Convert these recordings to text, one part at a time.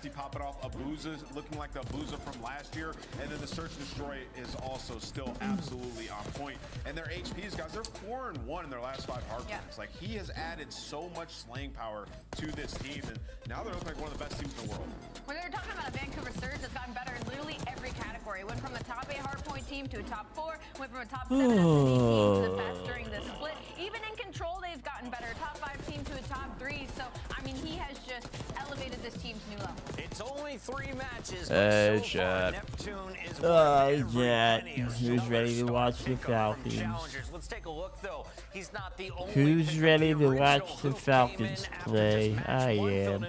nasty popping off. Abuza looking like the Abuza from last year. And then the Search and Destroy is also still absolutely on point. And their HPs, guys, they're 4-1 in their last 5 hard points. Like, he has added so much slaying power to this team. And now they're looking like one of the best teams in the world. When they're talking about a Vancouver Surge that's gotten better in literally every category. Went from a top 8 hardpoint team to a top 4. Went from a top 7 S&D team to the best during the split. Even in control, they've gotten better. Top 5 team to a top 3. So, I mean, he has just elevated this team to new level. It's only 3 matches. Hey, so Chad. Neptune is Jet. Who's ready to watch the Falcons? Let's take a look, though. He's not the only Who's ready to watch the Falcons play? I am.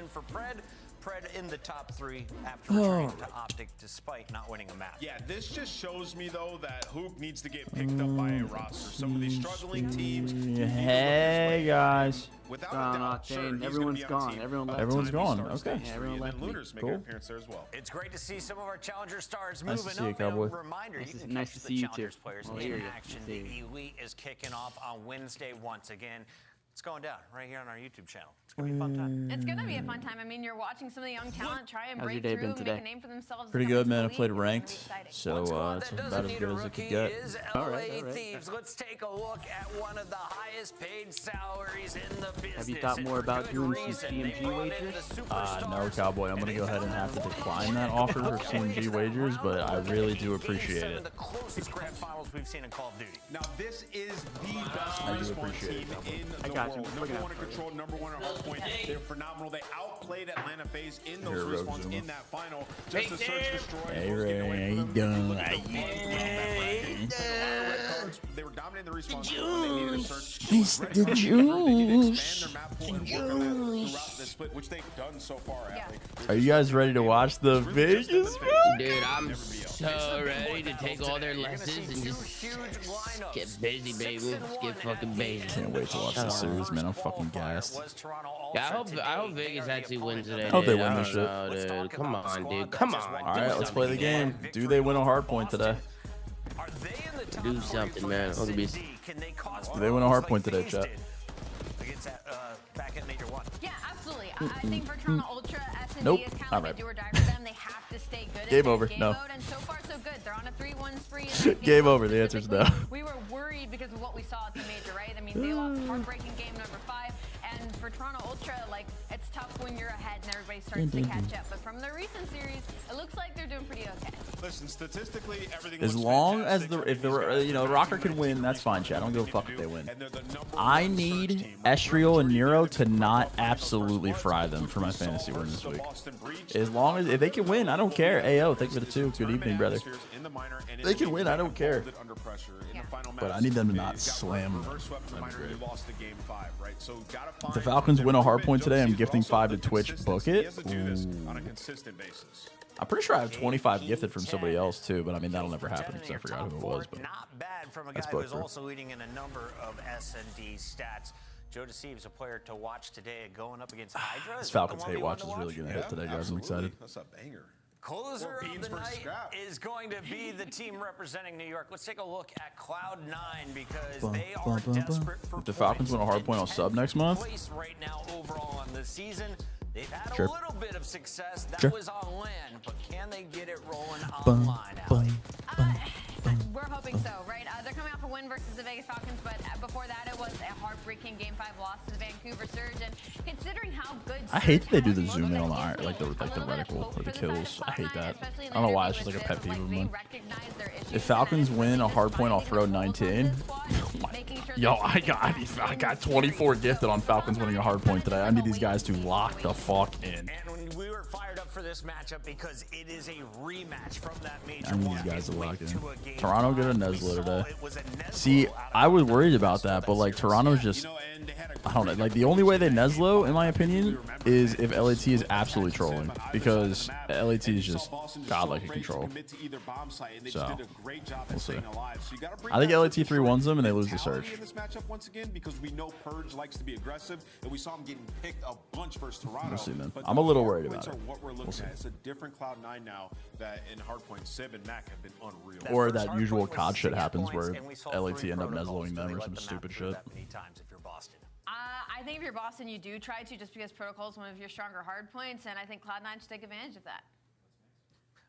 Pred in the top 3 after returning to Optic despite not winning a match. Yeah, this just shows me, though, that Hook needs to get picked up by a roster. Some of these struggling teams. Hey, guys. Without a doubt, sure, everyone's gone. Everyone's gone. Okay. Yeah, everyone left. Lunar's making an appearance there as well. It's great to see some of our Challenger stars Nice to moving see you, up. Cowboy. And a reminder, you can Nice catch to the see you, Challengers too. players Well, in here you action. see The you. Elite is kicking off on Wednesday once again. It's going down right here on our YouTube channel. It's going to be a fun time. It's going to be a fun time. I mean, you're watching some of the young talent try and How's your break day through been and make today? a name for themselves. Pretty become good, man. I elite. played It's ranked, exciting. so One squad it's that doesn't about as need good a as it could rookie get. is All LA right. Thieves. Let's take a look at one of the highest paid salaries in the business. Have you thought and more for about good doing reason. CMG They brought in wagers? the No, superstars, Cowboy. I'm going to go ahead and have to decline that offer for CMG wagers, but I really do appreciate Some of it. the closest grand finals we've seen in Call of Duty. Now, this is the best I do respawn appreciate team it. in I the got you. world. I'm looking Number out 1 in for you. control, number 1 at Hardpoint. They're phenomenal. They outplayed Atlanta FaZe in those Here, respawns Zuma. in that final. Just to search destroy. Hey, Those getting away Ray, from how them. you doing? Look at the runs. They were dominating the respawns. When they needed a search, it was ready. They did expand their map pool and work on that throughout the split, which they've done so far. Are you guys ready to watch the Vegas? Dude, I'm so ready to take all their lessons and just get busy, baby. Let's get fucking busy. Can't wait to watch this series, man. I'm fucking gassed. Yeah, I hope Vegas actually wins today. Hope they dude. win I this don't shit. know, dude. Come on, dude. Come on. All right, let's play the game. Do they win a hard point today? Do something, man. Look at this. Do they win a hard point today, chat? Back at Major 1. Yeah, absolutely. I think for Toronto Ultra, S&D Nope, is kind not of like right. a do or die for them. They have to stay good. Game in over, Game no. mode, and so far, so good. They're on a 3-1 spree. And I think Game over. The answer's no. We were worried because of what we saw at the major, right? I mean, they lost a heartbreaking game number 5. And for Toronto Ultra, like, it's tough when you're ahead and everybody starts to catch up. But from the recent series, it looks like they're doing pretty okay. Listen, statistically, everything As looks long as fantastic. if the Røkkr can win, that's fine, chat. I don't give a fuck if they win. And they're the number I 1 need search team. Estriel and Nero to not absolutely fry them for my fantasy win this week. As long as if they can win, I don't care. Ayo, thanks for the 2. Good evening, brother. They can win, I don't care. But I need them to not slam. If the Falcons win a hard point today, I'm gifting 5 to Twitch. Book it. On a consistent basis. I'm pretty sure I have 25 gifted from somebody else too, but I mean that'll never happen because I forgot who it was. But Not bad from a guy that's who's booked. also leading in a number of S&D stats. Joe Deceives, a player to watch today, going up against Hydra. This Is that the Falcons one hate we watch want is to really watch? gonna hit today, guys. I'm excited. That's a banger. Closer of beans the versus night scrap. is going to be the team representing New York. Let's take a look at Cloud9 because they are desperate for If the Falcons win a hard point, I'll sub next month. place right now overall on the season. They've had Sure. a little bit of success. That Sure. was on land, but can they get it rolling online? Allie? We're hoping so, right? They're coming off a win versus the Vegas Falcons, but before that, it was a heartbreaking Game 5 loss to the Vancouver Surge. And considering how good I hate that they do the Surge has zoom in on looked, the I iron, guess like the a little bit of reticle hope or the for the side of kills. I hate Cloud9, that. especially in I don't know the why. interview It's just like a with pet peeve Shiv, of like, mine. they recognize their issues, If Falcons and win a just hard point, I'll finding throw the holes on 19. this squad, making sure Yo, they're I got 24 gifted on Falcons winning a hard point today. I need these guys to lock the fuck in. And when we were fired up for this matchup because it is a rematch from that major. I need one these guys to gateway lock in. to a game Toronto five. get a We Neslo saw today. it was a Neslo See, out of I was nowhere. worried about So that, but that's like serious. Toronto's just, I don't know. Like the only way they Neslo, in my opinion, is if LAT is absolutely trolling because LAT is just godlike in control. So we'll see. I think LAT 3-1s them and they lose the Surge. In this matchup once again because we know Purge likes to be aggressive and we saw him getting picked a bunch versus Toronto. We'll see, man. But I'm a little the worried hard points about it. are what we're looking We'll see. at. It's a different Cloud9 now that in Hardpoint, Sib and Mac have been unreal. Or First that hard usual point was COD shit 6 happens points, where and we saw LAT 3 end up protocols, Nesloing so them they or let some the map stupid through shit. that many times if you're Boston. I think if you're Boston, you do try to, just because protocol is one of your stronger hard points, and I think Cloud9 should take advantage of that.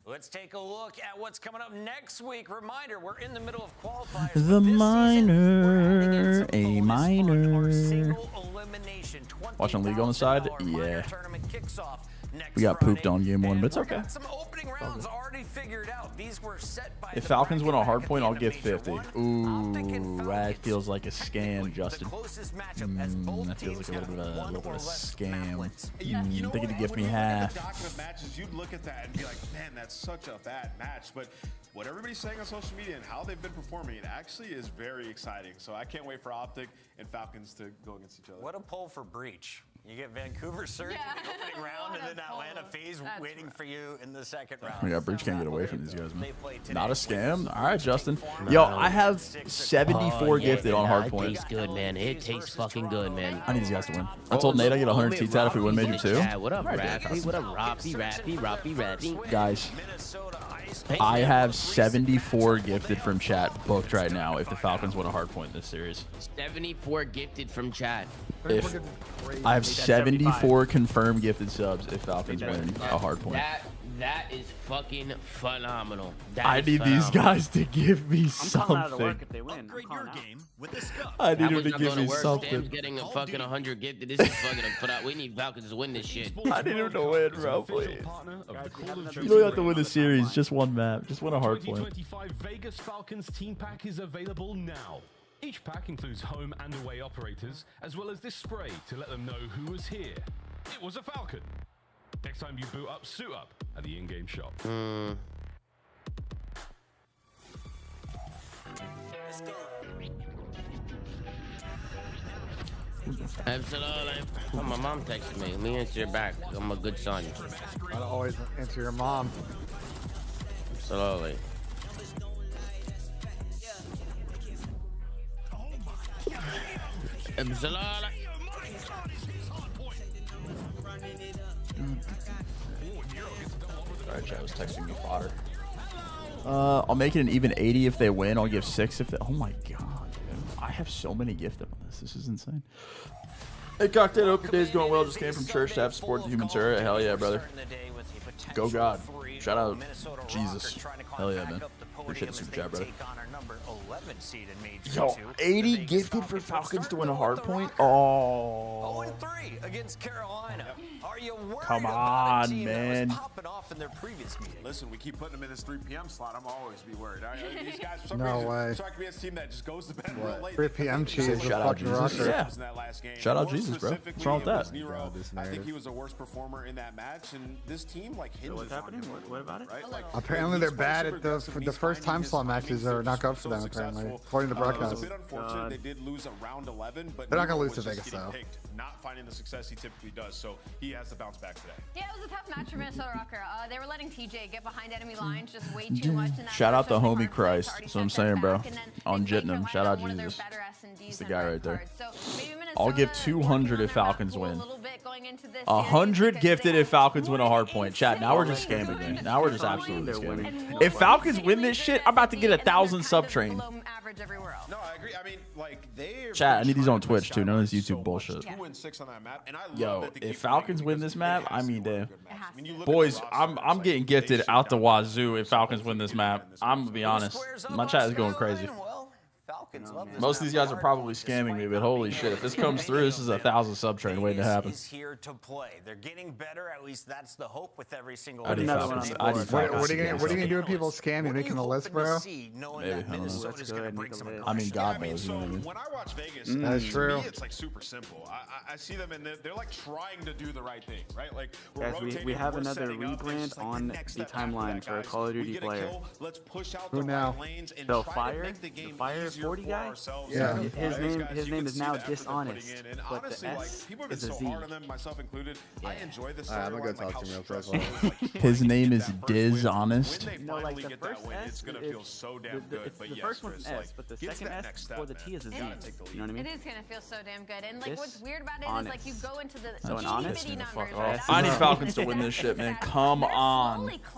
Let's take a look at what's coming up next week. Reminder, we're in the middle of qualifiers. The minor, a minor. Watching League on the side? Yeah. We got pooped on game 1, but it's okay. Some opening rounds already figured out. These were set by If Falcons win a hard point, I'll give 50. Ooh, that feels like a scam, Justin. That feels like a little bit of a scam. They get to give me half. Matches, you'd look at that and be like, man, that's such a bad match. But what everybody's saying on social media and how they've been performing, it actually is very exciting. So I can't wait for Optic and Falcons to go against each other. What a poll for Breach. You get Vancouver Surge in the opening round, and then Atlanta FaZe waiting for you in the second round. Yeah, Breach can't get away from these guys, man. Not a scam? All right, Justin. Yo, I have 74 gifted on Hardpoint. It tastes good, man. It tastes fucking good, man. I need these guys to win. I told Nate I get 100 T-Tat if we win Major 2. What up, Rappy? What up, Rappy? Guys, I have 74 gifted from chat booked right now if the Falcons win a Hardpoint this series. 74 gifted from chat. If I have 74 confirmed gifted subs if Falcons win a Hardpoint. That is fucking phenomenal. I need these guys to give me something. If they win. I need them to give me something. Sam's getting a fucking 100 gifted. This is fucking put out. We need Falcons to win this shit. I need them to win, bro, please. You don't have to win the series, just one map. Just win a Hardpoint. 2025 Vegas Falcons team pack is available now. Each pack includes home and away operators, as well as this spray to let them know who was here. It was a Falcon. Next time you boot up, suit up at the in-game shop. Absolutely. Oh, my mom texted me. Let me answer her back. I'm a good son. I'll always answer your mom. Absolutely. Absolutely. Alright, Chad was texting me fodder. I'll make it an even 80 if they win. I'll give 6 if they... Oh my god, dude. I have so many gifted on this. This is insane. Hey, Cocktail, hope your day's going well. Just came from church to have support the human turret. Hell yeah, brother. Go God. Shout out Jesus. Hell yeah, man. Appreciate the super chat, brother. Yo, 80 gifted for Falcons to win a Hardpoint? Oh. 0-3 against Carolina. Are you worried Come about a on, team man. that was popping off in their previous meeting? Listen, we keep putting them in this 3 p.m. slot. I'm always be worried. These guys, for some No reason, way. so I could be a team that just goes to bed real late. 3 p.m. cheese is Shout out fucking Jesus. Røkkr. Yeah. In that last game. Shout out More Jesus, bro. What's specifically, wrong with it was that? Nero. this I think narrative. he was the worst performer in that match, and this team like hinges What's happening? on him. What about it? Right? Like, Apparently they're bad at the first time slot matches are not good for them. Apparently, according to It was a broadcast. bit unfortunate. They did lose a round 11, but They're not gonna Nero lose to was just Vegas, getting though. picked, not finding the success he typically does. So he has to bounce back today. Yeah, it was a tough match for Minnesota Røkkr. They were letting TJ get behind enemy lines just way too much. In that Shout out first the opening homie hard Christ. play. That's what I'm saying, bro. And then On they played Jitnam. Carolina Shout out on one of their Jesus. better S&Ds That's the and guy red right there. cards. So maybe I'll give Minnesota 200 if working on their Falcons back win. a little bit going into this 100 series gifted because if Falcons they win a are Hardpoint. Chat, now we're just insanely scamming, man. good. Now we're just They're absolutely winning. scamming. And If Falcons win this shit, I'm about to get and then they're 1,000 kind sub of train. below average everywhere else. No, I agree. I mean, like they. Chat, I need these on Twitch, too. None of this YouTube bullshit. 2-6 on that map, and I love Yo, that they if keep Falcons winning win because this map, it I has to mean, be a damn. good match. I mean, you look at Boys, the roster, I'm it's like getting they gifted should out the dominate. wazoo if Falcons win this map. I'm gonna be honest. My chat is going crazy. Falcons love this Most of these guys are probably scamming me, but holy shit, if this comes through, this is 1,000 sub train waiting to happen. Is here to play. They're getting better. At least that's the hope with every single. I need Another Falcons. one I on need the board. Falcons. What are you to gonna get do with people scamming, making the list, bro? Maybe, I don't know. That's good. I mean, God I mean, knows. You know what I so mean? when I watch Vegas, That's to true. me, it's like super simple. I see them and they're like trying to do the right thing, right? Like we're Guys, we rotating, have we're another setting up, rebrand it's just like on next the step after timeline that, for a guys. Call of We Duty get a player. kill, let's push out Who the now? right lanes and So try to Fire, make the game Fire easier 40 for guy? ourselves. Yeah. And His for name- those guys, his you name can is see now the effort they're Dishonest, putting in. And but the honestly, S like, people have is been a so Z. hard on them, myself included. I enjoy this. I'm gonna go talk to him real quick. His name is Dishonest. No, like the first it's S, gonna feel so damn good. But the yes, first one's Chris, S, like, but the get to second that S next before the step, T is a Z. man. Gotta take the You know what I mean? It is gonna feel so damn good, and like This what's weird about it is honest. like you go into the So an itty honest? bitty Fuck numbers. off. right? I need That's Falcons to what win it this is. shit, man. They're Come slowly on. climbing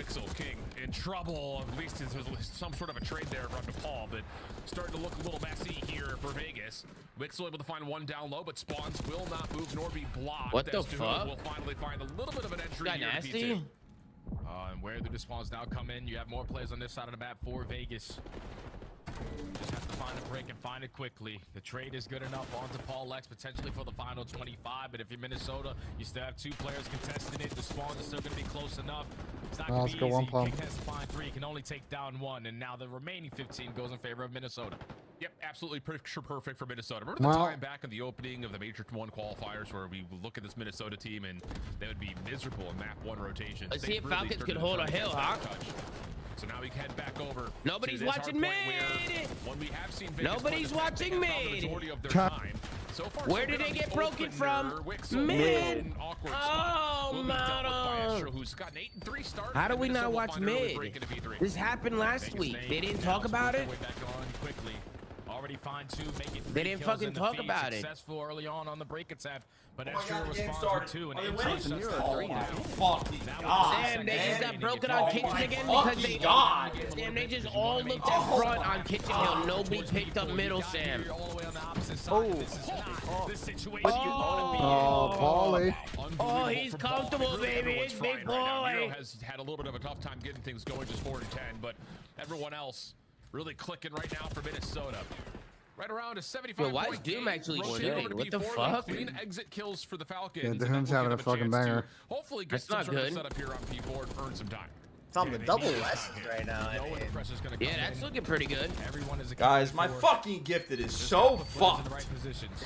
Wixel King in trouble. At least there's some sort of a trade there from DePaul, but starting to look a little messy here for Vegas. Wixel able to find one down low, but spawns will not move nor be blocked. What the fuck? We'll finally find a little bit of an entry here. Nasty. And where do the spawns now come in? You have more players on this side of the map for Vegas. Just have to find a break and find it quickly. The trade is good enough onto Paul Lex, potentially for the final 25. But if you're Minnesota, you still have 2 players contesting it. The spawns are still going to be close enough. It's not going to be easy. King has to find 3. Can only take down 1. And now the remaining 15 goes in favor of Minnesota. Yep, absolutely picture perfect for Minnesota. Remember the time back in the opening of the Matrix 1 qualifiers where we would look at this Minnesota team and they would be miserable in map 1 rotations. Let's see if Falcons could hold a hill, huh? So now we head back over. Nobody's watching mid. Nobody's watching mid. So far, where did they get broken from? Mid. Oh, man. How do we not watch mid? This happened last week. They didn't talk about it. Already find 2, making 3 they didn't kills fucking in the talk feed. about it. Successful early on the break attempt, but Oh my Ezreal God, the game responds started. with 2 and Are they Ezreal winning? shuts down Oh 3 my now. fucking God, Sam, they just got broken Oh on Kitchen my again because they fucking God. Sam, they just all looked at front on Kitchen Hill. Nobody picked up middle, Sam. Oh, Paulie. Oh, he's comfortable, baby. It's big boy. Has had a little bit of a tough time getting things going, just 4 and 10, but everyone else really clicking right now for Minnesota. Right around a 75. Yo, why is Doom actually shooting? What the fuck? Clean exit kills for the Falcons. Yeah, Doom's having a fucking banger. Hopefully get some sort of setup here on P4 and earn some time. It's on the double lessons right now. Yeah, that's looking pretty good. Guys, my fucking gifted is so fucked.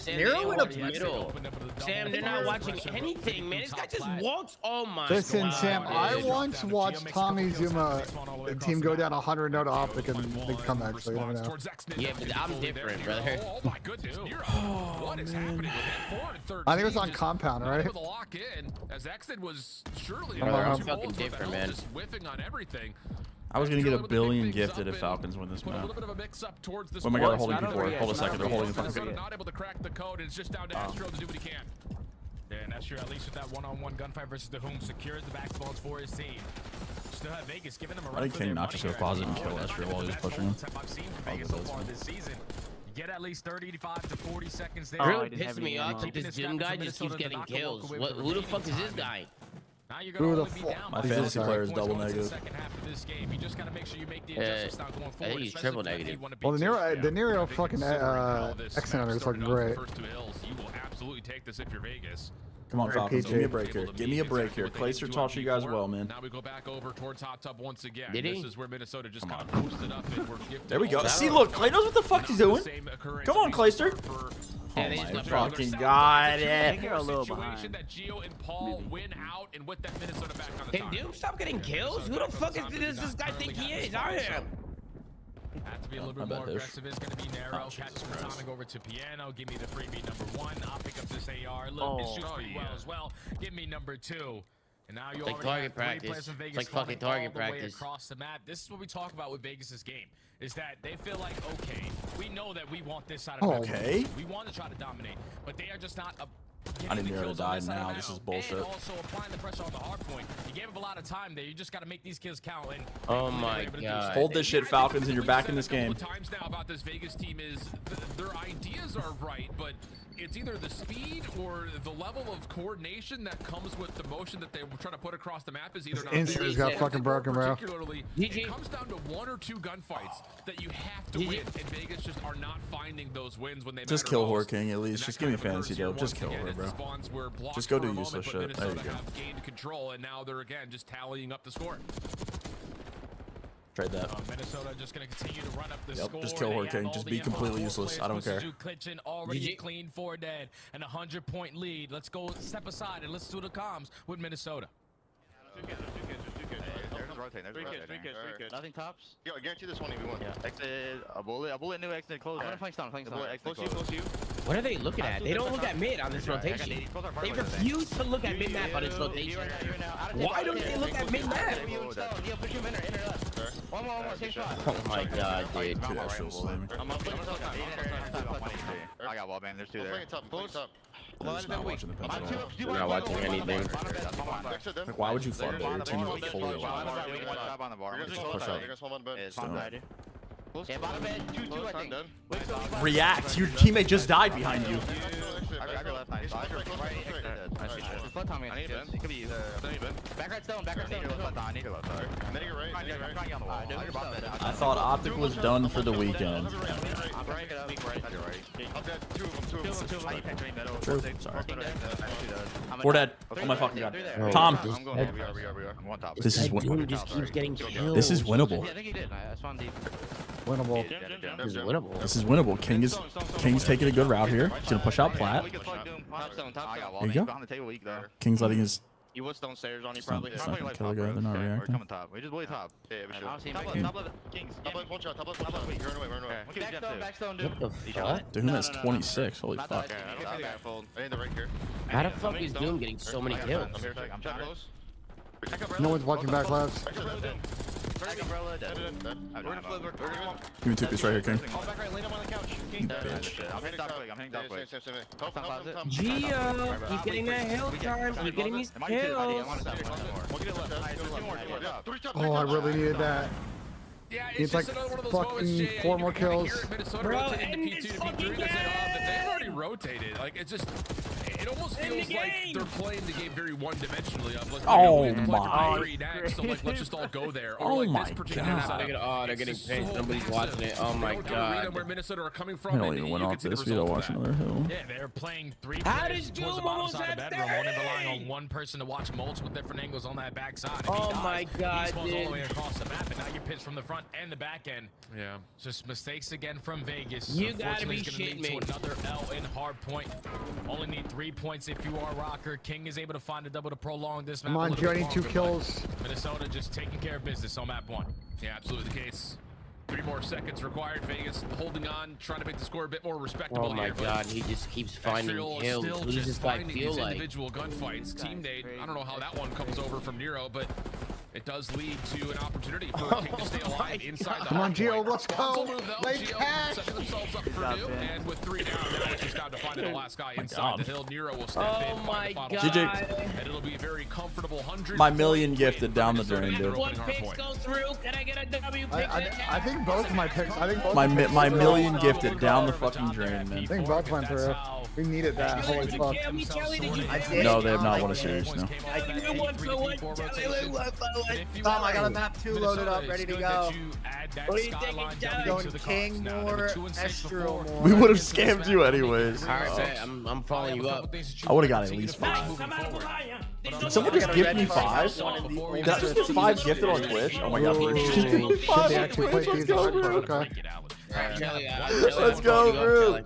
Nero in the middle. Sam, they're not watching anything, man. This guy just walks. Oh my God. Listen, Sam, I once watched Tommy Zuma team go down 100 to Optic and they come back, so you never know. Yeah, but I'm different, brother. Oh my goodness, what is happening with that 4 and 13? I think it was on Compound, right? The lock in, as Exit was surely I'm fucking different, man. Just whiffing on everything. I was gonna get $1 billion gifted if Falcons win this map. Oh my God, they're holding P4. Hold a second, they're holding the fucking. Not able to crack the code. It's just down to Astro to do what he can. Yeah, and Astro at least with that one-on-one gunfight versus the Whom secures the back spawns for his team. Still have Vegas giving them a run. I think King not just go closet and kill Astro while he's pushing him. I've seen from Vegas so far this season. You get at least 35 to 40 seconds there. Really pissing me off that this Doom guy just keeps getting kills. Who the fuck is this guy? Now you're gonna only be down My fantasy player is double negative. Second half of this game. You just gotta make sure you make the adjustments now going forward. I think he's triple negative. Well, the Nero fucking X-Center is looking great. First 2 hills, you will absolutely take this if you're Vegas. Come on, Falcons, give me a break here. Give me a break here. Clayster taught you guys well, man. Now we go back over towards Hot Tub once again. Did he? This is where Minnesota just kind of boosted up and we're gifted. There we go. See, look, Clay knows what the fuck he's doing. Come on, Clayster. Yeah, Oh my fucking God. You're a little behind. That Gio and Paul win out and with that Minnesota back on the Can Doom stop getting kills? Who the fuck does this guy think he is? I am. Have to be a little bit more aggressive. It's going to be Narrow. Catches the timing over to Piano. Give me the freebie number 1. I'll pick up this AR. Look, it shoots pretty well as well. Give me number 2. And now you like already target have 3 practice. players in Vegas Like fucking target all the way practice. across the map. This is what we talk about with Vegas's game. Is that they feel like, okay, we know that we want this side of the map. Okay. We want to try to dominate, but they are just not. I didn't hear it die now. This is bullshit. And also applying the pressure on the hard point. You gave up a lot of time there. You just got to make these kills count. And oh my God. Hold this shit, Falcons, and you're back in this game. Times now about this Vegas team is their ideas are right, but it's either the speed or the level of coordination that comes with the motion that they were trying to put across the map is either not. Insert's got fucking broken, bro. Particularly, it comes down to 1 or 2 gunfights that you have to win, and Vegas just are not finding those wins when they just kill Whore King at least. Just give me fantasy dope. Just kill her, bro. Just go do useless shit. There you go. Gained control, and now they're again just tallying up the score. Trade that. Minnesota just going to continue to run up the score. Just kill Horde King. Just be completely useless. I don't care. Already clean 4 dead and a 100-point lead. Let's go step aside and let's do the comms with Minnesota. Three kids. Nothing tops. Yo, I guarantee this one even one. Yeah. Exit, a bullet new exit close. I'm gonna flank down. Close you. What are they looking at? They don't look at mid on this rotation. They refuse to look at mid map on this rotation. Why don't they look at mid map? One more, same shot. Oh my God, dude. I got wall, man. There's 2 there. They're just not watching the pins at all. They're not watching anything. Like, why would you flood there? Your team is like fully alive. Push up. React. Your teammate just died behind you. I thought Optic was done for the weekend. True. Sorry. We're dead. Oh my fucking god. Tom. This is Doom just keeps getting killed. This is winnable. Winnable. This is winnable. This is winnable. King's taking a good route here. He's gonna push out Plat. There you go. King's letting his. He was downstairs on you It's not, probably. it's not gonna kill a guy. They're not reacting. Coming top. We just bully top. Yeah, we should. Top left. Kings. Top left, one shot. Top left, one shot. Wait, run away, run away. What the fuck? Doom has 26. Holy fuck. I need the right here. How the fuck is Doom getting so many kills? I'm here. I'm close. No one's watching back left. You can take this right here, King. Gio, he's getting that hill charge. He's getting these kills. Oh, I really needed that. Yeah, It's like just another one of those moments, fucking Jay, 4 you more kinda hear kills. Minnesota Bro, rotating end to this P2 to fucking P3. They've already rotated. Like, it's just, it almost feels like they're playing the game very one-dimensionally. Of like, Oh we have to play my. for P3 next, so like, let's just all go there. Or Oh like my this particular God. setup. They're It's getting just paid. so Nobody's massive. watching it. Oh my They don't get a read on god. where Minnesota are coming I from. don't and even you went can off see the this. We don't result of watch that. another hill. Yeah, they're playing three How players did towards the Doom bottom almost side of the have bedroom, only relying 30? on one person to watch mulch with different angles on that back side. If he Oh dies, my god, he spawns all dude. the way across the map, and now you're pitched from the front and the back end. Yeah. Just mistakes again from Vegas. You gotta Unfortunately, be it's gonna shitting lead me. to another L in Hardpoint. Only need 3 points if you are Røkkr. King is able to find a double to prolong this map. Come a on, little Gio, I bit need 2 longer, kills. but Minnesota just taking care of business on map 1. Yeah, absolutely the case. 3 more seconds required. Vegas holding on, trying to make the score a bit more respectable Oh my here. god, he just keeps finding Astral is kills. still What does just this guy finding feel his like? individual gunfights. Teammate, I don't know how that one comes over from Nero, but it does lead to an opportunity for King to stay alive inside the Come on, hardpoint. Gio, let's go. Bonzo move, though. Lay Gio cash. setting themselves up for new, and with 3 down, now it's just down to finding the last guy inside the hill. Nero will step in, Oh find my the final god. shot, and it'll be a very comfortable 100. My million gifted down the drain, dude. One picks go through. Can I get a W pick? I think both of my picks. I think both. My million gifted down the fucking drain, man. I think both went through. We needed that. Holy fuck. No, they have not won a series. No. I can do 1 for 1. Tom, I got a map 2 loaded up, ready to go. What do you think it's done? Going King more, Astral more. We would have scammed you anyways. Alright, bet. I'm following you up. I would have got at least 5. Did someone just gift me 5? Did I just get 5 gifted on Twitch? Oh my god, please. Just give me 5 They on actually Twitch. played Let's these go, hard, bro. okay. Let's go, bro.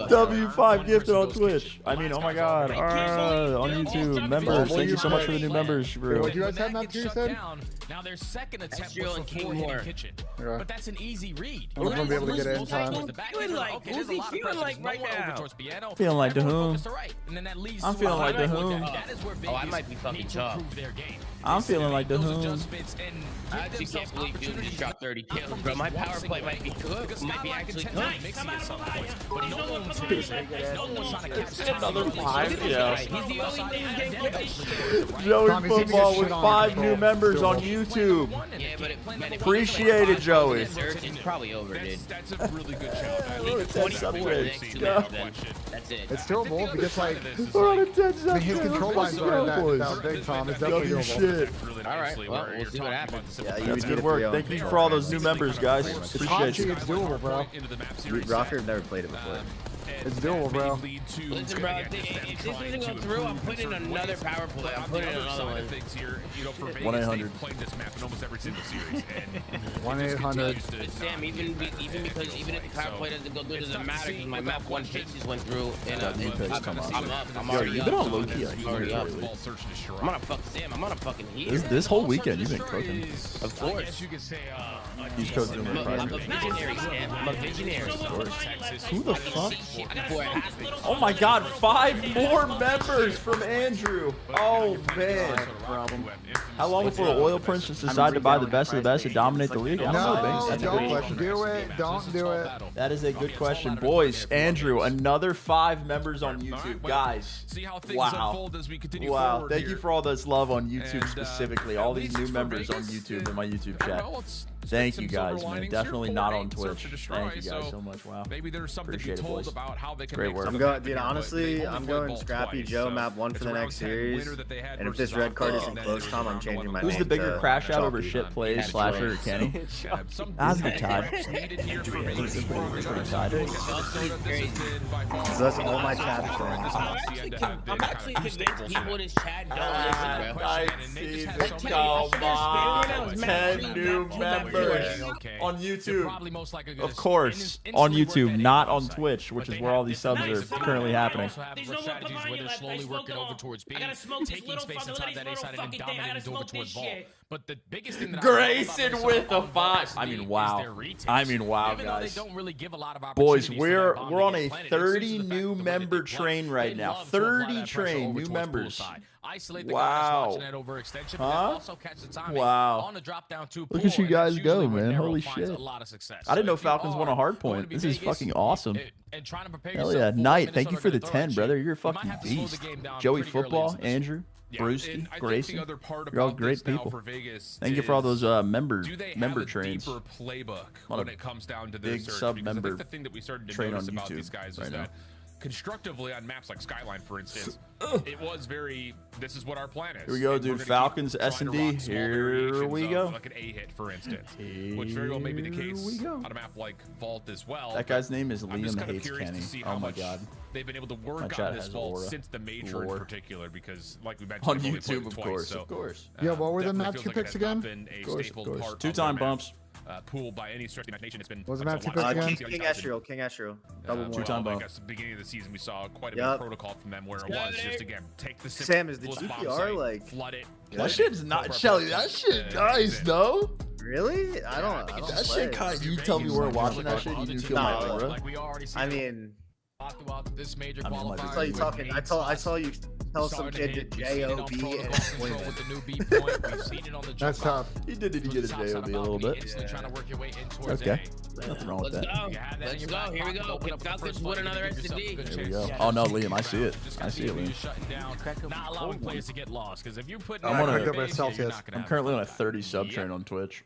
W5 gifted on Twitch. I mean, oh my god. On YouTube. Members, thank you so much for the new members, bro. What you guys have map 2, you said? Now their second attempt Astral was and for King 4 hitting more. kitchen. Yeah. But that's an easy read. I'm not gonna be able to get it in time. Feeling like? Who's he feeling like right now? Feeling like the whom? I'm feeling like the whom? Oh, I might be fucking tough. I'm feeling like the whom? I actually can't believe Doom just dropped 30 kills, bro. My power play might be good. Might be actually good. Another 5? Yeah. He's the only thing who can get Joey Tommy, see if you Football get with shit on 5 control. new members on YouTube. Yeah, but Appreciate it, Joey. It's probably over, dude. That's a really good shout. I think 24 next to Yeah. it, then. That's it. It's still if he gets like. We're on a 10 I mean, his control lines aren't that big, Tom. It's definitely W doable. shit. All right, well, we'll see what happens. That's good work. Thank you for all those new members, guys. Appreciate Honestly, you. it's doable, bro. Røkkr never played it before. It's doable, bro. Listen, bro, if this doesn't go through, I'm putting in another power play. I'm putting in another one. 1-800. Playing this map in almost every single series. 1-800. But Sam, even because even if the power play doesn't go through, it doesn't matter because my map 1 pick just went through and new picks come up. I'm up. I'm Yo, already you've up. been on low key. I'm already up. Lately. I'm on a fuck Sam. I'm on a fucking heat. This whole weekend, you've been cooking. Of course. You could say, He's cooking in the I'm a private. visionary, Sam. I'm a visionary. Who the fuck? Oh my God, 5 more members from Andrew. Oh man. How long before the oil princes decide to buy the best of the best and dominate the league? I don't know, Banks. That's a good Don't question. do it. Don't do it. That is a good question. Boys, Andrew, another 5 members on YouTube. Guys, wow. Wow, thank you for all this love on YouTube specifically. All these new members on YouTube in my YouTube chat. Thank you guys, man. Definitely not on Twitch. Thank you guys so much. Wow. Maybe there's something to be told about how they can Great work. I'm going, dude. Honestly, I'm going Scrappy Joe map 1 for the next series. And if this red card isn't close, Tom, I'm changing my name. Who's the bigger to crash out over Chalky. shit plays, Slasher or Kenny? That's the tie. So that's all my chat saying. I'm actually convinced people in his chat don't listen, bro. 10 new members on YouTube. Of course, on YouTube, not on Twitch, which is where all these subs are currently happening. There's no strategies where they're slowly working over towards B, taking space inside that A side and then dominating over towards ball. But the biggest thing that Grayson with a 5. I mean, wow. I mean, wow, guys. Boys, we're on a 30 new member train right now. 30 train new members. Wow. Huh? Wow. Look at you guys go, man. Holy shit. I didn't know Falcons won a hard point. This is fucking awesome. Hell yeah. Knight, thank you for the 10, brother. You're a fucking beast. Joey Football, Andrew, Brewski, Grayson. You're all great people. Thank you for all those member trains. When it comes down to big sub member train on YouTube right now. Constructively on maps like Skyline, for instance, it was very, this is what our plan is. Here we go, dude. Falcons, S&D. Here we go. Like an A hit, for instance, which very well may be the case on a map like Vault as well. That guy's name is Liam Hates Kenny. Oh my God. They've been able to work on this Vault since the major in particular, because like we mentioned, on YouTube, of course, of course. Yeah, what were the map 2 picks again? Of course. 2-time bumps. Pool by any stretch of imagination. It's been was the map 2 picks again? King Astro. Double 2-time bump. I guess the beginning of the season we saw quite a bit of protocol from them, where it was just again take the Sam is the GPR like flood it. That shit's not Shelly. That shit nice though. Really? I don't that shit kind of, you tell me we're watching that shit, you didn't feel my aura. I mean, this major I saw you talking. I saw you tell some kid to JOB and win. That's tough. He did need to get a JOB a little bit. Okay. Nothing wrong with that. Let's go. Here we go. Falcons win another SD. Here we go. Oh no, Liam, I see it. I see it, Liam. Not allowing players to get lost, because if you put I'm currently on a 30 sub train on Twitch.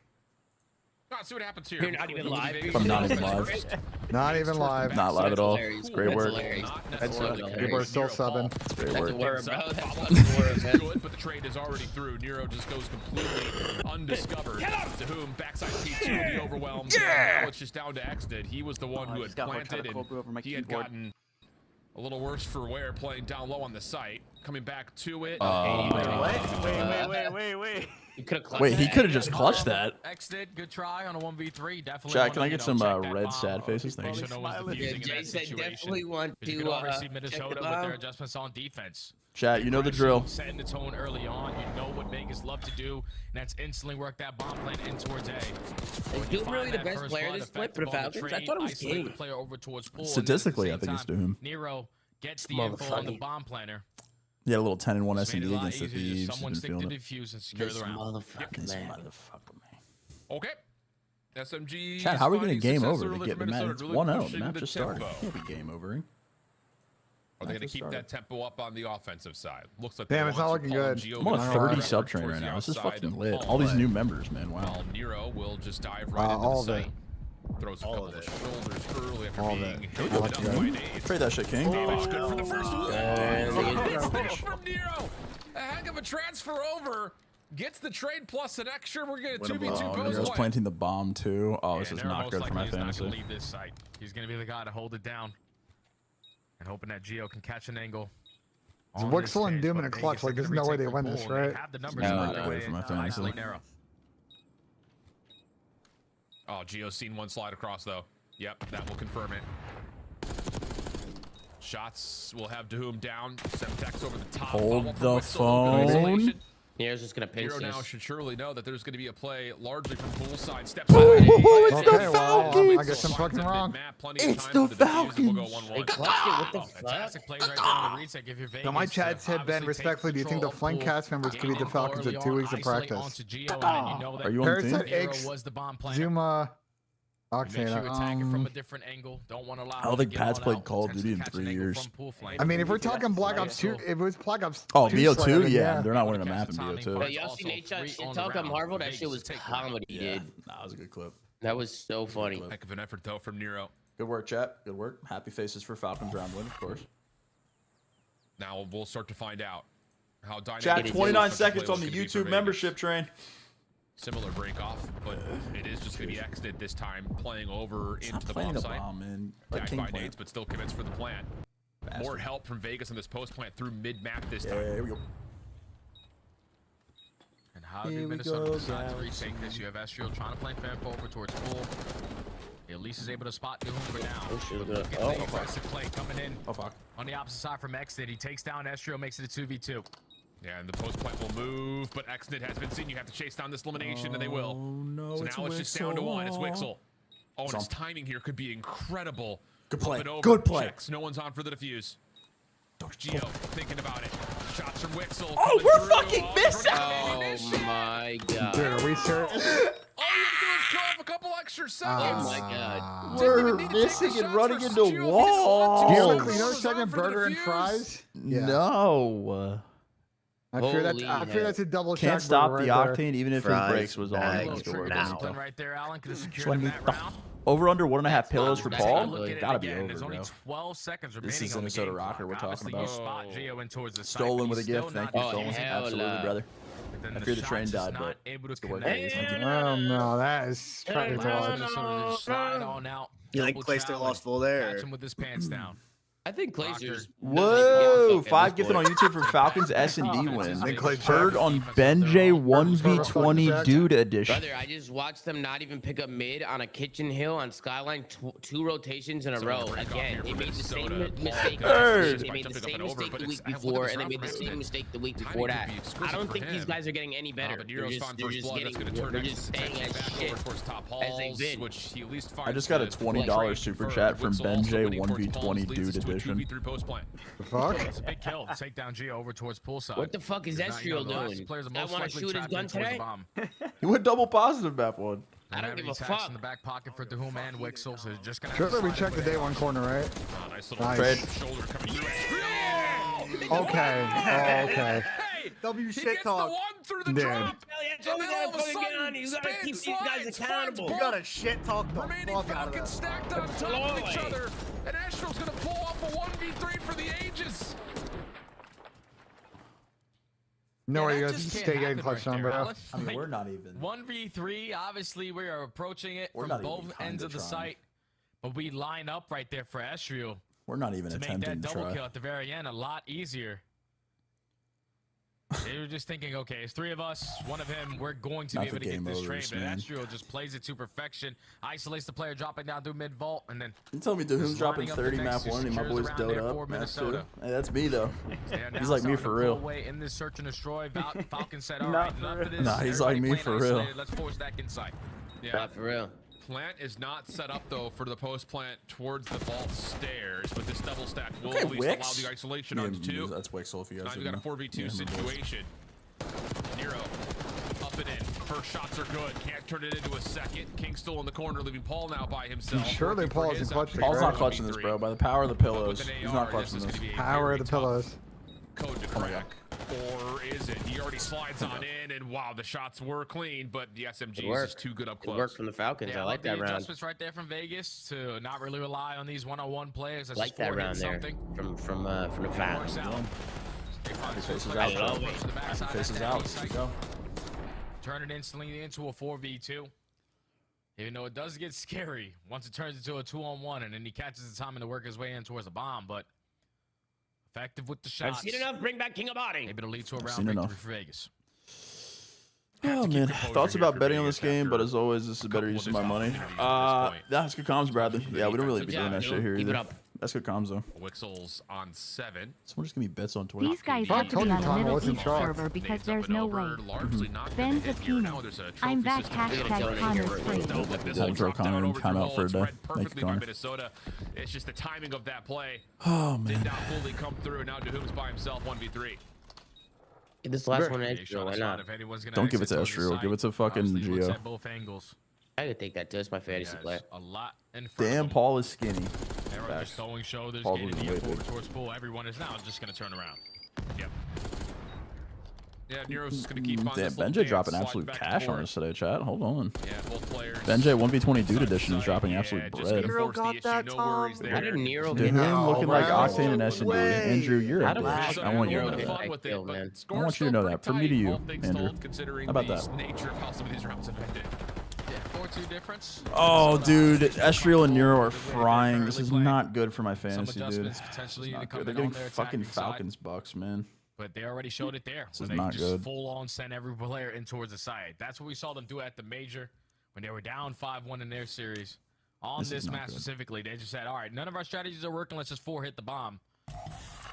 See what happens here. You're not even live. I'm not even live. Not even live. Not live at all. It's great work. People are still subbing. It's great work. That's good, but the trade is already through. Nero just goes completely undiscovered. To whom backside P2 the overwhelm. Now it's just down to Exted. He was the one who had planted, and he had gotten a little worse for wear playing down low on the site. Coming back to it. Wait. Wait, he could have just clutched that. Exted, good try on a 1v3. Definitely. Jack, can I get some red sad faces? Thank you. Yeah, Jay said definitely want to you can already see Minnesota with their adjustments on defense. Chat, you know the drill. Setting the tone early on. You know what Vegas love to do, and that's instantly work that bomb plan in towards A. Doom really the best player this split for the Falcons? I thought it was King. Statistically, I think it's Doom. Nero gets the info on the bomb planner. He had a little 10-1 S&D against the Thieves. Someone stick the defuse and secure the round. Motherfucker, man. Okay. SMG. Chat, how are we going to game over to get the match? It's 1-0. The match just started. Can't be game overing. Are they going to keep that tempo up on the offensive side? Looks like damn, it's not looking good. I'm on a 30 sub train right now. This is fucking lit. All these new members, man. Wow. Nero will just dive right into the site. Throws a couple of shoulders early after being hit up by nades. Trade that shit, King. Damage good for the first one. From Nero. A heck of a transfer over. Gets the trade plus an extra. We're going to 2v2 post. Nero's planting the bomb too. Oh, this is not good for my fantasy. Leave this site. He's going to be the guy to hold it down. And hoping that Gio can catch an angle. Wixel and Doom in a clutch. Like, there's no way they win this, right? It's not good for my fantasy. Oh, Gio's seen one slide across, though. Yep, that will confirm it. Shots will have Doom down. Semtex over the top. Hold the phone. Nero's just gonna pinch Nero now this. should surely know that there's going to be a play largely from poolside. Steps it's the Okay, well, Falcons. I guess I'm fucking wrong. It's the Falcons. They clutched it. What the fuck? Fantastic plays right there on the reset. Give your Vegas. So my chat said, Ben, respectfully, do you think the flank cast members could be the Falcons with 2 weeks of practice? Are you on the Parasite team? X, was the bomb player. Zuma, Make sure you attack it from a Octane. different angle. Don't want to allow. I don't think Pat's played Call of Duty in 3 years. I mean, if we're talking Black Ops 2, if it was Black Ops 2. Oh, BO2? Slayer, Yeah, they're not winning a map in BO2. But y'all see Nate shot shit talk on Marvel? That shit was comedy, dude. Nah, that was a good clip. That was so funny. Heck of an effort, though, from Nero. Good work, chat. Good work. Happy faces for Falcons round win, of course. Now we'll start to find out how dynamic. Chat, this 29 play seconds was on the gonna be for YouTube Vegas. membership train. Similar break off, but it is just going to be exited this time, playing over into the playing bomb a site. bomb, man. Like Tagged King by plant. nades, but still commits for the plant. More help from Vegas on this post plant through mid-map this time. Here we go. And how do Minnesota decide to retake this? You have Estriel trying to play fan over towards Pool. At least is able to spot Doom for now. Look at the aggressive play coming in on the opposite side from Exnid. He takes down Estriel, makes it a 2v2. Yeah, and the post plant will move, but Exnid has been seen. You have to chase down this elimination, and they will. No, so now it's just down to one. It's Wixel. Oh, and his timing here could be incredible. Good play. Up and over. Good play. Checks. No one's on for the defuse. Geo thinking about it. Shots from Wixel. Oh, we're fucking missing. Oh my god. Dude, are we serious? All you have to do is kill off a couple extra seconds. Oh my god. We're missing and running into walls. Do you know second burger and fries? Yeah. No. I fear that's a double Can't check stop burger the right there. octane even if his Fries, brakes was on. bags, Let's go work now. this. Right there, Allen could have secured him that round. Over under 1.5 pillows for Let's Paul. look at it Gotta be again. over, There's only bro. 12 seconds remaining This is on the Minnesota game Røkkr clock. we're talking Obviously, about. you spot Geo in towards the site, Stolen but with a he's gift. still Thank you, not Stolen. hell Absolutely, no. brother. But then I the fear the train shots is died, not but able to it's the work connect. days. Thank you. Oh no, that is tragic to watch. Minnesota just slide on out. You think Double Clayster challenge, lost full there? Catch him with his pants down. I think Clayster's. Whoa! 5 gifted on YouTube for Falcons S&D win. Heard on Benjay 1v20 Dude edition. Brother, I just watched them not even pick up mid on a kitchen hill on Skyline, 2 rotations in a row. Again, they made the same mistake. They made the same mistake the week before, and they made the same mistake the week before that. I don't think these guys are getting any better. They're just staying as shit as they've been. I just got a $20 super chat from Benjay 1v20 Dude edition. The fuck? It's a big kill. Take down Geo over towards poolside. What the fuck is Estriel doing? I want to shoot his gun today? He went double positive map one. I don't give a Attacks fuck. in the back pocket for Dahum and Wixel, so just gonna. Sure, we checked the day one corner, right? Nice little Nice. shoulder coming through. Okay. Oh, okay. W shit talk. The one through the Dude. drop. That's what we gotta fucking get on. You gotta keep these guys accountable. You gotta shit talk the Remaining fuck out of Falcons that. stacked on top of each other, and Astral's gonna pull off a 1v3 for the ages. No way, you that guys just stay can't getting happen clutched right on, there, bro. Alan. I mean, we're not even. 1v3, obviously we are approaching it We're from not even both ends kinda of the trying. site, but we line up right there for Estriel We're not even to make attempting that to double try. kill at the very end a lot easier. They were just thinking, okay, it's 3 of us, 1 of him, we're going to Not be able the to get game this overs, trade, but man. Estriel just plays it to perfection, isolates the player dropping down through mid-vault, and then You tell me Dahum's Just dropping lining up the 30 next map 1 and my secures boys around dote there up. for That's too. Minnesota. Hey, that's me though. they are now He's like me starting for to pull real. away in this search and destroy. Falcon said, all right, enough of this. Nah, he's like Everybody me playing for real. isolated. Let's force that inside. Yeah. Not for real. Plant is not set up though for the post plant towards the vault stairs, but this double stack will Okay, at least Wix. allow the isolation onto 2. That's Wixel if you guys Now we got a 4v2 Yeah, situation. Nero up and in. First shots are good. Can't turn it into a second. King still in the corner, leaving Paul now by himself. Surely Paul isn't clutching. Paul's not right? clutching this, bro. By the power of the pillows, he's not clutching this. Power of the pillows. Code to crack. Or is it? He already slides on in, and wow, the shots were clean, but the SMG is too good up It close. worked from the Falcons. Yeah, I like the that round. adjustments right there from Vegas to not really rely on these one-on-one players. I like that round there from the Works Falcons. out. Happy faces I out, love bro. it. To the backside Happy faces of that out. enemy Let's site. go. Turn it instantly into a 4v2. Even though it does get scary once it turns into a 2-on-1 and then he catches the time to work his way in towards the bomb, but effective with the shots. I've seen enough. Bring back King of Body. Able to lead to a round seen victory enough. for Vegas. Oh man, thoughts about betting on this game, but as always, this is a better use of my money. That's good comms, Bradley. Yeah, we don't really be doing that shit here Keep it either. up. That's good comms though. Wixel's on 7. Someone just give me bets on Twitter. These guys have to be on the middle east server because there's no way. Ben's a peanut. I'm back. Hashtag Connor's free. I'll throw Connor and time out for a day. Thank you, Connor. Minnesota. It's just the timing of that play. Oh man. Did not fully come through. Now Dahum's by himself 1v3. Get this last one edge, why not? Don't give it to Estriel. Give it to fucking Geo. I could take that too. It's my fantasy play. A lot in front Damn, of him. Paul is skinny. Arrow just throwing shoulders, Paul getting was the way forward big. towards pool. Everyone is now just going to turn around. Yep. Yeah, Nero's just going to keep on Damn, this little Benjay dance, dropping slide absolute back and cash on forth. us today, chat. Hold on. Yeah, both players. Benjay 1v20 Dude Edition is dropping absolute just bread. gonna force the issue. No worries there. How did Nero Dude, get him looking like no Octane and S&D. Andrew, you're a How did bitch. Black I want you to Nero know get that. that kill, man? I want you to know that. From me to you, Andrew. Considering How about the that? nature of how some of these rounds have ended. Yeah, 4-2 difference. Oh, dude. Estriel and Nero are frying. This is not good for my Some fantasy, dude. adjustments potentially It's to not come good. They're in on getting their fucking attacking side. Falcons bucks, man. But they already showed it there. This Where is they not just good. full on sent every player in towards the side. That's what we saw them do at the major when they were down 5-1 in their series. On This this is not match good. specifically, they just said, all right, none of our strategies are working. Let's just 4-hit the bomb.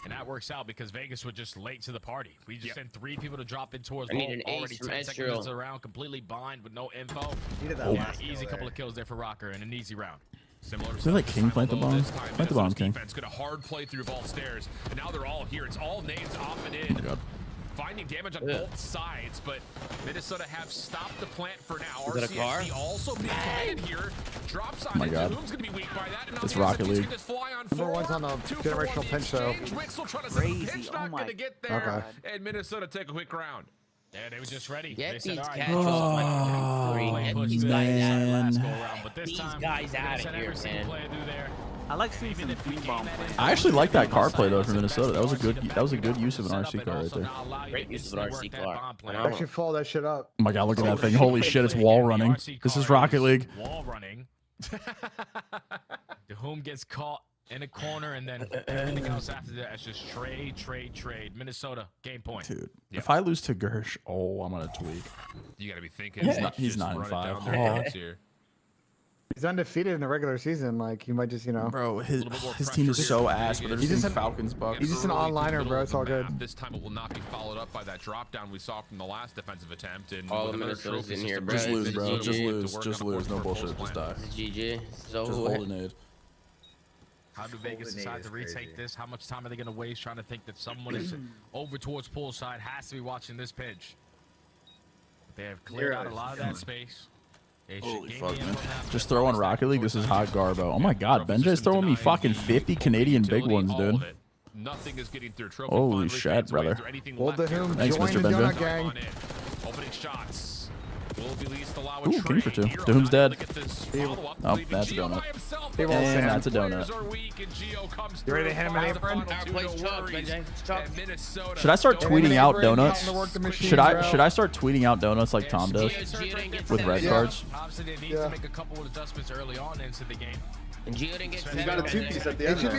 And that works out because Vegas was just late to the party. We just sent 3 people to drop in towards I need goal. an ace Already from 10 Estriel. seconds around, completely blind with no info. Needed that Oh. last Easy kill couple there. of kills there for Røkkr and an easy round. Similar Is it like King plant the bomb? Plant the bomb, King. Defense could have hard play through vault stairs, and now they're all here. It's all names off and Oh in. my god. Finding damage on both sides, but Minnesota have stopped the plant for now. Is it a car? RCSD also being committed here. Drops on my it. God. Who's going to be weak by that? And now It's the Rocket SMGs League. can just fly on Number four. one's on a 2 for generational 1 pinch, though. exchange. Wixel trying to set Crazy. the pinch, Oh not my- going to get there. Okay. And Minnesota take a quick round. Yeah, they were just ready. Get they said, these all right, cats let's off my Oh, three. Get push these this guys out. man. last go around. But this These time, guys we're gonna outta send here, every single man. player through there. I like seeing some team bomb play. I actually like that car play though for Minnesota. That was a good use of an RC car right there. Great use of an RC car. Actually, follow that shit up. Oh my god, look at that thing. Holy shit, it's wall running. This is Rocket League. Wall running. Dahum gets caught in a corner, and then everything else after that is just trade. Minnesota, game point. Dude, if I lose to Gersh, oh, I'm gonna tweak. You got to be thinking. He's just not in run it 5. down their throats here. He's undefeated in the regular season. Like, he might just, you know. Bro, his little bit more team is pressure so here. ass, but they're He's just just an- Falcons bucks. He's just an Early to the onliner, middle bro. of It's the all good. map. This time it will not be followed up by that drop down we saw from the last defensive attempt. And All with of another Minnesota's trophy in here, system, bro. Just lose, bro. Just Just lose. lose. Just lose. No bullshit. Just die. GG. So Just hold an aid. How do Vegas Golden decide Age to is retake crazy. this? How much time are they going to waste trying to think that someone is over towards poolside has to be watching this pitch? They have cleared out a lot of that space. They should Holy gain fuck, the man. info now. Just throw on Rocket League. This is hot garbo. Oh my god, Benjay's throwing me fucking 50 Canadian big ones, dude. Nothing is getting through. Trophy Holy finally shit, fades away. brother. Is there anything Hold left the here? him. Thanks, Join Mr. the Benjay. Donut gang. Opening shots. Will be least allow a Ooh, king for trade. 2. Nero Doom's not able dead. to get this Evil. follow-up, Oh, leaving that's a Geo donut. by himself. Evil Both Sam. that's a players donut. are weak, and Geo comes You ready to through. hand him an Finds the apron? final two, Plays no chalk, worries. Benjay. Chalk. And Minnesota Should I start still tweeting out Apron, donuts? counting to work the machine, Should I bro. start tweeting out donuts like Tom does? With red cards? Obviously, they need Yeah. to make a couple of adjustments early on into the game. And Gio didn't get You got a 2-piece at the It end. should be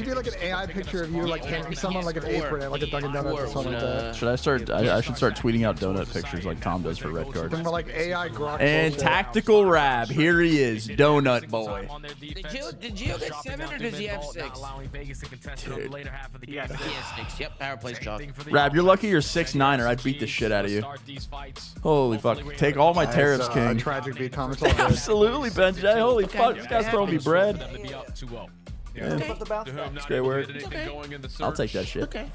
there. like an AI picture of you like handing someone like an apron at like a Dunkin' Donuts or something like that. Should I start? I should start tweeting out donut pictures like Tom does for red cards. Some more like AI grok. And bullshit. tactical rab, here he is, donut boy. Did Gio get 7 or does he have 6? Allowing Vegas to contest it on the later half of the game. He has 6. Yep, power plays chalk. Rab, you're lucky you're 6'9", or I'd beat the shit out of you. Holy fuck! Take all my tariffs, King. Tragic beat Thomas. All good. Absolutely, Benjay. Holy fuck, this guy's throwing me bread. It's great word. I'll take that shit. Okay.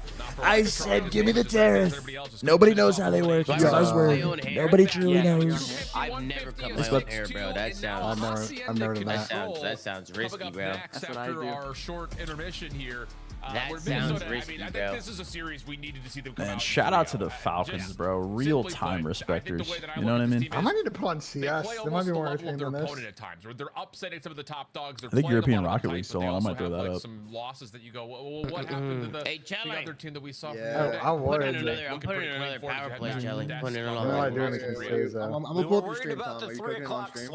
I said, give me the tariff. Nobody knows how they work. Do I It's roast my buzzword. own hair? Nobody truly knows. I've never cut my That's own what- hair, bro. That sounds. I've never done that. That sounds risky, bro. That's what I after do. our short intermission here. That where sounds Minnesota, risky, I mean, I bro. think this is a series we needed to see them come Man, out. shout out to the Falcons, bro. Real time respecters. You know what I mean? I might need to put on CS. They They might be more almost the entertaining level than of their this. opponent at times, where they're upsetting some of the top dogs. They're I think playing European them on Rocket the League's tight, but still they on. I also might throw have, that like, up. some losses that you go, well, what happened to the, Hey, Chele. other team that we saw? Yeah, from I'm Put worried. in another. I'm Looking putting pretty in another clean for power you. play, That's Jelly. that's Putting in strong. another No, I one. do anything to say that. I'm gonna pull up your stream, Tom. Are you cooking on stream?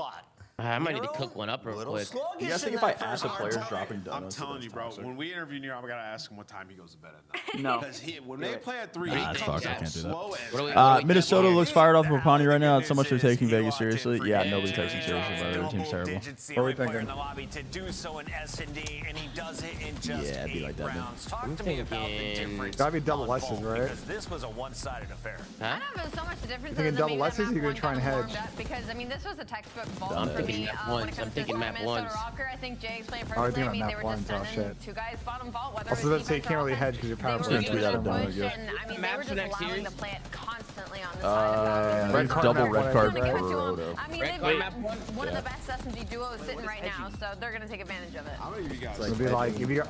I might need to cook one up real quick. You guys think if I ask the players dropping I'm donuts? telling you, bro. When we interview Nero, I gotta ask him what time he goes to bed at night. No. Because when they play at 3, Nah, he it's comes fucked. I out can't do slow that. as Minnesota looks fired off of Rapani right now. It's so much they're taking Vegas seriously. Yeah, nobody takes them seriously. Their team's terrible. What are we thinking? To do so in S&D, and he does it in just Yeah, it'd be like that, rounds. Talk to me about the difference. Gotta be double S's, right? Because this was a one-sided affair. I don't know so much the difference. Thinking double S's, you're gonna try and hedge. Because I mean, this was a textbook vault I'm for thinking me. map When it once. comes I'm to thinking map Minnesota once. Røkkr, I think Jay explained Oh, I perfectly. think I mean, map they were once. just Oh, sending shit. 2 guys bottom vault. Whether Also, it was let's say you defense can't or really hedge offense, because your they power were play just tweet out a donut, pushing. yeah. I mean, they Maps were for just next allowing series? the plant constantly on the side. Red card, double map red one. card Give it to 'em. Roto. I mean, Red they've card, got map one? one of the best SMG duos sitting right now, so they're gonna take advantage of it. I'm gonna give you guys. It'll be like if you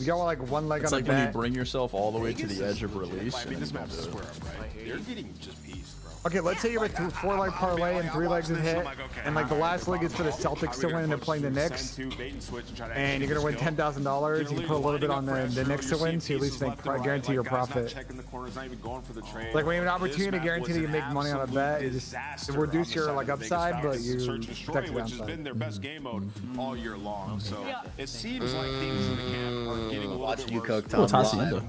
got like one leg It's on like the when you bat. bring yourself all the way to the edge of release. I and mean, then this you don't map's do it. square up, right? They're getting just peace, bro. Okay, let's say you have a 4-leg parlay and 3 legs is hit, and like the last leg is for the Celtics to win and they're playing the Knicks, and you're gonna win $10,000. You can put a little bit on the Knicks to win, so you at least guarantee your profit. Like when you have an opportunity to guarantee that you make money on a bet, you just reduce your like upside, but you protect the which has been downside. their best game mode all year long. So it seems like things in the camp are getting a little Watching bit you worse. cook, Tom. Hacienda.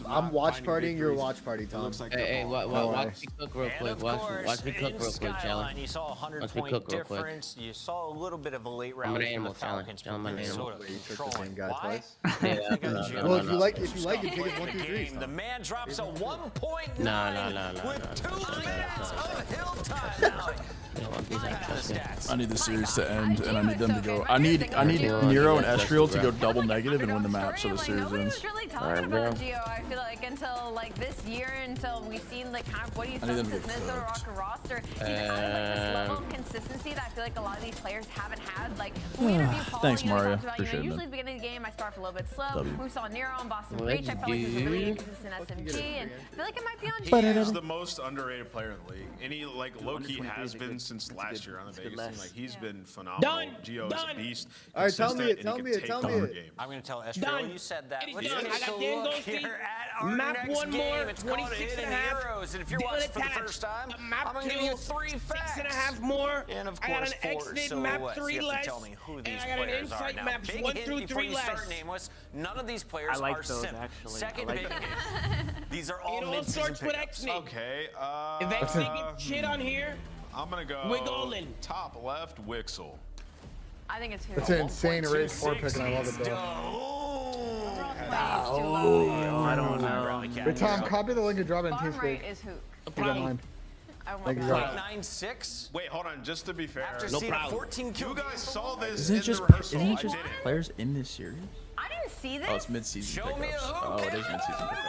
I'm watch partying. You're watch party, Tom. Hey, watch me cook real quick. Watch me cook real quick, challenge. You saw a Watch me 100-point cook real quick. difference. You saw a little bit of a late I'm round an from animal, the challenge. Falcons. I'm an animal. You took the same guy Why? twice. Yeah, Well, if you like it, take it 1, 2, 3. The man drops a 1.9 No. with 2 minutes of hill time. I need the series to end, and I need them to go. I need Nero and Estriel to go double negative and win the map, so the series Nobody ends. was really talking about Gio, I feel like, until like this year, until we've seen like kind of what he's done with this Minnesota Røkkr roster. He's kind of like this level of consistency that I feel like a lot of these players haven't had. Like when we interview Paul, Thanks, you know, Mario. talked about, Appreciate it, usually man. at the beginning of the game, I start off a little bit slow. W. We saw Nero and Boston What Breach. I felt like he was a really dude? consistent SMG, and I feel like it might be on He Gio. is the most underrated player in the league, and he like low-key has been since last year on the Vegas team. Like he's been phenomenal. Gio is a beast. All right, tell me it, consistent, tell and me he it, can tell take me over it. games. I'm going to tell Estriel you said that. It is Let's done. take I got a Dan look Goldstein. here at our Map next one more, game. It's called 26 Hidden and a half. Heroes, and if you're Deal watching for the attached. first time, Map I'm going to give you 3 facts. 6.5 more. And of I got course, an 4 exit map 3 You have less. to tell me who And these I got an players are. insight Now, maps big 1 hint through before 3 you start less. nameless, none of these players I like are those, simp. actually. Second I like big those. hint. These are all It all mid-season starts with pickups. X-Name. Okay. If X-Name gets shit on here, I'm gonna go we're golden. top left Wixel. I think it's who. It's an insane race 4 pick, and I love it, though. I don't know. But Tom, copy the link and drop it in Bottom TeamSpeak. right is who. If you don't mind. I want Thank you, that. guys. 9-6. Wait, hold on. Just to be fair, After No seeing problem. a 14 kill you guys saw this Isn't in it just the rehearsal. isn't I it just didn't. players in this series? I didn't see this. Oh, it's mid-season Show me pickups. a Oh, it is mid-season pickups.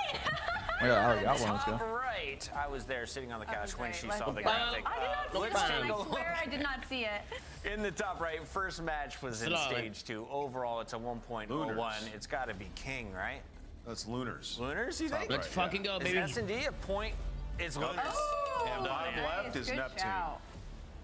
Oh, yeah, I already got one. Let's go. Top right. I was there sitting on the couch when she saw the I graphic. did not see Let's it. take a I look. swear I did not see it. In the top right, first match was in Slide. stage 2. Overall, it's a 1.01. Lunars. It's got to be King, right? That's Lunars. Lunars, you think? let's fucking go, Is baby. S&D a point? It's Lunars. And bottom Nice, left is good Neptune. shout.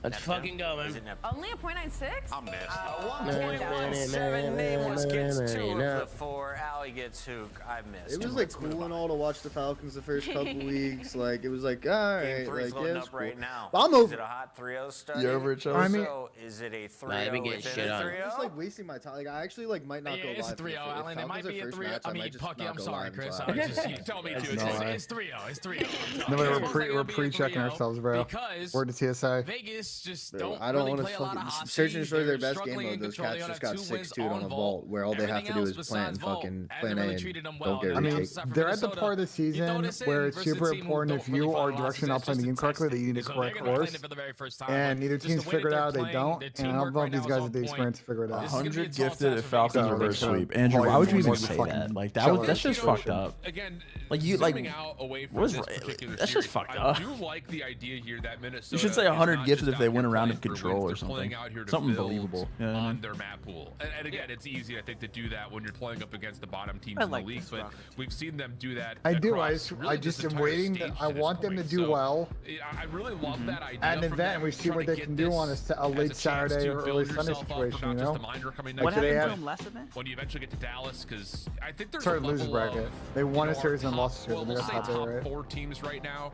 Let's fucking go, Is man. it Neptune? Only a .96? I'm missed. A 1.17 nameless gets 2 of the 4. Allie gets Hook. I missed. It was like cool and all to watch the Falcons the first couple weeks. Like it was like, all Game right, 3's like loading yeah, up it's cool. right now. I'm Is over. it a hot 3-0 start? You over it, Chelsea? I mean- So, is it a 3-0 Nah, they've been getting within shit a on. 3-0? Just like wasting my time. Like I actually like might not Yeah, go it's a live. 3-0, Alan. It might be a 3-0. I mean, Pucky, I'm sorry, Chris. I just, you tell me to. It's 3-0. It's 3-0. No, we're pre-checking ourselves, bro. Because Word to TSA. Vegas just Bro, don't I don't really want play to a lot of fucking hot search and seas. destroy their They're best game struggling mode. in Those control. cats They just only got have 2 wins 6-2 on a vault where all they have to do is plant and fucking plan A and don't get I mean, retake. they're at the part of the season where it's super important if you are directionally not playing the game correctly that you need to correct course. And neither team's figured out they don't. And I don't know if these guys have the experience to figure it out. 100 gifted if Falcons So, reverse like, sweep. Andrew, why would you even more say fucking that? Like chill that's just situation. fucked up. Again, Like you like zooming out away from what is this right? particular That's just series, fucked I up. do like the idea here that Minnesota You should say is 100 not gifted just if they out win a here round playing of for control wins, or they're playing something. out here to Something build believable. You know what I on mean? their map pool. And again, it's easy, I think, to do that when you're playing up against the bottom teams I in like the league. this But rocket. we've seen them do that. I do. across really I just this am entire waiting. stage I to this want them to point. do So, well I really love that idea. at an from event, them, and we see trying what to they get can do on this a late as chance Saturday to or build early Sunday yourself up for situation. not You just know, the Minder coming What next today happened I- to him last event? when you eventually get to Dallas, because I think there's sorry, a losers level bracket. of, They won you a know, series our and top- lost a series. well, I mean, we'll that's say not top there, right? 4 teams right now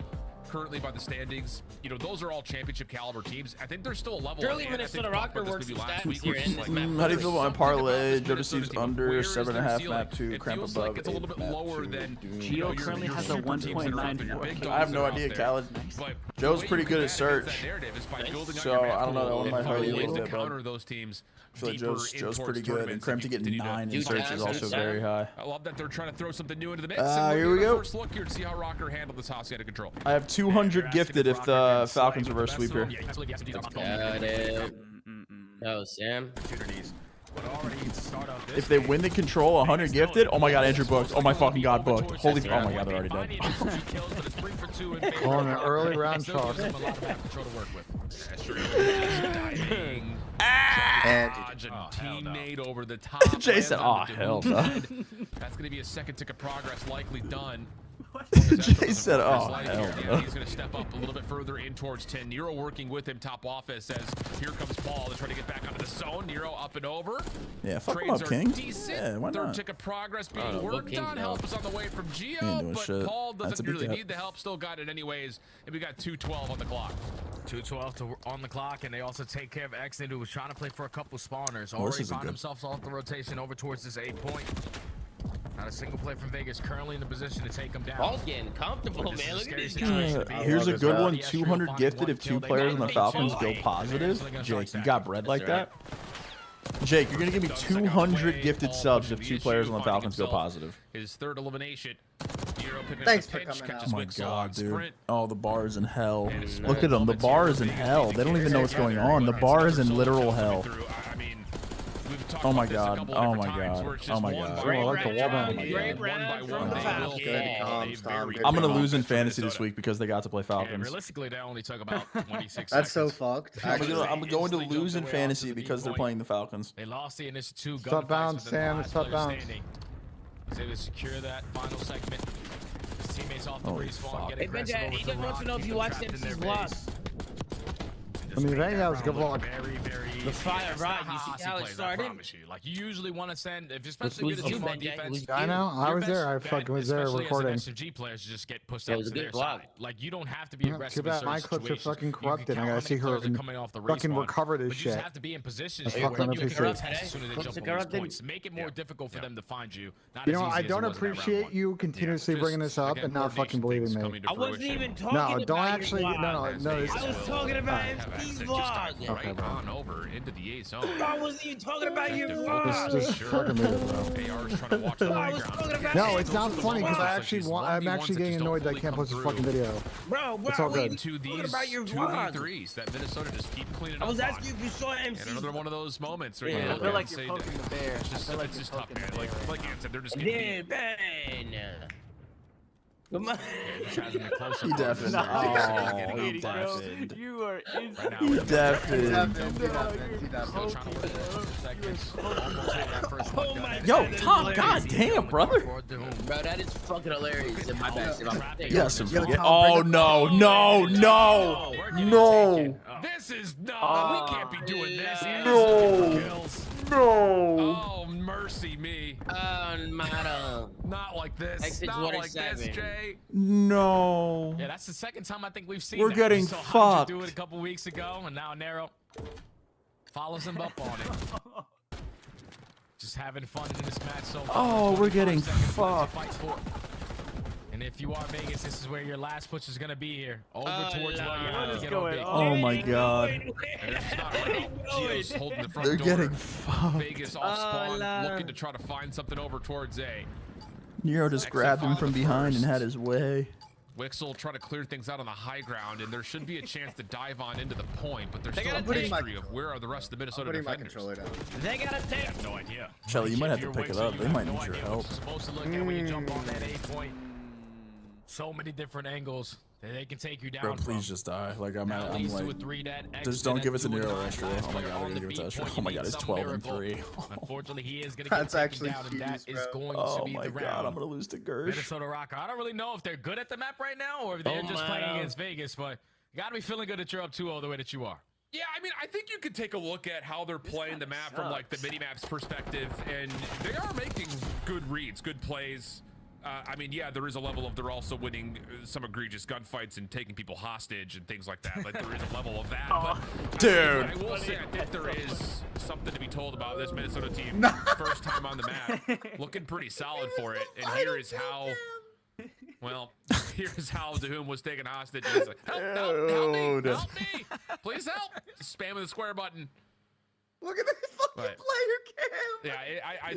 currently by the standings, you know, those are all championship caliber teams. I think there's still a level. Surely Minnesota Røkkr works the stats here in this map. How do you feel about my parlay? Joe Deceives under 7.5 map 2, cramp above. Like it's a little bit lower than Geo currently has a 1.94. I have no idea, Khaled. Joe's pretty good at search, so I don't know. That one might hurt you a little bit, but those teams. I feel like Joe's pretty good, and Cramp to get 9 in search is also very high. I love that they're trying to throw something new into the mix. Here we go. First look here to see how Røkkr handled this house out of control. I have 200 gifted if the Falcons reverse sweep here. Got it. Oh, Sam. If they win the control, 100 gifted. Oh my God, Andrew booked. Oh my fucking God, booked. Holy, oh my God, they're already dead. On an early round chalk. Teammate over the top. Jay said, "Oh hell no." That's going to be a second tick of progress likely done. Jay said, "Oh hell no." He's going to step up a little bit further in towards 10. Nero working with him top office as here comes Paul to try to get back onto the zone. Nero up and over. Yeah, fuck him up, King. Decent. Yeah, why Third not? tick of progress being worked on. Help is on the way from Geo, but shit. Paul doesn't really gap. need the help. Still got it anyways. And we got 2:12 on the clock. 2:12 on the clock, and they also take care of Exit, who was trying to play for a couple spawners. Well, Already found himself off the rotation over towards this 8 point. Not a single play from Vegas, currently in the position to take him down. Paul's getting comfortable, man. Look at these guys. Here's a good one. 200 gifted if 2 players on the Falcons go positive. Jake, you got bread like that? Jake, you're gonna give me 200 gifted subs if 2 players on the Falcons go positive. His third elimination. Thanks for coming out. Oh my God, dude. Oh, the bar is in hell. Look at them. The bar is in hell. They don't even know what's going on. The bar is in literal hell. Oh my God. Oh my God. Oh my God. I like the wall down. I'm gonna lose in fantasy this week because they got to play Falcons. Realistically, that only took about 26 That's seconds. so fucked. I'm going to lose in fantasy because they're playing the Falcons. They lost the initial 2 Stop bounce, Sam. Stop bounce. Was able to secure that final segment. His teammates off the respawn. Hey, Benja, he just wants to know if you watched MC's vlog. I mean, that was a good vlog. The fire, right? You see how it started? Like, you usually want to send, if especially with a team on defense. I know. I was there. I fucking was there recording. Especially as players just get pushed out to their side. Like, you don't have to be aggressive. Too bad my clips are fucking corrupted. I gotta see her fucking recover this shit. You just have to be in positions where you can appreciate as soon as they jump on these points. Make it more difficult for them to find you. You know, I don't appreciate you continuously bringing this up and not fucking believing me. I wasn't even talking about No, don't actually. No. I was talking about MC's vlog. Okay, bro. On over into the A zone. I wasn't even talking about your vlog. Just fucking move it, bro. AR's trying to watch the high ground. No, it's not funny because I'm actually getting annoyed that I can't post this fucking video. Bro, It's all good. To these about your 2v3s that Minnesota just keep cleaning up. I was asking you if you saw MC. And another one of those moments where Yeah, you I look feel at like and you're say poking the bear. it's just, I feel like it's you're just tough, poking man. the bear. Like Ant said, they're just getting Yeah, man. Come on. He deafened. Oh, he deafened. You are insane. He deafened. Oh my Yo, God, Tom, god damn, brother. Bro, that is fucking hilarious in my best. Yes, oh no. This is no. We can't be doing this. No. Oh, mercy me. Not like this. Exit Not like this, 27. Jay. No. Yeah, that's the second time I think we've seen We're that. getting We saw Hunter do fucked. it a couple weeks ago, and now Nero follows him up on it. Just having fun in this match so far. Oh, we're getting 24 seconds fucked. left to fight for. And if you are Vegas, this is where your last push is gonna be here. Over towards what you have to get on big. Oh my god. And it's not right. Gio's holding the front They're door. getting fucked. Vegas off spawn, looking to try to find something over towards A. Nero just grabbed him from behind and had his way. Wixel trying to clear things out on the high ground, and there should be a chance to dive on into the point, but there's still a mystery of where are the rest of the Minnesota defenders. They got a I have no idea. Shelly, you might have to If pick you're it up. Wixel, They you might have need no your idea help. what you're supposed to look at when you jump on that 8 point. So many different angles that they can take you down. Bro, please just die. Like I'm like, just don't give us a Nero extra. Oh my god, they're gonna give it to Extra. Oh my god, it's 12-3. Unfortunately, he is gonna That's get actually taken down, and that huge, is bro. going Oh to be my the god, round. I'm gonna lose to Gersh. Minnesota Røkkr. I don't really know if they're good at the map right now or if they're just playing against Vegas, but you gotta be feeling good that you're up 2-0 the way that you are. Yeah, I mean, I think you could take a look at how they're playing the map from like the mini-map's perspective, and they are making good reads, good plays. I mean, yeah, there is a level of they're also winning some egregious gunfights and taking people hostage and things like that. Like there is a level of that. But dude, I will say I think there is something to be told about this Minnesota team. First time on the map, looking pretty solid for it. And here is how. Well, here's how Dahum was taken hostage. He's like, help me, please help. Spamming the square button. Look at this fucking player cam.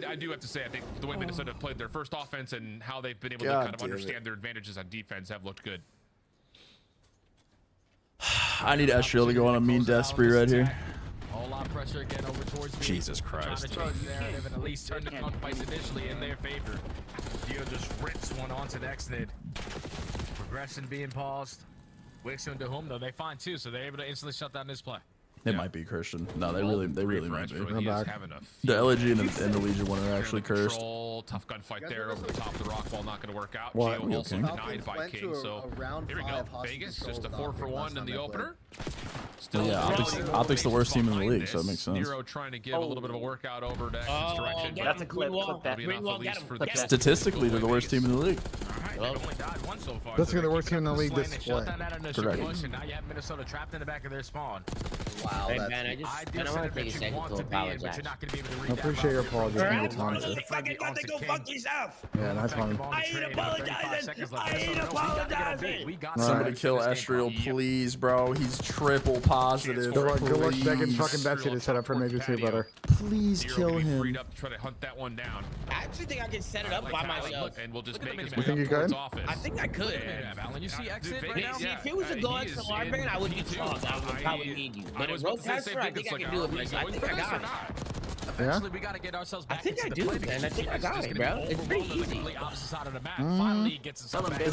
Yeah, I do have to say, I think the way Minnesota have played their first offense and how they've been able to kind of understand their advantages on defense have looked good. I need Estriel to go on a mean death spree right here. Whole lot of pressure again over towards me. Jesus Christ. Trying to change the narrative and at least turn the gunfights initially in their favor. Geo just rips one onto the Exnid. Progression being paused. Wix and Dahum, though, they find two, so they're able to instantly shut down this play. It might be Christian. No, they really might be. I'm back. The LAG and the Legion one are actually cursed. Tough gunfight there over the top of the rock wall, not going to work out. What? Geo also denied by King, so here we go. Vegas, just a 4-for-1 in the opener. Still, Optic's the worst team in the league, so it makes sense. Nero trying to give a little bit of a workout over to Exit's direction. That's a clip. Clip that. Statistically, they're the worst team in the league. That's the worst team in the league this display. Correct. Now you have Minnesota trapped in the back of their spawn. Wow, hey, man, I want to take a second to apologize. I appreciate your apology. Fucking got to go fuck yourself. Yeah, nice one. I ain't apologizing. I ain't apologizing. Somebody kill Estriel, please, bro. He's triple positive. Good luck begging fucking Betsy to set up for Major 2, brother. Please kill him. Freed up to try to hunt that one down. I actually think I can set it up by myself. And we'll just make his You think you could? I think I could. Alan, you see Exit right now? See, if it was a go extra Larband, I would be chalked. I would probably need you. But a rope caster, I think I can do it myself. I think I got it. Eventually, we got to get ourselves back into the play. Man, I think I got it, bro. It's pretty easy. Opposite side of the map. Finally gets himself back. I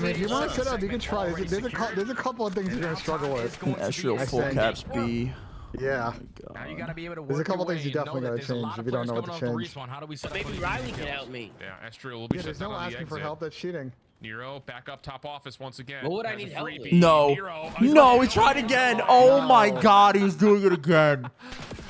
mean, if you want to set up, you can try. There's a couple of things you're going to struggle with. Estriel full caps B. Yeah. Now you gotta be able to There's a couple things you definitely gotta change if you don't know what to change. Maybe Riley can help me. Yeah, Estriel will be There's no asking for help. That's cheating. Nero back up top office once again. What would I need help with? No, he tried again. Oh my God, he's doing it again.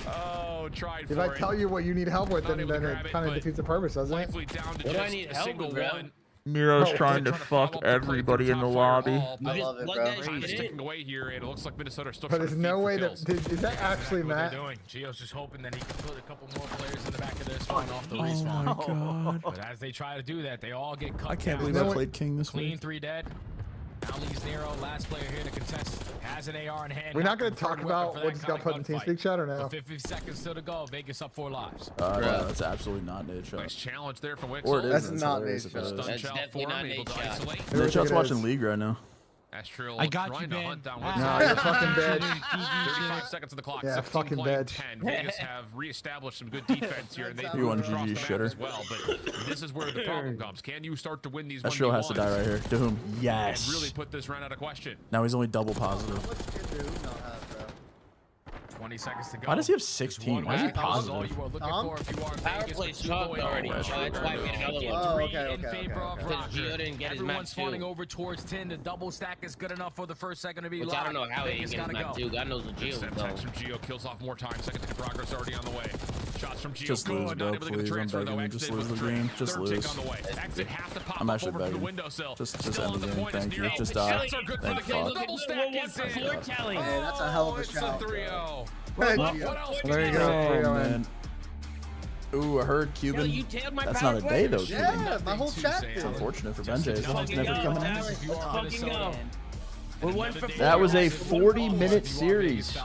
Oh, tried. If I tell you what you need help with, then it kind of defeats the purpose, doesn't it? What do I need help with, bro? Miro's trying to fuck everybody in the lobby. I love it, bro. Sticking away here, and it looks like Minnesota still. But there's no way that is that actually Matt? Geo's just hoping that he can put a couple more players in the back of their spawn off the respawn. Oh my God. But as they try to do that, they all get cut. I can't believe I played King this week. Clean 3 dead. Now leaves Nero, last player here to contest. Has an AR in hand. We're not going to talk about what just got put in TeamSpeak chat or no? 50 seconds still to go. Vegas up 4 lives. No, that's absolutely not Nade Shot. Nice challenge there from Wix. Or it is. That's not Nade Shot. That's definitely not Nade Shot. Nade Shot's watching League right now. Estriel I got trying you, to hunt down No, you're fucking bad. 35 seconds on the clock. Yeah, fucking bad. Vegas have reestablished some good defense here, and they You want crossed GG the map shitter. as well. But this is where the problem comes. Can you start to win these 1v1s? Estriel has to die right here. To whom? And Yes. really put this round out of question. Now he's only double positive. 20 seconds to go. Why does he have 16? Why is he positive? Power play's chalked already, so that's why we made another one. Oh, okay. Because Geo didn't get his map Everyone's spawning 2. over towards 10. The double stack is good enough for the first second to be Which live. I don't know how he didn't get his map 2. God knows what Geo was Step going. text from Geo kills off more time. Second to progress already on the way. Shots from Geo. Just lose, good. bro, Not able to get the please. I'm transfer, begging though. you. Just Exit lose with the game. Just Third tick lose. on the way. Exit have to pop I'm up actually over to the begging. windowsill. Just Still end on the the game. point is Thank you. Nero. Just die. Shots are good for Thank the kill. fuck. Double stack is in. Foretelling. Hey, that's a hell of a It's a shot. 3-0. Hey, What Geo. else There you can go. say? Oh, man. Ooh, I heard Yo, Cuban. you tailed my That's power not a day, though, play. Cuban. Yeah, my whole chat It's It's did. unfortunate for Benjay. He's Fucking never go, coming in. Let's fucking go. We're 1 for 4. That was a 40-minute series.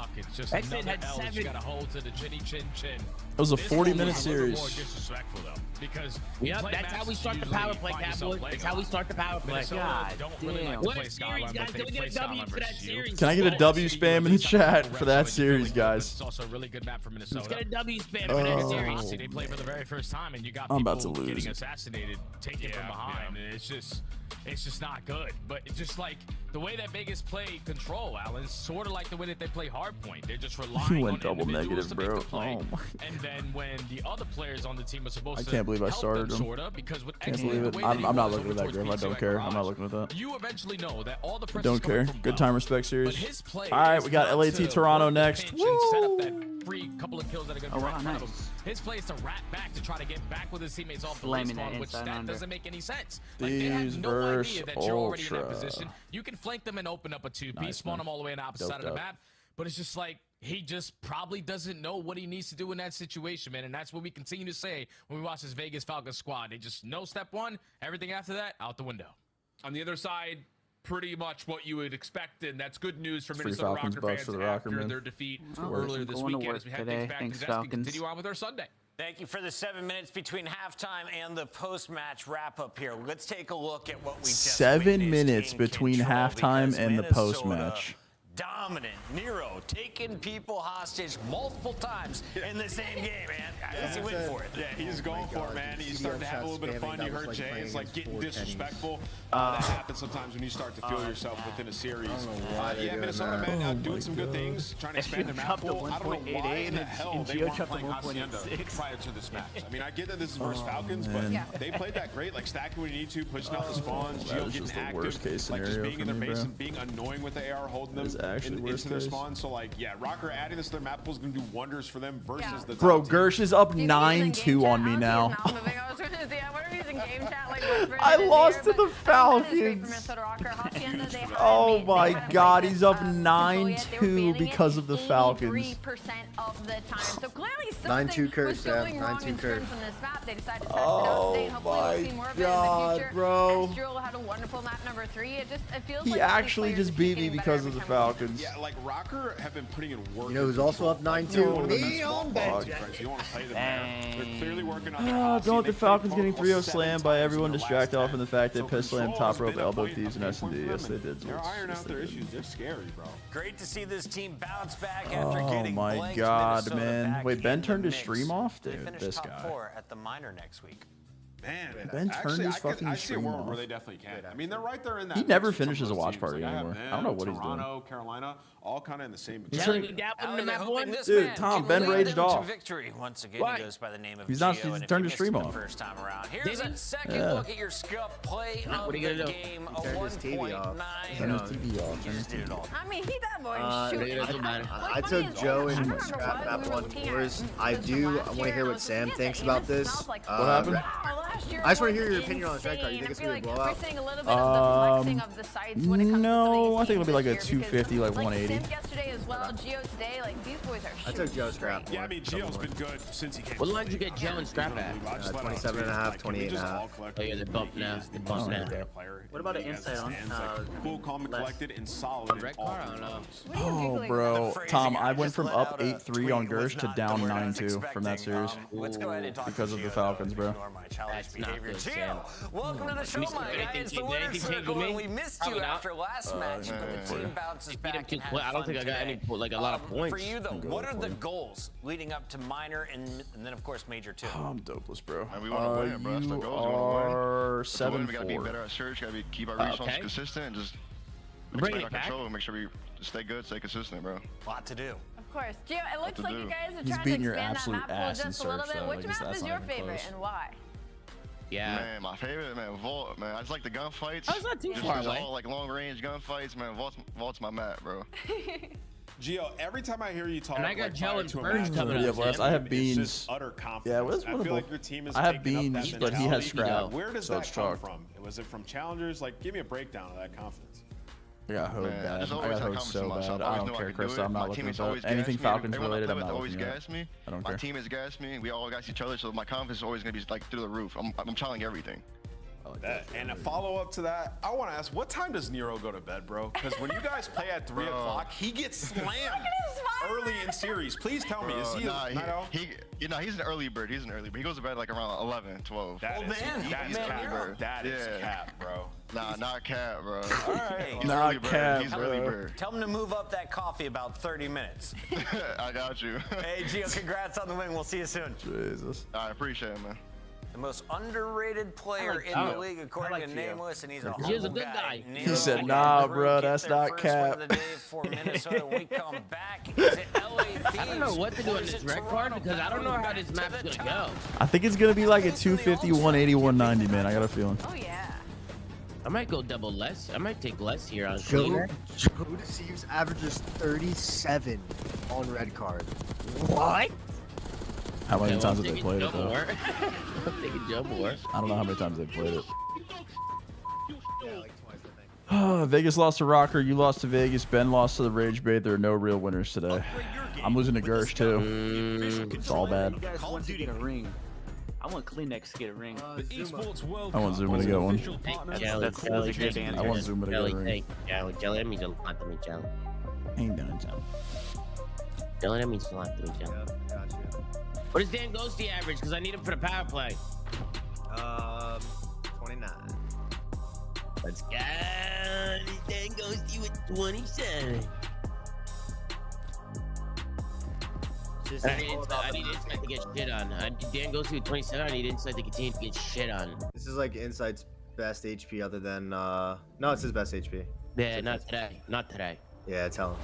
Exit had 7. Got a hold to the chinny chin chin. It was a 40-minute series. Disrespectful though, because Yep, that's how we start the power play, Catboy. That's how we start the power play. God damn. What a series, guys. Can we get a W for that series? Can I get a W spam in the chat for that series, guys? It's also a really good map for Minnesota. Let's get a W spam for that series. They play for the very first time, and you got I'm people about to lose. getting assassinated, taken from behind, and it's just not good. But it's just like the way that Vegas Vegas play control, Alan, sort of like the way that they play Hardpoint. They're just relying You went on double individuals negative, to bro. make the play. Oh my. And then when the other players on the team are supposed to I can't believe I help started them, him. sorta, because with Can't Exit, believe the it. way that he I'm not was looking at over that, Griff. I towards don't PCO care. I'm Garage, not looking at that. You eventually know that all the pressure's Don't coming care. from Good above. time respect But series. his play All right, is we got not LAT to Toronto work the next. pinch and set up Woo! that free couple of kills that are going to right in front of him. His play is to rat back to try to get back with his teammates off the respawn, which that doesn't make any sense. Like, they have no idea that you're already in that position. You can flank them and open up a 2P, spawn them all the way on the opposite side of the map, but it's just like, he just probably doesn't know what he needs to do in that situation, man. And that's what we continue to say when we watch this Vegas Falcons squad. They just know step one, everything after that, out the window. On the other side, pretty much what you would expect, and that's good news for Free Minnesota Falcons Røkkr bucks fans for the after Røkkr, man. their defeat earlier this weekend as we head things back to Zest and continue on with our Sunday. Thank you for the 7 minutes between halftime and the post-match wrap-up here. Let's take a look at what we just 7 minutes in between control, halftime because and the Minnesota post-match. Dominant. Nero taking people hostage multiple times in the same game, man. How does he win for it? Yeah, he's going for it, man. He's starting to have a little bit of fun. You heard Jay. It's like getting disrespectful. That happens sometimes when you start to feel yourself within a series. Yeah, Minnesota, man, doing some good things, trying to expand their map pool. I don't know why in the hell they weren't playing Hacienda prior to this match. I mean, I get that this is versus Falcons, but they played that great, like stacking when you need to, pushing out the spawns, Geo getting active, like just being in their base and being annoying with the AR, holding them into their spawn. So, like, yeah, Røkkr adding this to their map pool is going to do wonders for them versus the Bro, Gersh is up 9-2 on me now. I lost to the Falcons. Oh my God, he's up 9-2 because of the Falcons. 9-2 curse, yeah. 9-2 curse. Oh my God, bro. He actually just beat me because of the Falcons. Yeah, like Røkkr have been putting in work. You know who's also up 9-2? Me on bench. You want to play them there. They're clearly working on their Don't let the Falcons getting 3-0 slammed by everyone distracted off from the fact they piss slammed top rope elbow thieves and S&D. Yes, they did. They're ironing out their issues. They're scary, bro. Great to see this team bounce back after getting my blanked. God, Minnesota man. back Wait, Ben in the turned his mix. stream off? They Dude, finished this top guy. 4 at the minor next week. Man, Ben turned his fucking I see a stream world off. where they definitely can. I mean, they're right there in that. He never mix with some finishes of a those watch teams. party Like, I have anymore. them, I don't know what he's doing. Toronto, Carolina, all kind of in the same. Dude, Tom, Ben raged off. Victory once again. What? He goes by the name of He's not. Gio, He's and if turned you his stream missed it off. the first time around. Here's a second look at your scuff play of What are you the gonna do? game. A Turned his TV off. 1.9. Turn his TV off. You just did it all. I mean, he that boy shooting. I took Joe and Scrap Map 1-4s. I do want to hear what Sam thinks about this. What happened? I just want to hear your opinion on this red card. You think it's going to be a blowout? No, I think it'll be like a 250, like 180. Yesterday as well, Gio today, like these boys are I took Joe Scrap. Yeah, I mean, Gio's been good since he came. What line did you get Joe and Scrap at? 27.5, 28.5. Oh yeah, they bumped now. They bumped now. What about an insight on cool, calm, and collected, and solid. in all I don't know. Oh, bro. Tom, I went from up 8-3 on Gersh to down 9-2 from that series. Let's go ahead and talk Because to of the Gio, Falcons, though, bro. ignore my childish That's not behavior. good, Sam. Gio, welcome to the show, my guy. It's the winner's circle, and we missed you after last match, but the team bounces back and had I don't think I got any like a lot of points. For you, though, what are the goals leading up to minor and then, of course, major 2? Oh, I'm dopeless, bro. And we want to win, bro. That's the You goal. We want are to win. We got to be 7-4. better at search. Got to keep our results Okay. consistent and just Bring make it back. control. Make sure we stay good, stay consistent, bro. Lot to do. Of course. Gio, it looks to like do. you guys are He's trying to beating your expand that absolute map pool ass in just a little search, bit. though. Which Like, map that's is not your even favorite close. and why? Yeah. Man, my favorite, man, Vault, man. I just like the gunfights. Oh, it's not too Just far these away. all like long range gunfights, man. Vault's my map, bro. Gio, every time I hear you talk, And I got like, Joe prior and to a Burns match, coming Yeah, up. Blast. I have it's beans. just utter confidence. Yeah, well, it's I one feel of like your team is I have taking up that beans, but he has mentality. scrap. Where does so that it's come chalk. from? Was it from challengers? Like, give me a breakdown of that confidence. I got hoed Man, bad. just I always got had hoed confidence so in myself. bad. I I always don't knew I care, could do Chris. it. I'm My not looking teammates at always that. Anything gas me. Falcons Everyone I related, play I'm with not always looking at. gas me. I don't My care. teammates gas me. We all gas each other, so my confidence is always gonna be like through the roof. I'm challenging everything. And a follow-up to that, I want to ask, what time does Nero go to bed, bro? Because when you guys play at 3 o'clock, he gets slammed early in series. Please tell me, is he a night owl? He's an early bird. He's an early bird. He goes to bed like around 11, 12. That is cap. That is cap, bro. Nah, not cat, bro. All right. He's Not an early bird. cat, He's an bro. early bird. Tell him to move up that coffee about 30 minutes. I got you. Hey, Gio, congrats on the win. We'll see you soon. Jesus. I appreciate it, man. The most underrated player in the league, according to Nameless, and he's a He's a good guy. He said, "Nah, bro, that's not cap." I don't know what to do on this red card because I don't know how this map's gonna go. I think it's gonna be like a 250, 180, 190, man. I got a feeling. Oh yeah. I might go double less. I might take less here on Joe clear. Deceives averages 37 on red card. What? How many times have they played it, though? I'm taking Joe more. I don't know how many times they played it. Vegas lost to Røkkr. You lost to Vegas. Ben lost to the Rage Bait. There are no real winners today. I'm losing to Gersh, too. It's all bad. You guys want to get a ring. I want Kleenex to get a ring. I want Zuma to get one. Jelly, I want Zuma to get a ring. Jelly, that means a lot to me, Jelly. Ain't done, Jelly. Jelly, that means a lot to me, Jelly. What is Dan Ghosty average? Because I need him for the power play. 29. Let's go. Dan Ghosty with 27. I need insight to get shit on. Dan Ghosty with 27. I need insight to continue to get shit on. This is like Insight's best HP other than, no, it's his best HP. Yeah, not today. Not today. Yeah, tell him.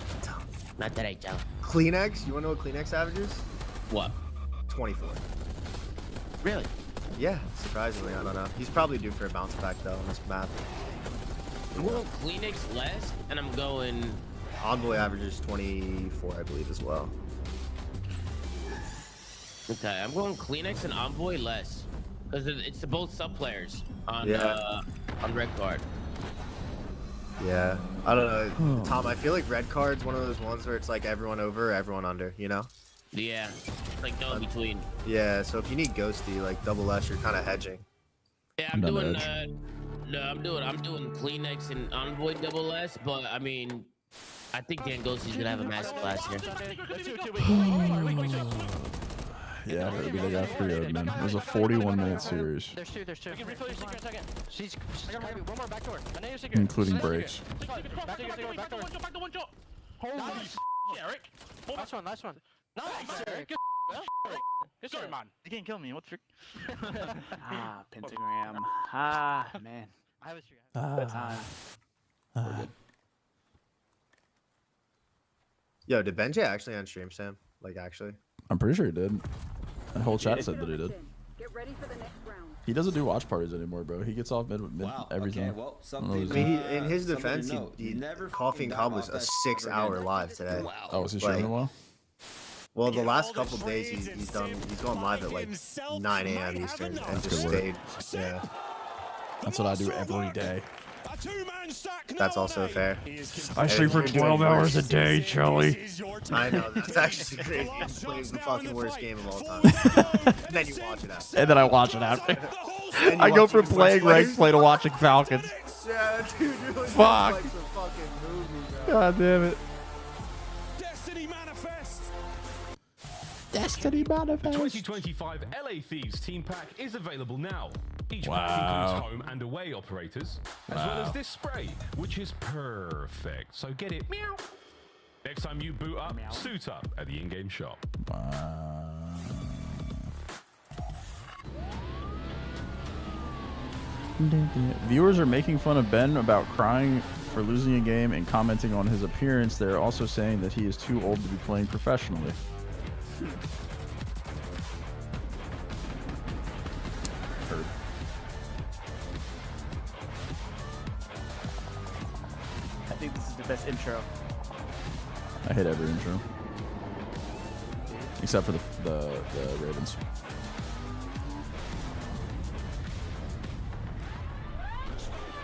Not today, Joe. Kleenex? You want to know what Kleenex averages? What? 24. Really? Yeah, surprisingly, I don't know. He's probably due for a bounce back though on this map. I'm going Kleenex less, and I'm going. Envoy averages 24, I believe, as well. Okay, I'm going Kleenex and Envoy less, because it's the both sub players on red card. Yeah, I don't know, Tom. I feel like red card's one of those ones where it's like everyone over, everyone under, you know? Yeah, like no in between. Yeah, so if you need Ghosty, like double S, you're kind of hedging. Yeah, I'm doing. No, I'm doing Kleenex and Envoy double S, but I mean, I think Dan Ghosty's gonna have a master class here. Yeah, I heard they got 3-0, man. It was a 41-minute series. There's two. We can refill your secret in a second. She's one more back door. I know your secret. Including breaks. Back door. Holy Eric. Nice one. Nice, Eric. Good story, man. You can't kill me. What's your... pentagram. Man. I have a time. Yo, did Benji actually on stream, Sam? Like, actually? I'm pretty sure he did. The whole chat said that he did. Get ready for the next round. He doesn't do watch parties anymore, bro. He gets off mid everything. Okay, well, in his defense, Coffee and Cobb was a 6-hour live today. Oh, was he streaming a while? Well, the last couple days he's gone live at like 9 a.m. Eastern and just stayed. Yeah. That's what I do every day. That's also fair. I sleep for 12 hours a day, Charlie. I know, that's actually crazy. Playing the fucking worst game of all time. And then you watch it after. And then I watch it after. I go from playing ranked play to watching Falcons. Yeah, dude, you're like, fuck. like some fucking movie, bro. God damn it. Destiny Manifest. Destiny Manifest. The 2025 LA Thieves team pack is available now. Each Wow. pack includes home and away operators, as well as this spray, which is perfect. So get it, meow. Next time you boot up, suit up at the in-game shop. Viewers are making fun of Ben about crying for losing a game and commenting on his appearance. They're also saying that he is too old to be playing professionally. Heard. I think this is the best intro. I hate every intro. Except for the Ravens.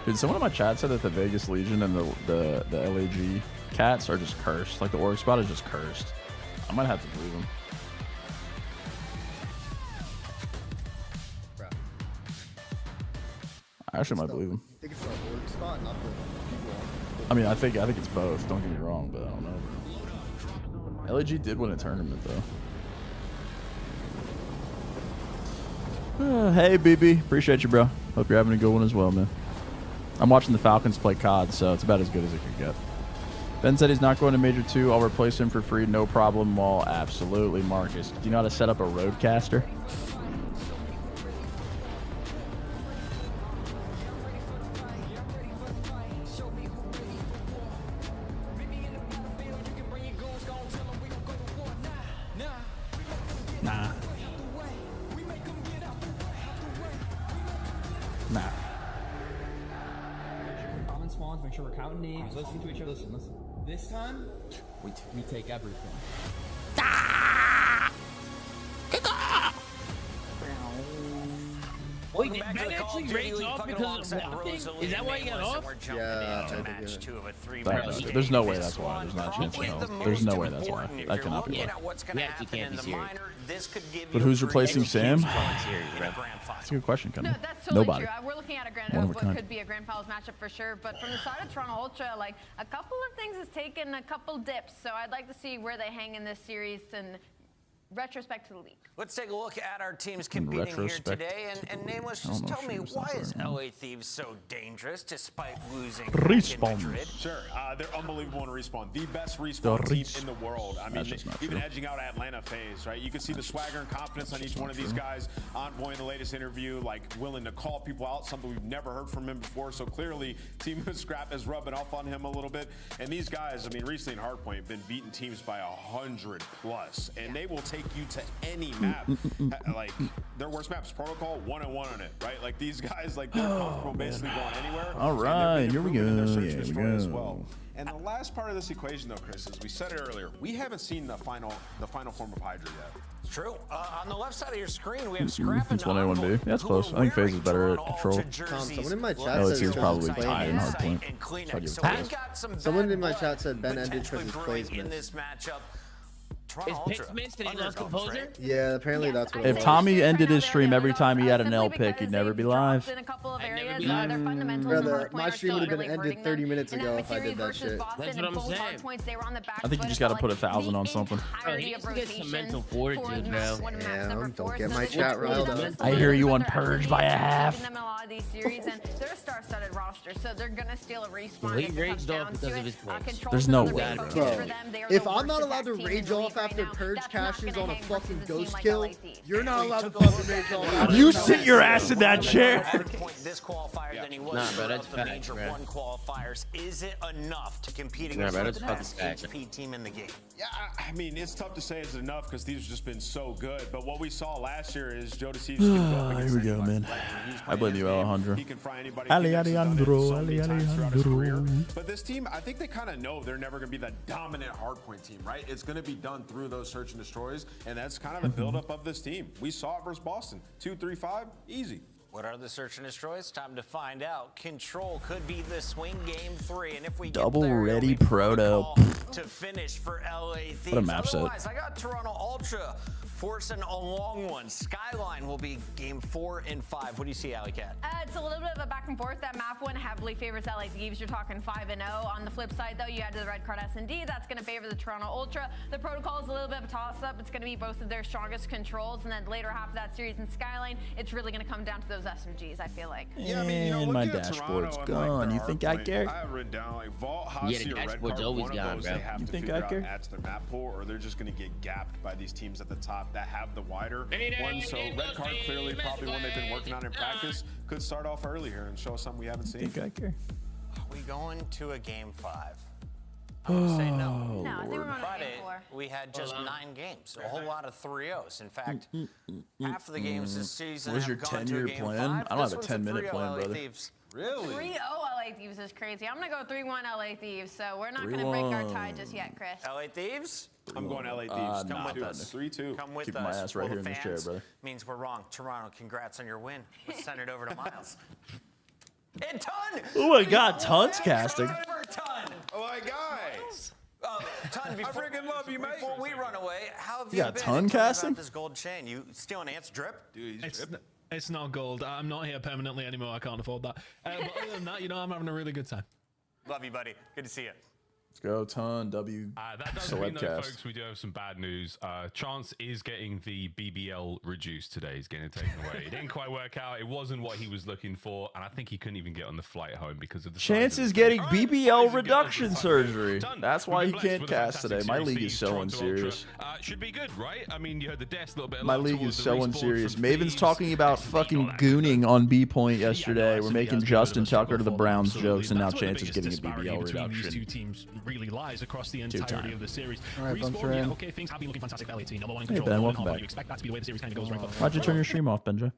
Dude, someone in my chat said that the Vegas Legion and the LAG cats are just cursed. Like the org spot is just cursed. I might have to believe them. I actually might believe them. I think it's the org spot, not the people. I mean, I think it's both. Don't get me wrong, but I don't know. LAG did win a tournament though. Hey, BB, appreciate you, bro. Hope you're having a good one as well, man. I'm watching the Falcons play COD, so it's about as good as it could get. Ben said he's not going to Major 2. I'll replace him for free, no problem. Well, absolutely, Marcus. Do you know how to set up a roadcaster? spawns, make sure we're counting names, listening to each other. Listen. This time, we take everything. Wait, did Ben actually rage off because of walking? Is that why he got off? Yeah. There's no way that's why. There's not a chance in hell. There's no way that's why. That cannot be why. He actually can't be serious. But who's replacing Sam? That's a good question, Kendall. No, that's totally Nobody. true. We're looking at what could be a grand finals matchup for sure. But from the side of Toronto Ultra, like a couple of things has taken a couple dips. So I'd like to see where they hang in this series and retrospect to the league. Let's take a look at our teams competing here today. And Nameless, just tell me, why is LA Thieves so dangerous despite losing Respawn. Sure, they're unbelievable in Respawn. The best Respawn team in the world. I mean, even edging out Atlanta FaZe, right? You can see the swagger and confidence on each one of these guys. Envoy in the latest interview, like willing to call people out, something we've never heard from him before. So clearly, Team Scrap is rubbing off on him a little bit. And these guys, I mean, recently in Hardpoint, have been beating teams by 100+. And they will take you to any map. Like their worst map's Protocol, 1-on-1 on it, right? Like these guys, like they're comfortable basically going anywhere. All right, here we go. Here we go. As well. And the last part of this equation, though, Chris, is we said it earlier. We haven't seen the final form of Hydra yet. True. On the left side of your screen, we have Scrap and That's 1A, 1B. Yeah, that's close. I think FaZe is better at control. Someone in my chat LAT said is probably tied in Hardpoint. Someone in my chat said Ben ended because his plays in this matchup. Is Pitts missed and he lost composure? Yeah, apparently that's what. If Tommy ended his stream every time he had an L pick, he'd never be live. Brother, my stream would have been ended 30 minutes ago if I did that shit. That's what I'm saying. I think you just got to put 1,000 on something. Bro, he needs to get some mental fortitude, bro. Damn, don't get my chat riled up. I hear you on Purge by a half. These series, and they're a star-studded roster, so they're gonna steal a respawn. He raged off because of his plays. There's no way, bro. If I'm not allowed to rage off after Purge cashes on a fucking ghost kill, you're not allowed to fucking rage off. You sit your ass in that chair. This qualifier than he was. Nah, bro, that's the major one qualifiers. Is it enough to compete against the best HP team in the game? Yeah, I mean, it's tough to say it's enough because these have just been so good. But what we saw last year is Joe DeCeves can go up against Here we go, man. I blame you, Alejandro. He can fry anybody. Alejandro. But this team, I think they kind of know they're never going to be the dominant hardpoint team, right? It's going to be done through those search and destroys, and that's kind of the buildup of this team. We saw it versus Boston. 2-3-5, easy. What are the search and destroys? Time to find out. Control could be the swing game 3, and if we Double get there, ready proto to finish for LA Thieves. What a map set. Otherwise, I got Toronto Ultra forcing a long one. Skyline will be game 4 and 5. What do you see, Alley Cat? It's a little bit of a back and forth. That map one heavily favors LA Thieves. You're talking 5-0. On the flip side, though, you add to the red card S&D. That's going to favor the Toronto Ultra. The protocol is a little bit of a toss-up. It's going to be both of their strongest controls, and then later half of that series in Skyline, it's really going to come down to those SMGs, I feel like. Yeah, I mean, you know, my look at dashboard's Toronto gone. and, You like, think I care? I have written down like Vault, Yeah, Hossie, the or Red dashboard's Card. always One of gone, those bro. they have You to think figure I out care? adds to their map pool, or they're just going to get gapped by these teams at the top that have the wider one. So Red Card clearly probably one they've been working on in practice. Could start off early here and show us something we haven't seen. Think I care? Are we going to a game 5? Oh, Say no. No, I think we're going to Friday, game 4. we had just 9 games, a whole lot of 3-0s. In fact, half of the games this season What is have your gone to a 10-year game plan? 5. I don't This have a one's 10-minute 3-0 plan, LA brother. Thieves. Really? 3-0 LA Thieves is crazy. I'm going to go 3-1 LA Thieves, so we're not going to break our tie just yet, Chris. LA Thieves? I'm going LA Thieves. Nah, 3-2. Come with Keeping us. my ass right Well, here in the this chair, fans brother. means we're wrong. Toronto, congrats on your win. Let's send it over to Miles. And Ton! Oh my God, Tun's casting. For Ton! Oh my guys! Ton, I freaking love you, mate. Before we run away, how have You you got been? Ton Tell me casting? about this gold chain. You stealing Ant's drip? Dude, he's dripping. It's not gold. I'm not here permanently anymore. I can't afford that. But other than that, you know, I'm having a really good time. Love you, buddy. Good to see you. Let's go, Ton. W. That does mean, though, Celebcast. folks, we do have some bad news. Chance is getting the BBL reduced today. He's getting it taken away. It didn't quite work out. It wasn't what he was looking for, and I think he couldn't even get on the flight home because of the Chance is getting BBL reduction surgery. That's why he can't cast today. My league is so unserious. Should be good, right? I mean, you heard the desk a little bit. My league is so unserious. Maven's talking about fucking gooning on B point yesterday. We're making Justin Tucker to the Browns jokes, and now Chance is getting a BBL reduction. Two teams really lies across the entirety of the series. All right, Respawn, yeah, okay, things have been looking fantastic for LAT. Number 1 in Hey, control. Ben, all in welcome all, but back. you expect that to be the way the series kind of goes, right? Why'd you turn your stream off, Benja?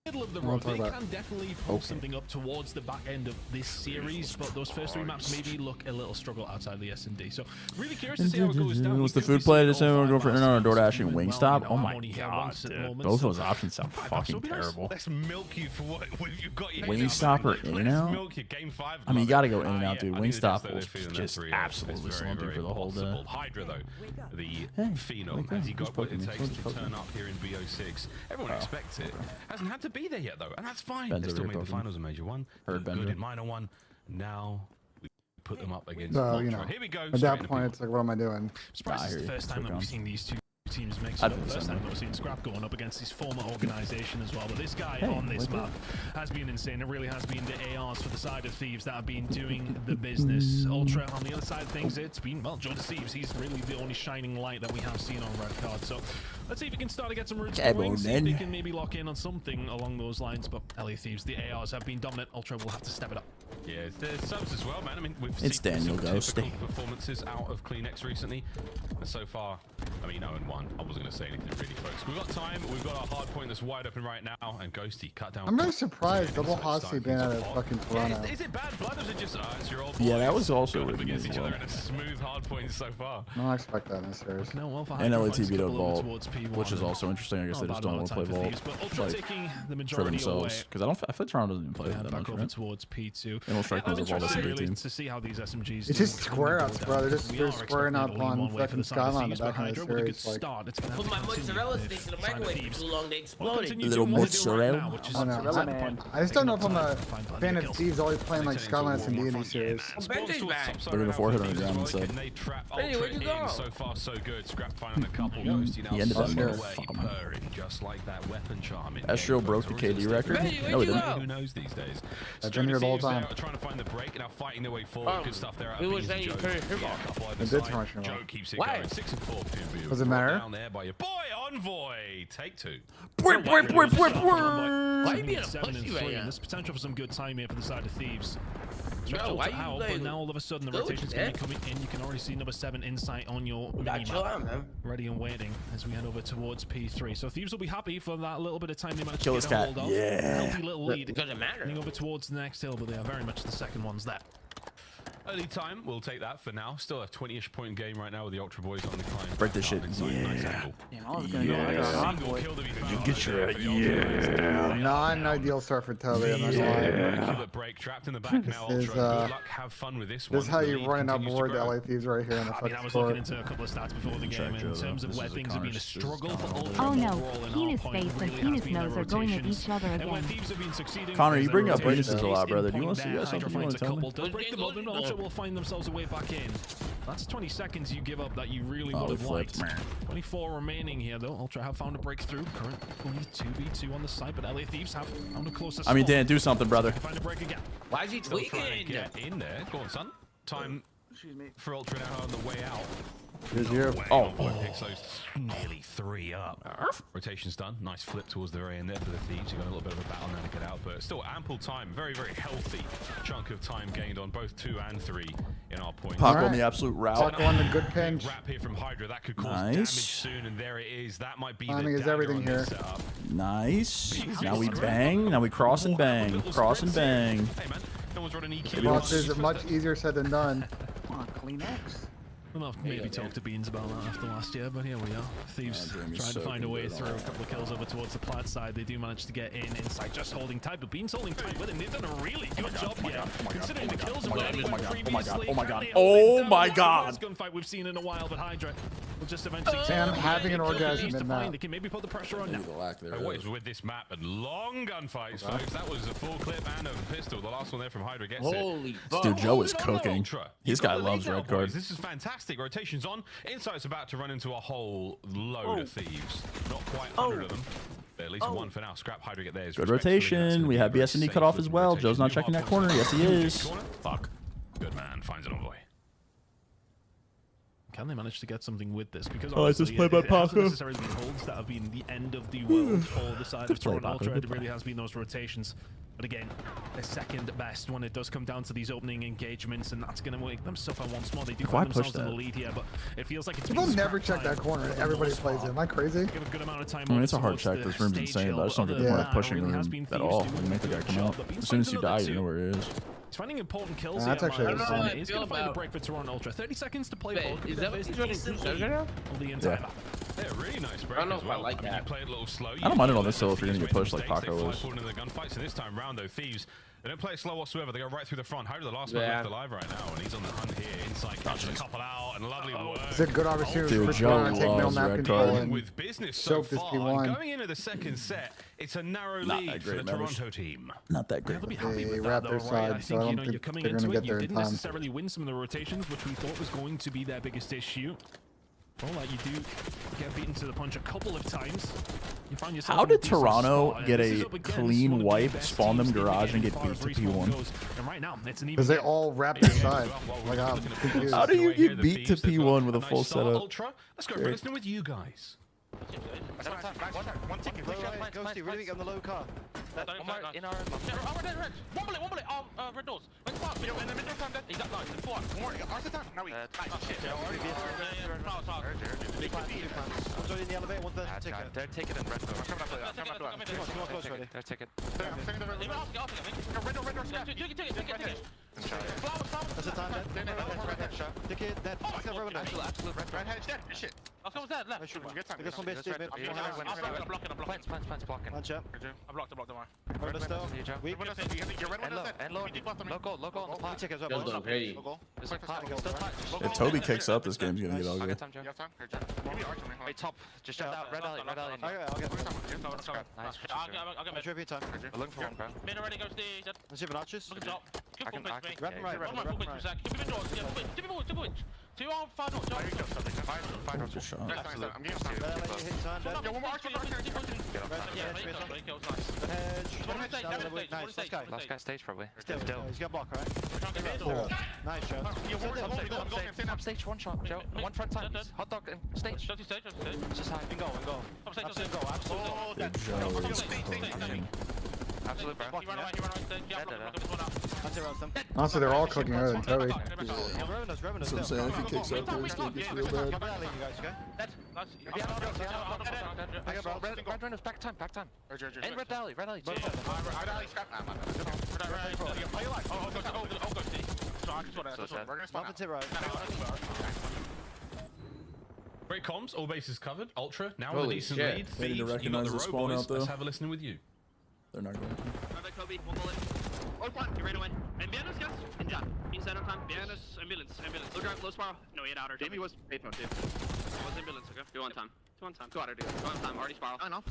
middle of the road. They can definitely pull something up towards the back end of this series, but those first 3 maps maybe look a little struggle outside of the S&D. So really curious to see how it goes down. What's the food play? Does anyone go for In-N-Out or DoorDash and Wingstop? Oh my god, dude. Both those options sound fucking terrible. Let's milk you for what you've got. Wingstop or In-N-Out? I mean, you gotta go In-N-Out, dude. Wingstop will just absolutely slump you for the whole day. Hydra, though, the phenom, has he got what it takes to turn up here in BO6? Everyone expects it. Hasn't had to be there yet, though, and that's fine. They still made the finals in Major 1, good in Minor 1. Now we put them up against Ultra. Here we go. At that point, it's like, what am I doing? Surprised it's the first time that we've seen these two teams mix up. The first time that we've seen Scrap going up against his former organization as well. But this guy on this map has been insane. It really has been the ARs for the side of Thieves that have been doing the business. Ultra on the other side of things, it's been, well, Joe Thieves. He's really the only shining light that we have seen on Røkkr. So let's see if we can start to get some roots going. See if they can maybe lock in on something along those lines. But LA Thieves, the ARs have been dominant. Ultra will have to step it up. Yeah, there's subs as well, man. I mean, we've seen some typical performances out of CleanX recently. And so far, I mean, 0-1. I wasn't going to say anything really, folks. We've got time. We've got our hard point that's wide open right now. And Ghosty cut down. I'm really surprised double Hossie being out of fucking Toronto. Is it bad blood or is it just, it's your old yeah, that was also really against each other in a smooth hard point so far. No, I expect that in this series. And LAT beat out Vault, which is also interesting. I guess they just don't want to play Vault for themselves. Because I feel like Toronto doesn't even play that much, right? Towards P2. They don't strike those Vault teams. To see how these SMGs it's just square ups, bro. They're squaring up on fucking Skyline the back of the series. Like, put my mozzarella sticks in the microwave for too long, they exploded. Little mozzarella. I just don't know if I'm a fan of Thieves always playing like Skyline and D in these series. Look at the forehead on the ground instead. Hey, where'd you go? So far, so good. Scrap finding a couple. He ended up there. Just like that weapon charm. Astro broke the KD record. No, he didn't. Who knows these days? I've been here the whole time. Trying to find the break, now fighting their way forward. Good stuff there. Who was that you heard? Joe keeps it going. 6 and 4. Does it matter? Down there by your boy Envoy. Take 2. Why are you being a pussy right now? There's potential for some good time here for the side of Thieves. No, why out, but now all of a sudden the rotation's going to be coming in. You can already see number 7 Insight on your mini-map. Ready and waiting as we head over towards P3. So Thieves will be happy for that little bit of time they managed to get a hold of. Healthy little lead. It doesn't matter. Heading over towards the next hill, but they are very much the second ones there. Early time, we'll take that for now. Still a 20-ish point game right now with the Ultra Boys on the climb. Break this shit. You get your non-ideal start for Toby. Break trapped in the back now. Ultra. Good luck. Have fun with this one. This is how you run up board the LA Thieves right here in the fucking I was looking into a couple of stats before the game in terms of where things have been a struggle for Ultra. Oh no, penis face and penis nose are going at each other again. Connor, you bring up penises a lot, brother. Do you want to see that something you want to tell me? Break the bubble, Ultra will find themselves a way back in. That's 20 seconds you give up that you really would have liked. 24 remaining here though. Ultra have found a breakthrough. Currently 2v2 on the side, but LA Thieves have found a closer spot. I mean, Dan, do something, brother. Find a break again. Why is he tweaking? Get in there. Go on, son. Time for Ultra now on the way out. Here's your Picks those nearly 3 up. Rotation's done. Nice flip towards the very end there for the Thieves. You got a little bit of a battle now to get out, but still ample time. Very, very healthy chunk of time gained on both 2 and 3 in our points. Paco on the absolute route. Paco on the good pinch. Wrap here from Hydra. That could cause damage soon, and there it is. That might be timing is everything here. Nice. Now we bang. Now we cross and bang. Cross and bang. Hey man, no one's running EQ. This is much easier said than done. Come on, CleanX. We'll have maybe talk to Beans about that after last year, but here we are. Thieves trying to find a way through. A couple of kills over towards the plat side. They do manage to get in inside, just holding tight, but Beans holding tight with him. They've done a really good job here, considering the kills and where they went previously. Oh my god. Gunfight we've seen in a while, but Hydra will just eventually Sam having an orgasm in that. They can maybe put the pressure on now. What is with this map and long gunfights, folks? That was a full clip and a pistol. The last one there from Hydra gets it. Dude, Joe is cooking. This guy loves red card. This is fantastic. Rotation's on. Insight's about to run into a whole load of Thieves. Not quite 100 of them. But at least one for now. Scrap Hydra get theirs. Good rotation. We have BS&D cut off as well. Joe's not checking that corner. Yes, he is. Fuck. Good man. Finds an Envoy. Can they manage to get something with this? Because Oh, it's just obviously played by it hasn't Paco. necessarily been holds that have been the end of the world for the side of Good play, Toronto Paco, Ultra. good It really has been those rotations. But again, they're second best when it does come down to these opening engagements, and that's going to make them suffer once more. They do Why find push themselves in the that? lead here, but it feels like it's People been never scrap check that time corner. for the Everybody most plays it. part. Am I crazy? Give a good amount of time. I mean, it's a hard towards check. the This room's stage insane, hill, but I just don't get the other point than of that, pushing it the really has room been at Thieves all. doing Like, make the a guy good come job, out. but being As soon as you spiked die, another you know two. where it is. He's finding important kills That's here, actually man. insane. He's going to find the break for Toronto Ultra. 30 seconds to play. Wait, for. is that what he's running two Surge right now? Of the entire Yeah. map. Yeah, really nice break. I don't know as if I well. like mean, that. You play it a little slow. I don't mind it on this hill if you're gonna get pushed like Mistakes, Paco they was. fly forward into the gunfights, and this time round, though, Thieves, they don't play it slow whatsoever. They go right through the front. How do the last one Yeah. left alive right now? And he's on the hunt here. Inside catches a couple out, and lovely work. It's a good opportunity Dude, for Joe Toronto to take middle loves map red control card. and With business so soak this far, P1. going into the second set, it's a narrow Not lead that for the great, members. Toronto team. Not that great. They'll be happy They with that, wrap though, their right? side, I so think, I don't you're think coming they're into gonna it, get you there in didn't time. necessarily win some of the rotations, which we thought was going to be their biggest issue. Well, like you do get beaten to the punch a couple of times. You find yourself How in a did decent Toronto spot, and get this is a up against clean one of the wipe, best spawn them teams in the garage, game and get as far beat as to respawn P1? goes. And right now, it's an even Because they game. all wrap their side. Like, I'm Looking at confused. How do you right here, get the beat to Thieves, they've got P1 with a nice full start. setup? Ultra, let's go for Great. listening with you guys. One ticket, Ghosty, really weak on the low car. In our Womble it, red doors. When fast, in the middle time, he's up nice. Four. Now we. Shit. One's already in the elevator, one's there for ticket. They're taking in red door. Come on, close ready. They're taking. Red door, ticket. That's the time, dead. Ticket, dead. Absolute red hedge dead. Shit. Let's go dead. Left. They got some base, Steve, mid. I'm blocking. Plants. Punch up. I blocked, don't worry. Red still. Weak. And low goal on the plant. Ticket as well. Just don't crazy. There's a plant. Still tight. If Toby kicks up, this game's gonna get ugly. Wait, top. Just shut out. Red alley. I'll get Nice. I'll get repeat time. We're looking for one, bro. Mid already goes the. Let's see if it arches. Look at top. Good full pitch, mate. Grab him right, One more full pitch, Zach. Give me the doors. Yeah, two inch. 2 on 5 doors. Good shot. I'm getting some. Hit time, dead. Yeah, one more archer. Last guy stage probably. Still. He's got block, right? Nice shot. Top stage, one shot, Joe. One front time. Hot dog and stage. Just high. Go. Absolute go. Absolute. Good Joe is cooking. Absolute, bro. Honestly, they're all cooking other than Toby. That's what I'm saying. If he kicks up, this game gets real bad. Red runners, back time. And red alley. Great comms, all bases covered. Ultra, now with a Holy decent shit. lead. They need to Thieves, you got recognize the the row spawn boys. out, though. Let's have a listening with you. They're not going to. Kobe, one bullet. Oh, fine, you ran away. Ambulance, yes? In job. Inside on time. Ambulance. Low drive, low spiral. No, 8 outer. Jamie was 8 mode, dude. Was ambulance, okay? 2 on time. 2 outer, dude. 2 on time, already spiral. On off.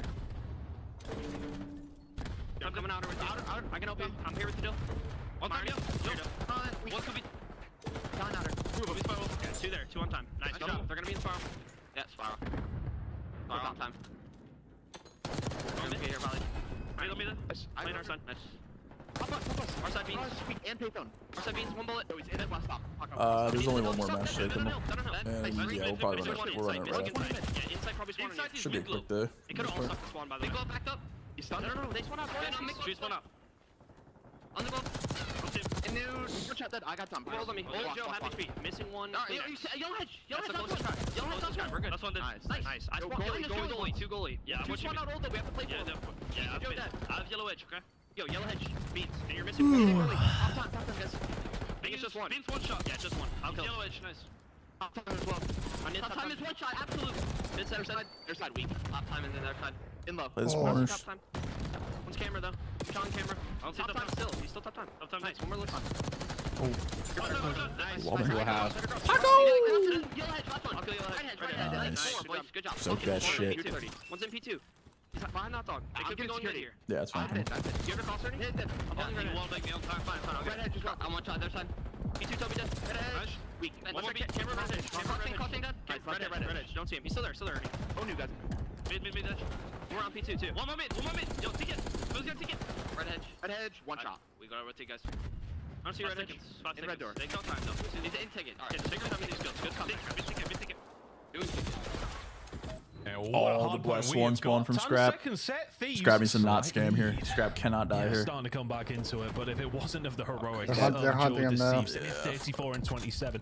I'm coming outer with you. Outer. I can help you. I'm here with you, Dill. One time, Dill. One could be. Down outer. Kobe, spiral. Okay, 2 there. 2 on time. Nice job. They're gonna be in spiral. Yeah, spiral. Spiral on time. Okay, here, Valley. Right, let me there. Lane our side. Nice. Hop us. Our side beans. And payphone. Our side beans, 1 bullet. Oh, he's in it, last stop. There's only one more match taken. And yeah, we'll probably run it right. Yeah, inside probably spawn. Should be a quick day. They could have all stuck the spawn, by the way. They go backed up. You stunned? No, they spawn out. Shoot spawn up. On the boat. And dude, one shot dead. I got time. Hold on me. Hold Joe, half HP. Missing one. Yellow hedge. Yellow hedge. We're good. That's one dead. Nice. I spawned goalie. 2 goalie. Yeah, I'm spawned out old though. We have to play for it. Yeah, Joe dead. I have yellow edge, okay? Yo, yellow hedge. Beans. And you're missing one. Top time, guys. I think it's just one. Beans 1 shot. Yeah, just one. I'll kill. Yellow edge, nice. Top time as well. Top time is 1 shot, absolute. Mid center side. Their side weak. Top time and then their side. In low. Play the spawners. Top time. One's camera though. Sean camera. Top time still. He's still top time. Top time. Nice. One more look on. Nice. Woman. Taco! Yellow hedge, last one. I'll kill yellow hedge. Right hedge. Nice. Boys. Good job. Soak that shit. P2. One's in P2. He's behind that dog. They could be going in here. Yeah, that's fine. Do you have a call, sir? Yeah, I'm holding right now. Fine. Red hedge as well. I'm 1 shot, their side. P2 Toby dead. Red hedge. Weak. One more camera red hedge. Crossing dead. Red hedge. Don't see him. He's still there. Oh, new guys. Mid edge. We're on P2 too. One more mid. Yo, ticket. Who's got ticket? Red hedge. 1 shot. We got over to guys. I don't see red seconds. In red door. Take no time, though. It's in ticket. Alright, take your time with these skills. Good comeback. Mid ticket. Oh, the blessed swarm spawn from Scrap. Scrap me some not scam here. Scrap cannot die here. Starting to come back into it, but if it wasn't of the heroics, they're hunting him now. 34 and 27.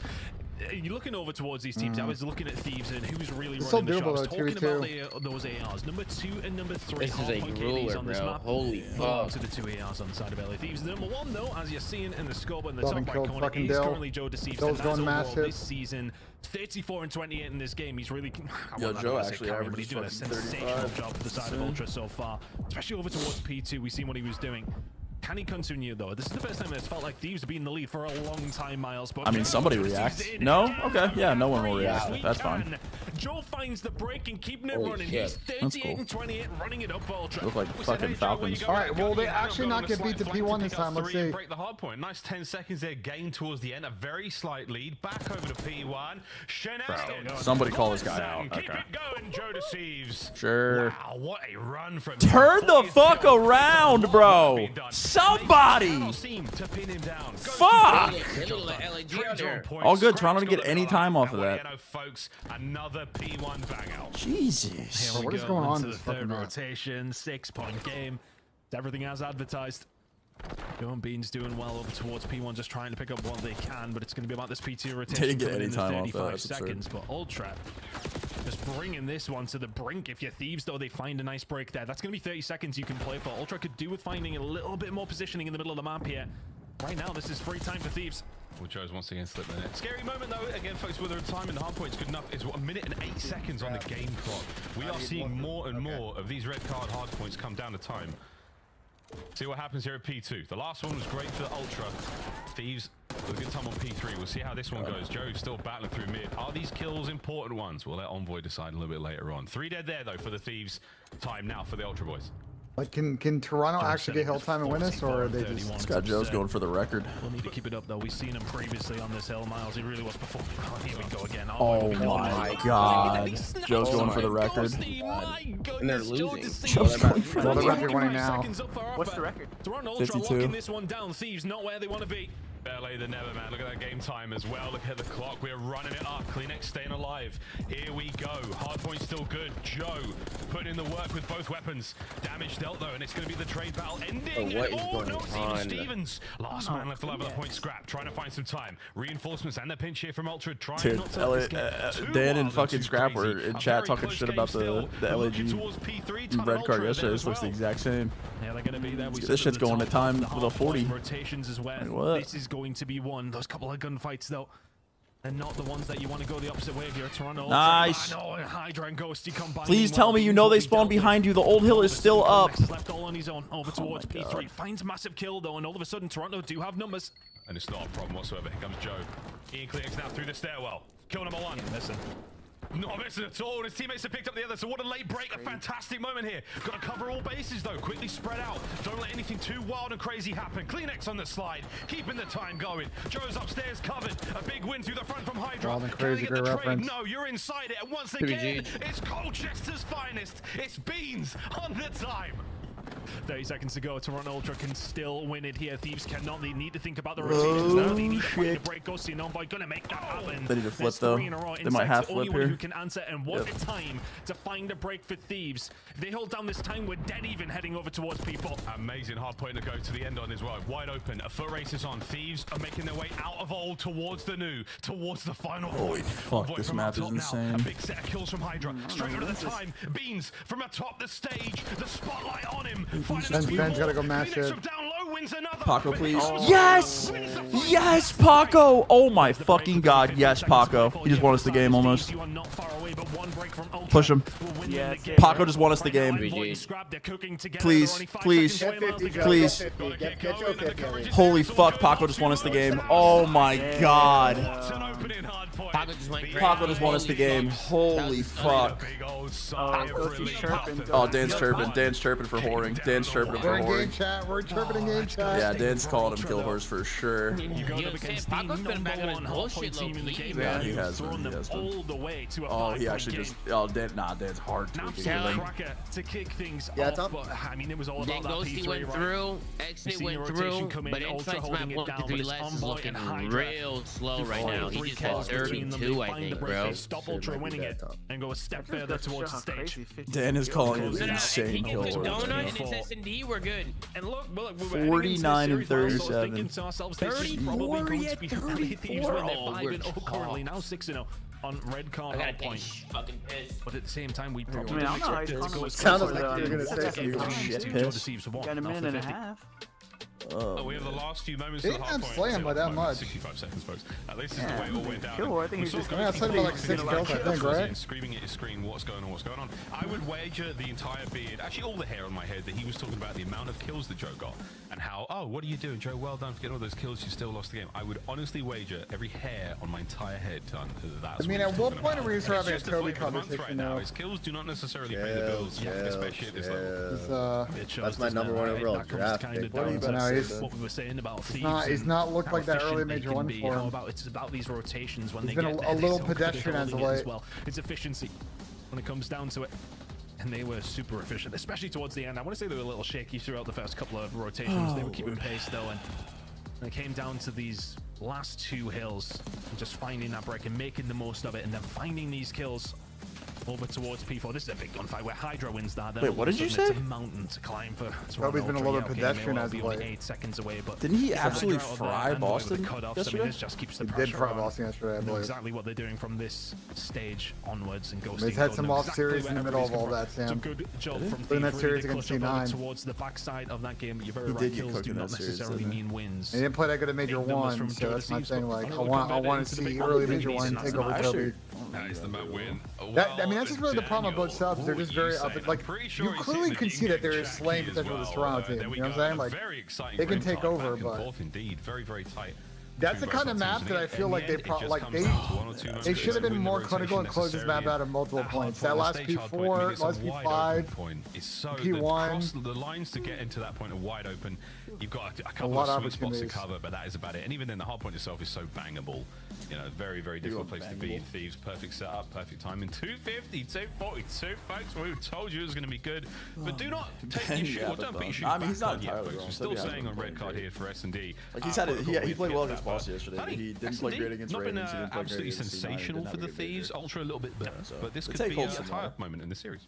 You're looking over towards these teams. I was looking at Thieves and who's really running the shops. Talking about those ARs. Number 2 and number 3. This is a ruler, on this bro. map. Holy fuck. To the 2 ARs on the side of LA Thieves. Number 1, though, as you're seeing in the scope in the top right killed corner, fucking is Dill. currently Joe Deceives. Dill's And going massive. this season, 34 and 28 in this game. He's really... Yo, Joe actually but he's doing a fucking sensational 35. job for the side of Ultra so far. Especially over towards P2. We've seen what he was doing. Can he continue, though? This is the first time it's felt like Thieves have been in the lead for a long time, Miles. But I mean, somebody reacts. No? Okay. Yeah, no one will react. That's fine. Joe finds the break and keeping it running. Shit. He's 38 and 28, running it up for Ultra. Look like fucking Falcons. All right, well, they actually not get beat to P1 this time. Let's see. Break the hard point. Nice 10 seconds there, gain towards the end. A very slight lead. Back over to P1. Somebody call this guy out. Keep Okay. it going, Joe Deceives. Sure. Wow, what a run from Turn the fuck around, bro. Somebody. To pin him down. Fuck. All good. Toronto to get any time off of that. Folks, another P1 bang out. Jesus. Here we What is go going on into in the this fucking third map? rotation, 6-point game. Everything as advertised. Joe and Bean's doing well over towards P1, just trying to pick up what they can, but it's going to be about this P2 rotation. Didn't get coming any in time the off that. 35 That's absurd. seconds, but Ultra just bringing this one to the brink. If you're Thieves, though, they find a nice break there. That's going to be 30 seconds you can play for. Ultra could do with finding a little bit more positioning in the middle of the map here. Right now, this is free time for Thieves. Well, Joe's once again slipping in. Scary moment, though. Again, folks, whether the time in the hard point is good enough, is 1 minute and 8 seconds on the game clock. We are seeing more and more of these red card hard points come down to time. See what happens here at P2. The last one was great for Ultra. Thieves with a good time on P3. We'll see how this one goes. Joe's still battling through mid. Are these kills important ones? We'll let Envoy decide a little bit later on. 3 dead there, though, for the Thieves. Time now for the Ultra boys. Like, can Toronto actually get hill time and win this, or are they just... Scott Joe's going for the record. We'll need to keep it up, though. We've seen him previously on this hill, Miles. He really was performing. Oh, here we go again. Oh my God. Joe's going for the record. And they're losing. Joe's going for Well, the they're running record. now. What's the record? Toronto Ultra 52. locking this one down. Thieves not where they want to be. Ballet the Never, man. Look at that game time as well. Look at the clock. We're running it up. Kleenex staying alive. Here we go. Hardpoint still good. Joe putting in the work with both weapons. Damage dealt, though, and it's going to be the trade battle ending. What is No, going it's even on? Stevens. Last man left alive with a point. Scrap. Trying to find some time. Reinforcements and the pinch here from Ultra. Trying Dude, not to let this get too Dan and wild fucking too Scrap were crazy. in A chat very talking close shit game about still. the We're looking LAG towards P3, ton of red Ultra card yesterday. there This as looks the well. exact same. Yeah, they're going to be there. This shit's going to time with a 40. Rotations as well. Like what? This is going to be one. Those couple of gunfights, though, they're not the ones that you want to go the opposite way if you're a Toronto. Nice. Ultra. And Hydra and Ghosty combined. Please tell me you know they spawn behind you. The old hill is still up. Left all on his own over towards P3. Finds massive kill, though, and all of a sudden, Toronto do have numbers. And it's not a problem whatsoever. Here comes Joe. Ian Kleenex now through the stairwell. Kill number 1. Listen. Not missing at all. His teammates have picked up the other. So what a late break. A fantastic moment here. Got to cover all bases, though. Quickly spread out. Don't let anything too wild and crazy happen. Kleenex on the slide. Keeping the time going. Joe's upstairs covered. A big win through the front from Hydra. Wild and Can crazy, they get great the trade? reference. No, you're inside it. And once again, it's Colchester's finest. It's Beans on the time. 30 seconds to go. Toronto Ultra can still win it here. Thieves cannot. They need to think about the rotations now. They need to find the break. Ghosty and Envoy gonna make that happen. They need to flip, There's though. 3 in a row. They might have Insight's the only flip one here. who can answer, and what a time to find a break for Thieves. If they hold down this time, we're dead even heading over towards people. Amazing hard point to go to the end on as well. Wide open. A foot race is on. Thieves are making their way out of old towards the new, towards the final Holy point. fuck, Envoy this from map up is top now. insane. A big set of kills from Hydra. Straight out of the time. Beans from atop the stage. The spotlight on him. Ben's gotta go massive. Paco, please. Yes! Yes, Paco! Oh my fucking God. Yes, Paco. He just won us the game almost. Push him. Paco just won us the game. Please, please, please. Holy fuck, Paco just won us the game. Oh my God. Paco just won us the game. Holy fuck. Oh, Dan's chirping. Dan's chirping for whoring. Dan's chirping for We're in game whoring. chat. We're chirping in game chat. Yeah, Dan's calling him kill horse for sure. You go up against the number 1 hardpoint team in the game. Yeah, he has. Thrown them all the way to a Oh Oh, he actually just. Oh, Dan's hard to Røkkr to kick things off. But, I mean, it was all about that Ghosty went through, Exit went through, but Insight's map 1 to 3 less is looking real slow right now. He just had 32, I think, bro. Stop Ultra winning it and go a step further towards the stage. Dan is calling it insane kill. Donut and his S&D were good. And look, 49 and 37. Thinking to ourselves, this is probably going to be LA Thieves when they're 5-0 currently, now 6-0 on Red Card Hardpoint. But at the same time, we probably didn't expect it to go as sounded close like you were gonna say Got a minute and a half. Oh, we have the last few moments They of the didn't Hardpoint. slam by that much. 65 seconds, folks. At least this is the way it all went down. Cool, I think he's just I said about like 6 kills, I think, right? Screaming at his screen, what's going on? I would wager the entire beard, actually all the hair on my head, that he was talking about the amount of kills that Joe got and how, oh, what are you doing, Joe? Well done for getting all those kills. You still lost the game. I would honestly wager every hair on my entire head to that's I mean, at what point are we start having a Toby right conversation now? now? His kills do not necessarily pay the bills, especially at this level. That's my number one overall draft pick. What we were saying about Thieves. He's not looked like that early major one for him. It's about these rotations when he's they been get a little pedestrian as of late. Well. It's efficiency when it comes down to it. And they were super efficient, especially towards the end. I want to say they were a little shaky throughout the first couple of rotations. They were keeping pace though, and when it came down to these last 2 hills and just finding that break and making the most of it, and then finding these kills over towards P4. This is a big gunfight where Hydra wins that. Wait, what did you say? It's a mountain to climb for. Toby's been a little bit pedestrian as of late. 8 seconds away, but didn't he absolutely fry Boston yesterday? I mean, this just keeps the pressure did fry on. Boston yesterday, I believe. Exactly what they're doing from this stage onwards and Ghosty. He's had some off series in the middle of all that, Sam. It's a good job from in that series against C9. Towards the backside of that game. You're very right. Kills do not necessarily mean wins. He didn't play that good at Major 1, so that's my thing. Like, I want to see early Major 1 take over Toby. That is the map win. I mean, that's just really the problem on both subs. They're just very up. Like, you clearly can see that there is slaying potential with this Toronto team. You know what I'm saying? Like, they can take over, but indeed, very tight. That's the kind of map that I feel like they they should have been more clinical and closed this map out of multiple points. That last P4, last P5, P1. The lines to get into that point are wide open. You've got a couple of sweet spots to cover, but that is about it. And even then, the hardpoint itself is so bangable. You know, very difficult place to be. Thieves, perfect setup, perfect timing. 250, 242, folks. We told you it was going to be good, but do not take your shoe. Or don't put your shoe back he's not on yet, entirely folks. wrong. We're still saying on red card here for S&D. Like he's had he played well against Boss yesterday. He didn't play great against Ravens. He didn't play absolutely sensational for the Thieves. Ultra a little bit better, but this could be a tie-up moment in the series.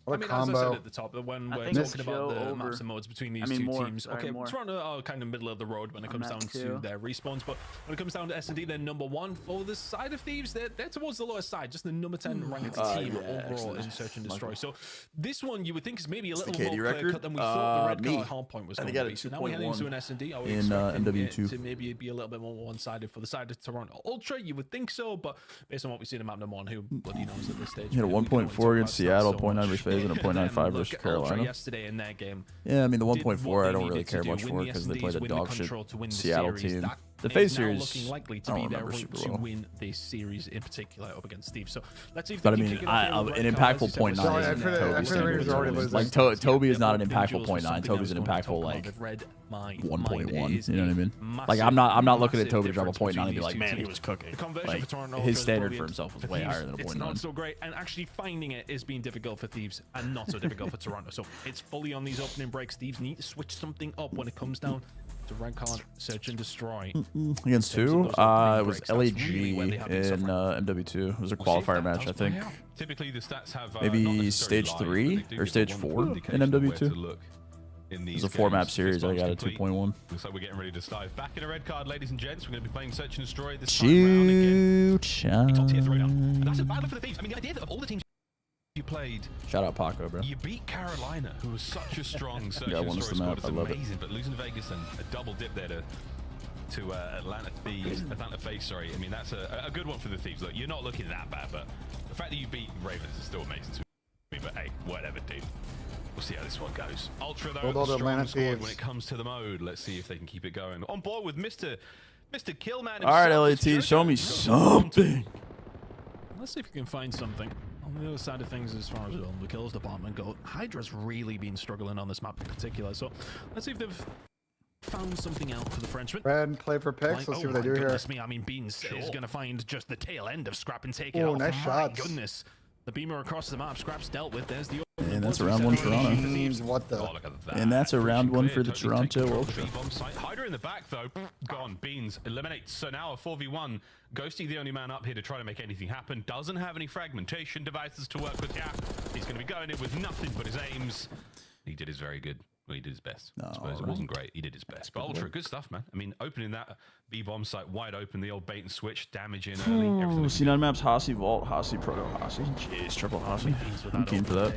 What I mean, combo. as I said at the top, when we're talking about the maps and modes between these two teams, okay, Toronto are kind of middle of the road when it comes down to their respawns, but when it comes down to S&D, they're number 1. For the side of Thieves, they're towards the lower side, just the number 10 ranked team overall in Search and Destroy. So this one you would think is maybe a little more clear cut than we thought the red card hardpoint was going to be. So now we're heading into an S&D. Are we expecting it to maybe be a little bit more one-sided for the side of Toronto Ultra? You would think so, but based on what we see in map number 1, who bloody knows at this stage? He had a 1.4 against Seattle, 0.9 versus FaZe, and a 0.95 versus Carolina. Yesterday in that game. Yeah, I mean the 1.4 I don't really care much for because they played a dog shit Seattle team. The FaZe series, looking likely to be their route to win this series in particular up against Steve. So let's see if but I mean, an impactful 0.9 isn't Toby's standards. Like Toby is not an impactful 0.9. Toby's an impactful like 1.1. You know what I mean? Like I'm not looking at Toby to drop a 0.9 and be like, man, he was cooking. Like his standard for himself was way higher than a 0.9. It's not so great, and actually finding it is being difficult for Thieves and not so difficult for Toronto. So it's fully on these opening breaks. Thieves need to switch something up when it comes down to rank card, Search and Destroy. Against who? It was LAG in MW2. It was a qualifier match, I think. Typically, the stats have maybe stage 3 or stage 4 in MW2. It was a 4-map series. I got a 2.1. Looks like we're getting ready to dive back in a red card, ladies and gents. We're going to be playing Search and Destroy this time round again. Top tier throwdown. And that's a battle for the Thieves. I mean, the idea that of all the teams you played, shout out Paco, bro. You beat Carolina, who was such a strong Search and Destroy squad. It's amazing, but losing to Vegas and a double dip there to Atlanta FaZe, sorry. I mean, that's a good one for the Thieves. Look, you're not looking that bad, but the fact that you beat Ravens is still amazing to me. But hey, whatever, dude. We'll see how this one goes. Ultra, though, strong squad when it comes to the mode. Let's see if they can keep it going. On board with Mr. Killman himself. All right, LAT, show me something. Let's see if we can find something. On the other side of things, as far as the kills department go, Hydra's really been struggling on this map in particular. So let's see if they've found something out for the Frenchman. Red, play for picks. Let's see what they do here. Me. I mean, Beans is going to find just the tail end of Scrap and take it off. Nice shots. Goodness. The beamer across the map. Scrap's dealt with. There's the... And that's a round one Toronto. What the? Oh, look at that. And that's a round one for the Toronto Ultra. Hyder in the back, though. Gone. Beans eliminates. So now a 4v1. Ghosty, the only man up here to try to make anything happen. Doesn't have any fragmentation devices to work with. Yeah, he's going to be going in with nothing but his aims. He did his very good. Well, he did his best. I suppose it wasn't great. He did his best. But Ultra, good stuff, man. I mean, opening that B-bomb site wide open, the old bait and switch, damage in early. C9 maps, Hasi, Vault, Hasi, Proto, Hasi. Jeez, triple Hasi. I'm keen for that.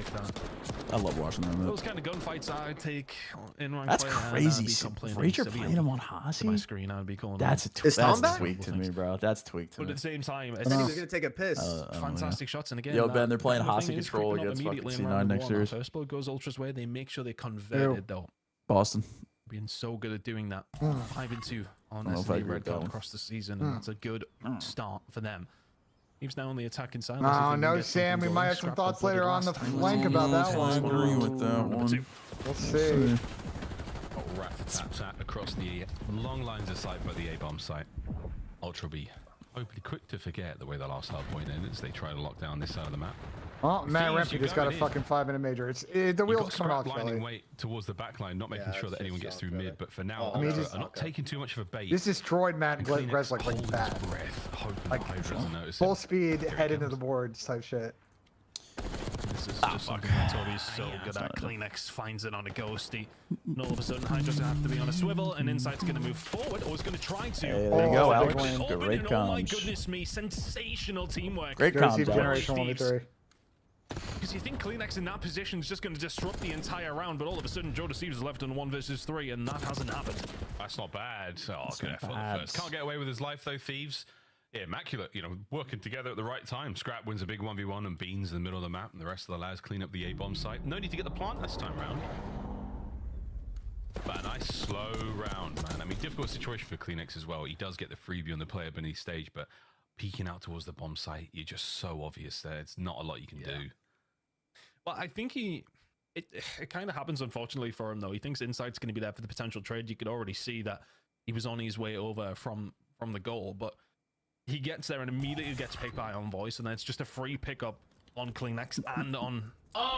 I love watching them. Those kind of gunfights I take in rank. That's crazy. Røkkr played him on Hasi? My screen, I'd be calling that's tweak to me, bro. That's tweak to me. But at the same time, he's going to take a piss. Fantastic shots. And again, yo, Ben, they're playing Hasi control against fucking C9 next series. First blood goes Ultra's way. They make sure they converted, though. Boston. Being so good at doing that. 5-2 on SD red card across the season. And that's a good start for them. He's now on the attacking side. Oh, no, Sam. We might have some thoughts later on the flank about that one. With that one. We'll see. Rat-a-tat-tat across the long lines of sight by the A-bomb site. Ultra be hopefully quick to forget the way the last hardpoint ended as they try to lock down this side of the map. Oh, Matt Rempey just got a fucking 5-minute major. The wheels coming off, lining weight towards the back line, not making sure that anyone gets through mid. But for now, are not taking too much of a bait. This destroyed Matt and Grez like bad. Like full speed, head into the boards type shit. This is just something that Toby's so good at. Kleenex finds it on a ghosty. And all of a sudden, Hydra's going to have to be on a swivel, and Insight's going to move forward, or is going to try to. Hey, there you go, Alex. Great comms. Oh my goodness me, sensational teamwork. Great comms, Alex. Because you think Kleenex in that position is just going to disrupt the entire round, but all of a sudden Joe Deceives is left on 1 versus 3, and that hasn't happened. That's not bad. Oh, good effort on the first. Can't get away with his life though, Thieves. Yeah, immaculate, you know, working together at the right time. Scrap wins a big 1v1 and Beans in the middle of the map, and the rest of the lads clean up the A-bomb site. No need to get the plant this time round. But a nice slow round, man. I mean, difficult situation for Kleenex as well. He does get the freebie on the player beneath stage, but peeking out towards the bomb site, you're just so obvious there. It's not a lot you can do. Well, I think it kind of happens, unfortunately, for him, though. He thinks Insight's going to be there for the potential trade. You could already see that he was on his way over from the goal, but he gets there and immediately gets picked by Envoys, and then it's just a free pickup on Kleenex and on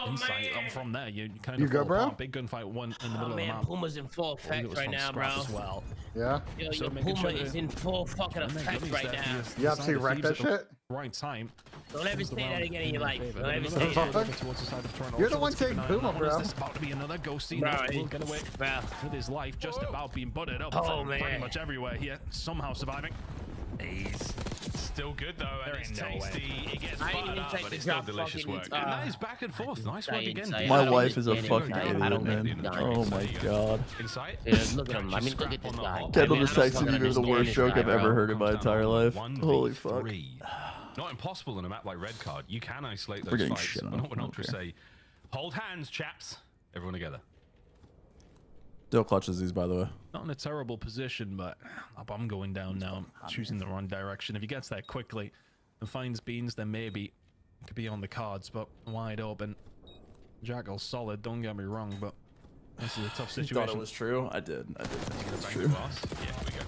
Insight. And from there, you kind of go, bro? Big gunfight one in the middle of the map. Puma's in full effect right now, bro. As well. Yeah? Yo, your Puma is in full fucking effect right now. You absolutely wrecked that shit? Right time. Don't ever say that again in your life. Don't ever say that. You're the one taking Puma, bro. This about to be another ghosty. Will get away with his life just about being butted up pretty much everywhere here. Somehow surviving. He's still good though, and it's tasty. He gets buttered up, but it's still delicious work. And that is back and forth. Nice work again. My wife is a fucking idiot, man. Oh my god. Insight. Look at him. I mean, look at this guy. Kendall just texted me the worst joke I've ever heard in my entire life. Holy fuck. Not impossible in a map like Red Card. You can isolate those fights. But not when Ultra say, hold hands, chaps. Everyone together. Still clutches these, by the way. Not in a terrible position, but I'm going down now. I'm choosing the wrong direction. If he gets there quickly and finds Beans, then maybe it could be on the cards, but wide open. Jackal's solid, don't get me wrong, but this is a tough situation. You thought it was true? I did think it was true. Yeah, here we go.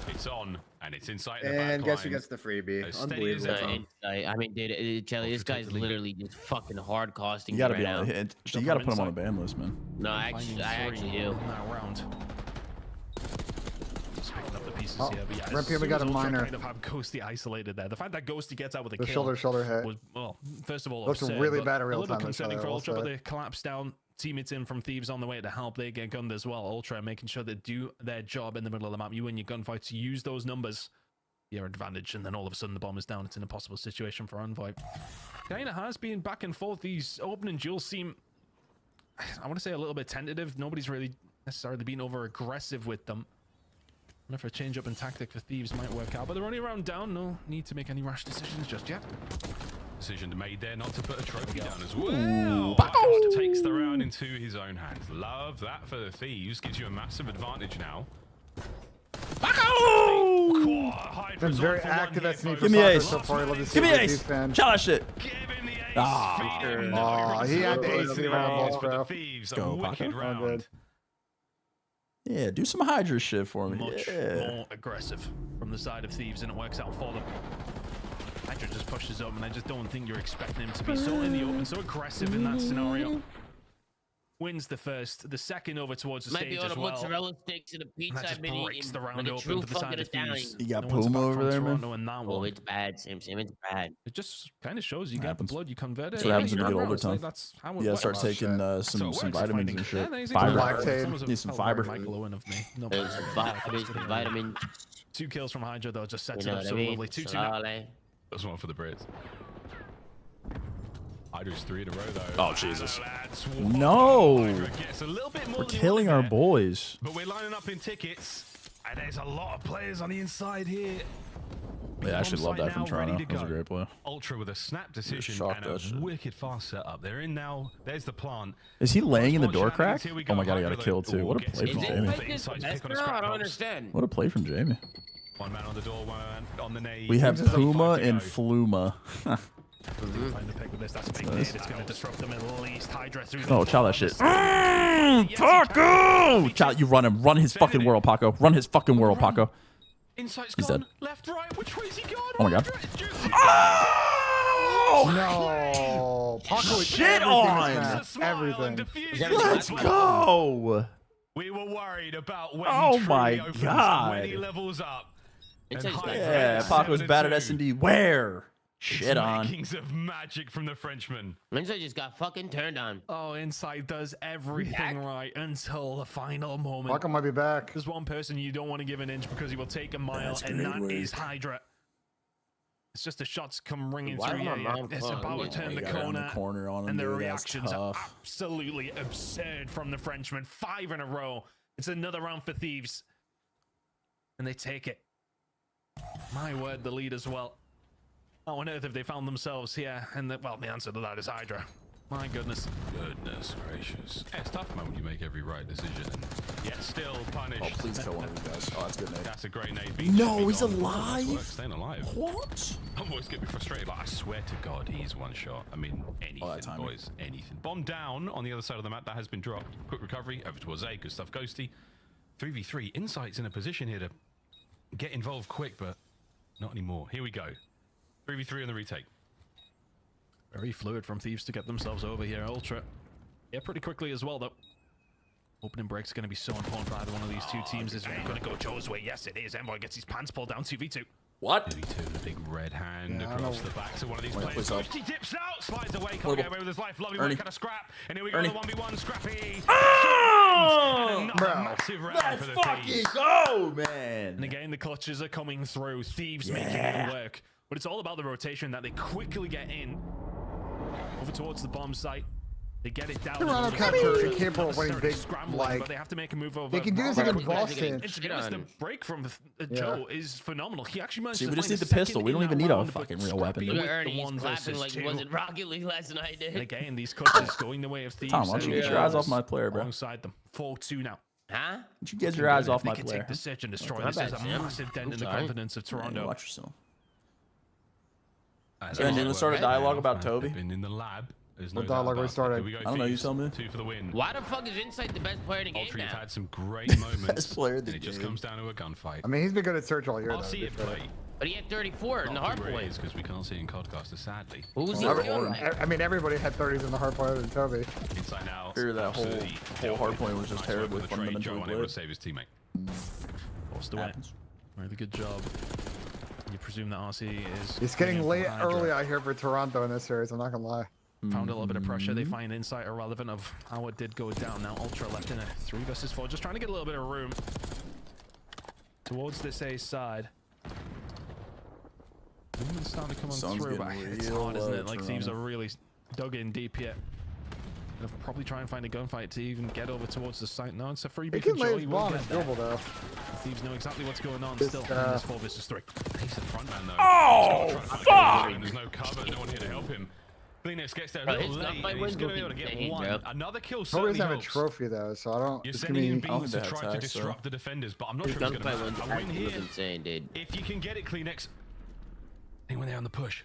It's on, and it's inside the back and guess who gets the freebie? Unbelievable. I mean, dude, Jelly, this guy's literally just fucking hard costing. You gotta be on hit. You gotta put him on a ban list, man. No, I actually do. Just picking up the pieces here, but yeah, Rempey, we got a minor. Kind of have Ghosty isolated there. The fact that Ghosty gets out with a kill. Shoulder hit. Was, well, first of all, looks really bad in real time. A little concerning for Ultra, but they collapse down. Teammates in from Thieves on the way to help. They get gunned as well. Ultra making sure they do their job in the middle of the map. You win your gunfights, use those numbers, your advantage, and then all of a sudden the bomb is down. It's an impossible situation for Envoy. Kinda has been back and forth. These opening duels seem, I want to say, a little bit tentative. Nobody's really necessarily been over aggressive with them. I wonder if a change up in tactic for Thieves might work out, but they're only around down. No need to make any rash decisions just yet. Decision made there not to put a trophy down as well. Takes the round into his own hands. Love that for the Thieves. Gives you a massive advantage now. Been very active SNE for Give me ace. so far. I love to see Give me ace. Shot that shit. He had the ace in the round, bro. Thieves, a wicked round. Yeah, do some Hydra shit for me. Much more aggressive from the side of Thieves, and it works out for them. Hydra just pushes up, and I just don't think you're expecting him to be so in the open, so aggressive in that scenario. Wins the first, the second over towards the stage as well. Mozzarella sticks and a pizza That just I've been breaks eating. the round Like a open true for the side fucking of Thieves. You got No one's Puma back over from there, man. Toronto in that Oh, one. it's bad, Sim. It's bad. It just kind of shows you got the blood, you convert it. That's what happens when you get older, It's like Tom. that's how it Yeah, works. start taking some vitamins and shit. Fiber. Need some fiber. Vitamins. 2 kills from Hydra though, just sets You it know up what so I mean? lovely. 2-2 now. That's one for the Brits. Hydra's 3 in a row though. Oh Jesus! No, Gets a little bit more we're than he killing wanted our there, boys. but we're lining up in tickets, and there's a lot of players on the inside here. Yeah, I actually love that from Now, ready Toronto. to That was a go. great play. Ultra with a snap decision shocked and that shit. a wicked fast setup. They're in now. There's the plant. Is he laying in the door Shenanigans, crack? here we Oh my go. god, I got a kill too. What a Gets play from involved. Jamie. The inside's pick on a scrap I don't box. understand. What a play from Jamie. One man on the door, one man on the nade. We have Just a Puma five to and go. Fluma. Find the pick with this. That's a big Nice. nade. It's going to disrupt them at least. Hydra through Oh, the chow that shit. Paco! Chow, you run him. Run his fucking world, Paco. Run his fucking world, Paco. Insight's He's gone. dead. Left, right. Which way's he gone? Oh my god. No. Paco is Shit everything. on. Let's go. We were worried about when Oh he truly my opens god. and when he levels up. And Yeah, Paco's bad at S&D. Where? Shit on. Makings of magic from the Frenchman. Inside just got fucking turned on. Oh, Inside does everything right until the final moment. Paco might be back. There's one person you don't want to give an inch because he will take a mile, and that is Hydra. It's just the shots come ringing Why through. am I Yeah, mind it's about to turn the corner, on him, and their dude. That's reactions are tough. absolutely absurd from the Frenchman. 5 in a row. It's another round for Thieves, and they take it. My word, the lead as well. How on earth have they found themselves here? And well, the answer to that is Hydra. My goodness. Goodness gracious. Yeah, it's tough, man, when you make every right decision and yet still punished. Oh, please kill one of these guys. Oh, that's good, Nate. That's a great nade. No, he's alive? Staying alive. What? I'm always getting me frustrated. Like, I swear to God, he's one shot. I mean, anything, timing. boys. Anything. Bomb down on the other side of the map. That has been dropped. Quick recovery over towards A. Good stuff, Ghosty. 3v3. Insight's in a position here to get involved quick, but not anymore. Here we go. 3v3 on the retake. Very fluid from Thieves to get themselves over here. Ultra. Yeah, pretty quickly as well, though. Opening break's going to be so important for either one of these two teams. Is it going to go Joe's way? Yes, it is. Envoy gets his pants pulled down. 2v2. What? 2v2, the big red hand across the back to one of these players. Ghosty He dips out, slides away, can't get away with his life. Lovely work at a scrap. And here we go, Ernie. the 1v1 Scrappy. Oh! Another massive round Let's for the fucking Thieves. go, man. And again, the clutches are coming through. Thieves making it work. But it's all about the rotation that they quickly get in. Over towards the bomb site. They get it down. Toronto capture capable of winning big, Scrambling, but they have to make a move over. they can do this against Boston. And to be honest, the break from Joe is phenomenal. He actually managed See, to we just find need a the pistol. second We don't in even that need a round, but fucking real weapon, Scrappy dude. with the Ernie's 1 clapping versus like 2. it wasn't Rocket League last night, And dude. again, these clutches going the way of Thieves. Tom, why don't you get your eyes off my player, bro? Alongside them. 4-2 now. Huh? Did you get your eyes off They my can player? take the search and destroy. My This is bad, a Sam. massive dent in the Sorry. confidence of Toronto. Watch yourself. That's Brandon, a lot let's of start a work. dialogue about Man, Toby. they've been in the lab. There's What no doubt dialogue about we it. started? Here we go, I don't know, you Thieves. tell me. 2 for the win. Why the fuck is Insight the best player in the game Ultra, you've now? had some great moments. Best player of the and it just game. comes down to a gunfight. I mean, he's been good at search all year, I'll though. see to it be fair. play. But he had 34 in the hard point. because we can't see in Codcaster, sadly. Who's he Well, doing? I mean, everybody had 30s in the hard part than Toby. Inside now. Fear that whole absolutely hard point was just nice work terribly with the trade. Joe fundamentally unable to played. save his teammate. Forced away. Really good job. You presume that RC is... It's getting bringing late from Hydra. early out here for Toronto in this series. I'm not gonna lie. Found a little bit of pressure. They find Insight irrelevant of how it did go down. Now Ultra left in a 3 versus 4. Just trying to get a little bit of room towards this A side. Movement's starting to come on Sun's through, but getting it's real hard, isn't low, it? Like Thieves Toronto. are really dug in deep here. They'll probably try and find a gunfight to even get over towards the site. No, it's a freebie He for can lay Joe. his He will bomb. get It's there. doable, though. Thieves know exactly what's going on This, still in this 4 versus 3. He's the front man, though. Oh, He's gotta try and fuck! find him. There's no cover, no one here to help him. Kleenex gets there a Bro, little his late, gunfight and was he's going to be able to looking get one. bro. Another kill Toby's certainly have a helps. trophy, though, so I don't. You're It's sending in gonna be. beams to they have try to attacks, so- disrupt the defenders, but I'm not His sure it's gunfight going to was matter. A win actually here, insane, dude. if you can get it, Kleenex. Anyone there on the push?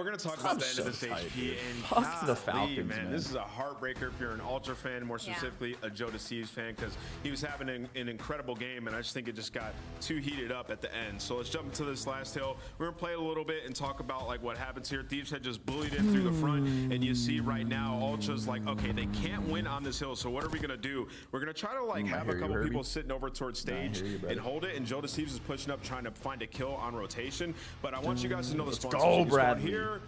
we're going to talk about the end of this HP. And Fuck the Falcons, man. This is a heartbreaker if you're an Ultra fan, more specifically a Joe Deceives fan, because he he was having an incredible game, and I just think it just got too heated up at the end. So let's jump into this last hill. We're gonna play a little bit and talk about like what happens here. Thieves had just bullied in through the front, and you see right now Ultra's like, okay, they can't win on this hill, so what are we gonna do? We're gonna try to like have a couple people sitting over towards stage and hold it, and Joe Deceives is pushing up trying to find a kill on rotation. But I want you guys to know the spawns. Go, Brad. Here,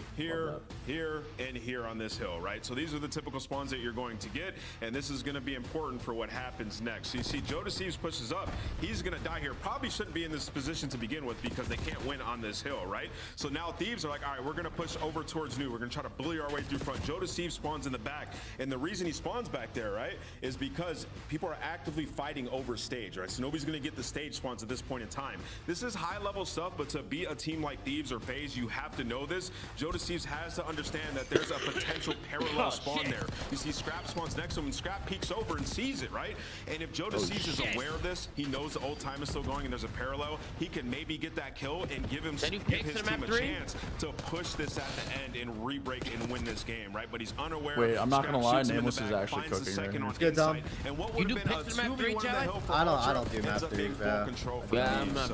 and here on this hill, right? So these are the typical spawns that you're going to get, and this is going to be important for what happens next. So you see Joe Deceives pushes up. He's going to die here. Probably shouldn't be in this position to begin with because they can't win on this hill, right? So now Thieves are like, all right, we're going to push over towards New. We're going to try to bully our way through front. Joe Deceives spawns in the back, and the reason he spawns back there, right, is because people are actively fighting over stage, right? So nobody's going to get the stage spawns at this point in time. This is high-level stuff, but to beat a team like Thieves or FaZe, you have to know this. Joe Deceives has to understand that there's a potential parallel spawn there. You see Scrap spawns next to him, and Scrap peeks over and sees it, right? And if Joe Deceives is aware of this, he knows the old time is still going and there's a parallel, he can maybe get that kill and give his team a chance to push this at the end and re-break and win this game, right? But he's unaware. Wait, I'm not gonna lie, Nameless is actually cooking right now. Good, Dom. And what would have been a 2v1 on the hill for I don't do map 3, bro.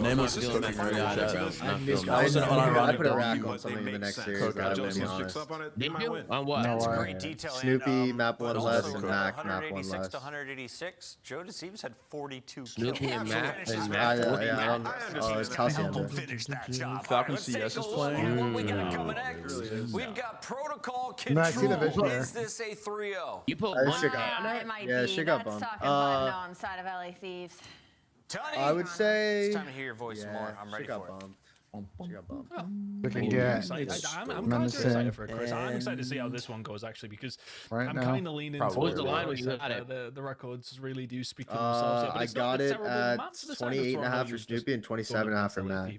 Nameless is cooking right now. I put a rack on something in the next series, I'm gonna be honest. On what? No, Great detail. Snoopy, map 1 less, and from Mac, map 1 186 less. to 186. Joe Deceives had 42 Snoopy kills. and Mac. It's Calcium. Finish that job. Falcons CS is playing. What we got coming next? We've got protocol No, I see the control. vision there. Is this a 3-0? You put That one shit guy on got, it? It might yeah, be. shit got That's bumped. talking on side of LA Thieves. Tony, I would say. it's time to hear your voice more. I'm ready shit got for it. bumped. She got bumped. We can get I'm kind of excited for it, Chris. I'm excited to see how this one goes, actually, because I'm kind of leaning towards the line when you got it. The records really do speak for themselves. Yeah, but I it's not got the it terrible at maps to decide what's wrong, 28.5 though. for Snoopy and 27.5 for Mac.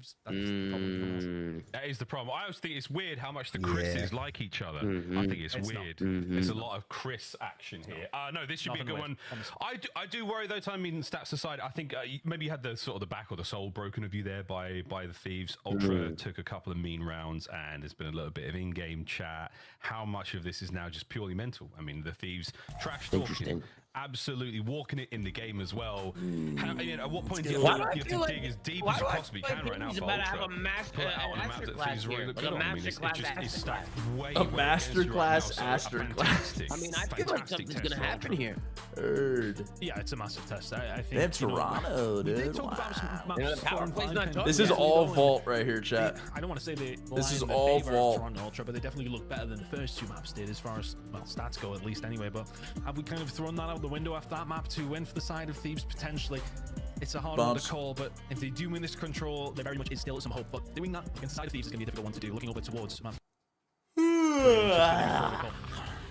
That is the problem. I always think it's weird how much the Chris's like each other. I think it's weird. There's a lot of Chris action here. No, this should be a good one. I do worry though. Time mean stats aside, I think maybe you had the sort of the back or the soul broken of you there by the Thieves. Ultra took a couple of mean rounds, and there's been a little bit of in-game chat. How much of this is now just purely mental? I mean, the Thieves trash talking, absolutely walking it in the game as well. How, at what point do you have to dig as deep as you possibly can right now for Ultra? Pull it out on a map that Thieves really look good on. I mean, it's stacked way, a masterclass fantastic. I mean, I feel like something's gonna happen here. Yeah, it's a massive test. I think They have Toronto, dude. This is all vault right here, chat. I don't want to say this is all vault. Toronto Ultra, but they definitely look better than the first two maps did, as far as stats go, at least anyway. But have we kind of thrown that out the window after that map to win for the side of Thieves potentially? It's a hard one to call, but if they do win this control, there very much is still some hope. But doing that against side of Thieves is going to be a difficult one to do. Looking over towards map.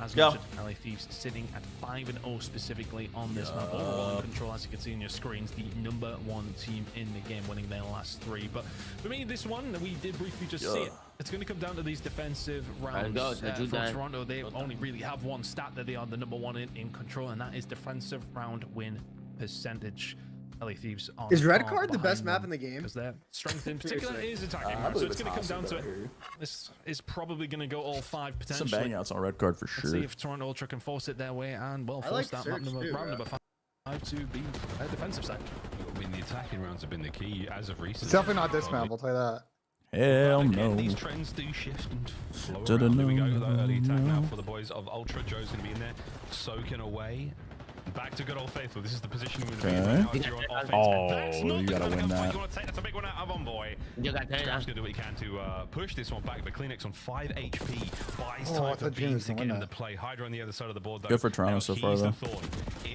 As mentioned, LA Thieves sitting at 5-0 specifically on this map. Overall in control, as you can see on your screens, the #1 team in the game, winning their last 3. But for me, this one, we did briefly just see it. It's going to come down to these defensive rounds. For Toronto, they only really have one stat that they are the #1 in control, and that is defensive round win percentage. LA Thieves is Red Card the best map in the game? Because their strength in particular is attacking. So it's going to come down to it. This is probably going to go all 5 potentially. Some bang outs on Red Card for sure. Let's see if Toronto Ultra can force it their way and force that round number 5 to be a defensive side. I mean, the attacking rounds have been the key as of recent. It's definitely not this map, I'll tell you that. Hell no. These trends do shift and flow around. Here we go with that early attack now for the boys of Ultra. Joe's going to be in there, soaking away. Back to good old faithful. This is the position we're going to be in right now. You gotta win that. You want to take that's a big one out of Envoy. Scrap's going to do what he can to push this one back, but Kleenex on 5 HP buys time for Beans to get in the play. Hydra on the other side of the board, though. Good for Toronto so far, though.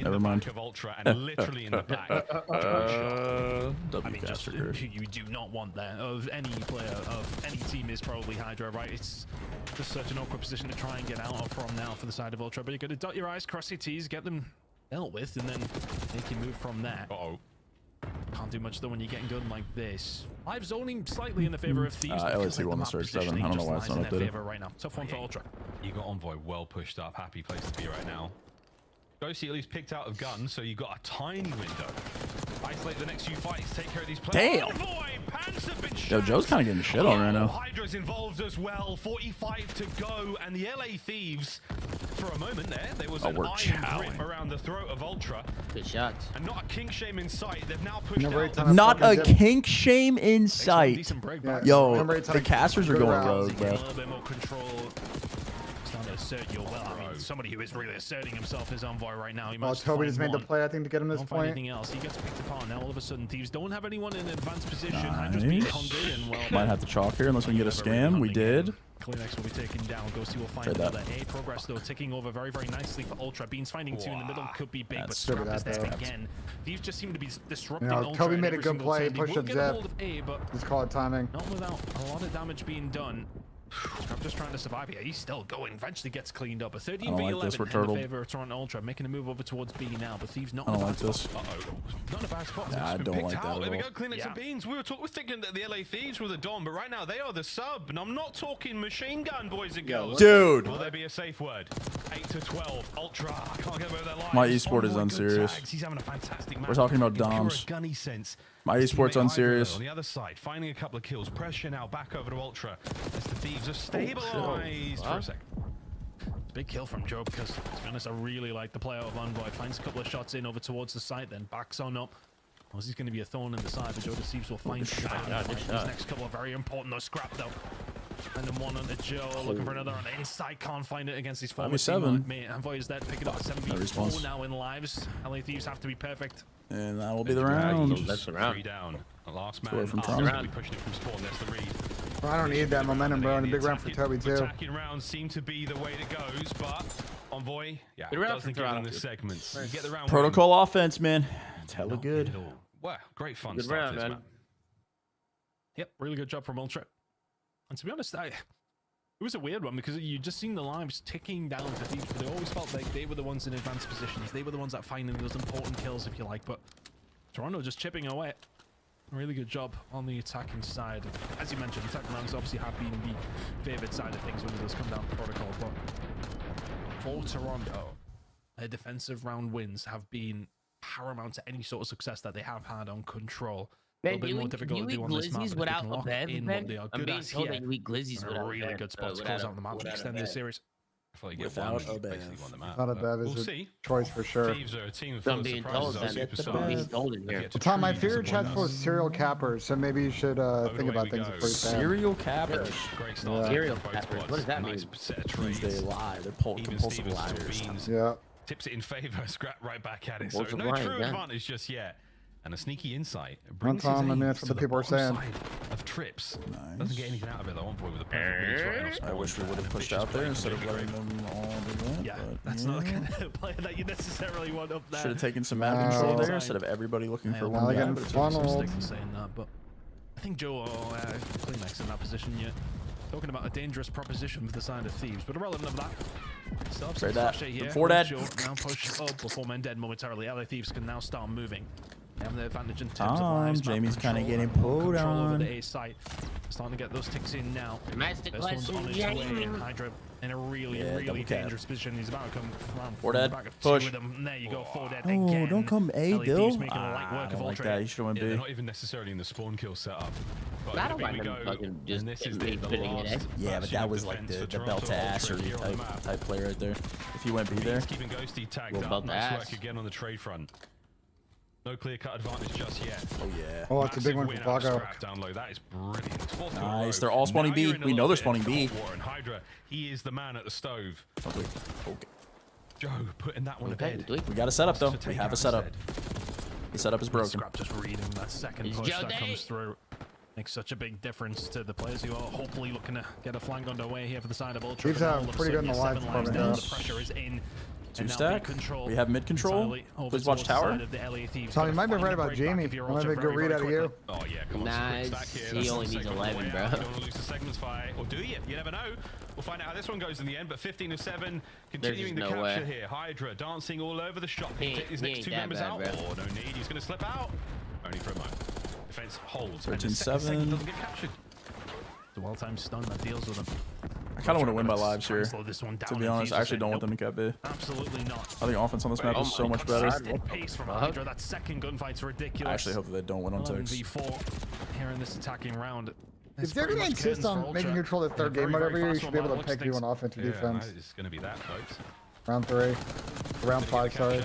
Never mind. Of Ultra and literally in the back. I mean, just you do not want that of any player of any team is probably Hydra, right? It's just such an awkward position to try and get out of from now for the side of Ultra. But you got to dot your I's, cross your T's, get them dealt with, and then make you move from there. Can't do much though when you're getting good like this. Live zoning slightly in the favor of Thieves. LSC won the Surge 7. I don't know why it's not updated. Right now. Tough one for Ultra. You got Envoy well pushed up. Happy place to be right now. Ghosty at least picked out of gun, so you got a tiny window. Isolate the next few fights, take care of these players. Damn! Envoy, pants have been Yo, Joe's kind of getting shit on right now. Hydra's involved as well. 45 to go, and the LA Thieves for a moment there. There was Oh, an we're iron chowing. grip around the throat of Ultra. Good shots. And not a kink shame in sight. They've now pushed out. Not a kink shame in sight. Yo, the casters are going rogue, bro. A little bit more control. Starting to assert your well. I mean, somebody who is really asserting himself is Envoy right now. He must Toby just find made the one. play, I think, to get him this Don't find point. anything else. He gets picked apart. Now all of a sudden, Thieves don't have anyone in advanced position. Hydra's being hunted and well. Might have to chalk here unless we can get a scam. We did. Klinex will be taken down. Ghosty will find Trade that. another A. Progress though, ticking over very, very nicely for Ultra. Beans finding two in the middle could be big, but Scrap is there again. These just seem to be disrupting Ultra. Toby made a every good single play, turn. He pushed will up get a Zeb. hold of A, but Just call it timing. not without a lot of damage being done. I'm just trying to survive here. He's still going. Eventually gets cleaned up. A 13 I v don't 11 like this. We're in turtled. favor of Toronto Ultra, making a move over towards B now. But Thieves not I in a don't bad like spot. this. Not in a bad spot. Yeah, I It's been don't picked like that out. at There we all. go. Klinex and Beans. We were thinking that the LA Thieves were the Dom, but right now they are the sub. And I'm not talking machine gun, boys and girls. Dude. Will there be a safe word? 8 to 12. Ultra. I can't get over their lines. My esport is Envoy, good unserious. tags. He's having a fantastic match. We're talking about In pure Doms. gunny sense. My His esport's teammate unserious. On the other side, finding a couple of kills. Pressure now back over to Ultra as the Thieves are stabilized for a second. Big kill from Joe because, to be honest, I really like the play out of Envoy. Finds a couple of shots in over towards the site, then backs on up. Well, this is going to be a thorn in the side, but Joe Deceives will find these next couple are very important. No Scrap though. And then one on the Joe, looking for another on the inside. Can't find it against his former teammate. Envoy is dead. Pick it up at 7v4 now in lives. LA Thieves have to be perfect. And that will be the round. That's the round. 3 down. The last man. From Round. Pushing it from spawn. That's the read. Bro, I don't need that momentum, bro. And a big round for Toby, too. Attacking rounds seem to be the way it goes, but Envoy, yeah, doesn't give them the segments. You get the round Protocol offense, man. It's hella good. Wow, great fun Good stuff, round, this, man. man. Yep, really good job from Ultra. And to be honest, it was a weird one because you just seen the lives ticking down to Thieves, but they always felt like they were the ones in advanced positions. They were the ones that finding those important kills, if you like, but Toronto just chipping away. Really good job on the attacking side. As you mentioned, attacking rounds obviously have been the favored side of things when it does come down to protocol, but for Toronto, their defensive round wins have been paramount to any sort of success that they have had on control. Man, A little bit more difficult to do on this map, but if they without can a lock Bev, in man? what they are I'm good being at told here, that you eat glizzies they're in a really good spot to close out the map to extend this series. Hopefully get Without one, a Bev. basically won the map. Not a Bev We'll is see. a choice for sure. Thieves are a team I'm full of being surprises. told Our that. superstars. I'm being told in here. Tom, my favorite chat's full of serial cappers, so maybe you should think about things before you say them. Serial cappers. Great start. Serial cappers. What does that mean? Nice set of Means trades. they lie. They're compulsive liars. Yeah. Tips it in favor. Scrap right back at it. So Compulsive no lying, true yeah. advantage just yet. And a sneaky insight. It One brings his time, I mean, aims that's what to the people are bottom saying. side of trips. Doesn't get anything out of it though. Envoy with a perfect reach right off spawn. I wish we would have pushed out there instead of letting them all do that. Yeah, but that's not the kind of player that you necessarily want up there. Should have taken some map control there instead of everybody looking for one guy. getting But it's funneled. Saying that, but I think Joe Klinex in that position yet. Talking about a dangerous proposition for the side of Thieves, but irrelevant of that. Trade that. Here. Before that. Now push up before men dead momentarily. LA Thieves can now start moving. They have the advantage in terms of lives. Jamie's kind of getting pulled pulled over on. the A site. Starting to get those ticks in now. Domestic This one's on its question. way. Hydra in a really, Yeah, really double cap. dangerous position. He's about to come around Four from the dead. back of Push. two with him. And there you go, 4 dead Oh, again. don't come A, LA Dill. Thieves making a light work I of don't like Ultra. that. You should have They're went not B. even necessarily in the spawn kill setup. But I don't here mind we them go. fucking just And this is getting the putting it in. last Yeah, but bastion that of was like defense the for belt to Toronto assery Ultra here on the map. type play right there. If you went B there. He's keeping Ghosty tagged Well, up. belt to Nice ass. work again on the trade front. No clear-cut advantage just yet. Oh yeah. Oh, that's a big one for Massive win out of Vago. Scrap down low. That is brilliant. Fourth in a Nice. row. They're all spawning Now B. you're in a We know little they're bit spawning of B. cold war, and Hydra, he is the man at the stove. Okay. Joe putting that one to bed. We got a setup though. To We take have out a setup. instead. The setup is broken. Scrap just reading that second It's push Joe that Day. comes through. Makes such a big difference to the players who are hopefully looking to get a flank underway here for the side of Ultra. Thieves But now are all of a pretty good in the sudden, live 7 lives department, down, yeah. the pressure is in. Two And now stack. B-control We have mid control. entirely over Please watch towards the tower. side of the LA Thieves. Tommy, you might be Gotta right find about a break Jamie. back if you're Might Ultra be a good very, read very out of quickly. you. Oh yeah, come on, Nice. quick stack here. He That's only the needs second 11, way bro. out. You don't want to lose the segments fight, or do you? You never know. We'll find out how this one goes in the end. But 15 of 7, continuing the just no capture way. here. Hydra dancing all over the shop. He Can he take his he next ain't 2 that members bad, out? bro. Oh, no need. He's going to slip out. Only for a moment. Defense holds. and the 13-7. second segment doesn't get captured. It's a well-timed stun that deals with him. I kind of want to win by lives here. Slow this one down To be and honest, Thieves I will actually say, don't want nope, them to cap B. absolutely not. I think offense on this map is so much better. Consistent pace from Hydra. That second gunfight's ridiculous. I actually hope that they don't win on 11 ticks. v4 here in this attacking round. If they're going to insist on making control the third game, whatever, you should be able to pick you on offense or defense. It's going to be that, folks. Round 3. Round 5, sorry.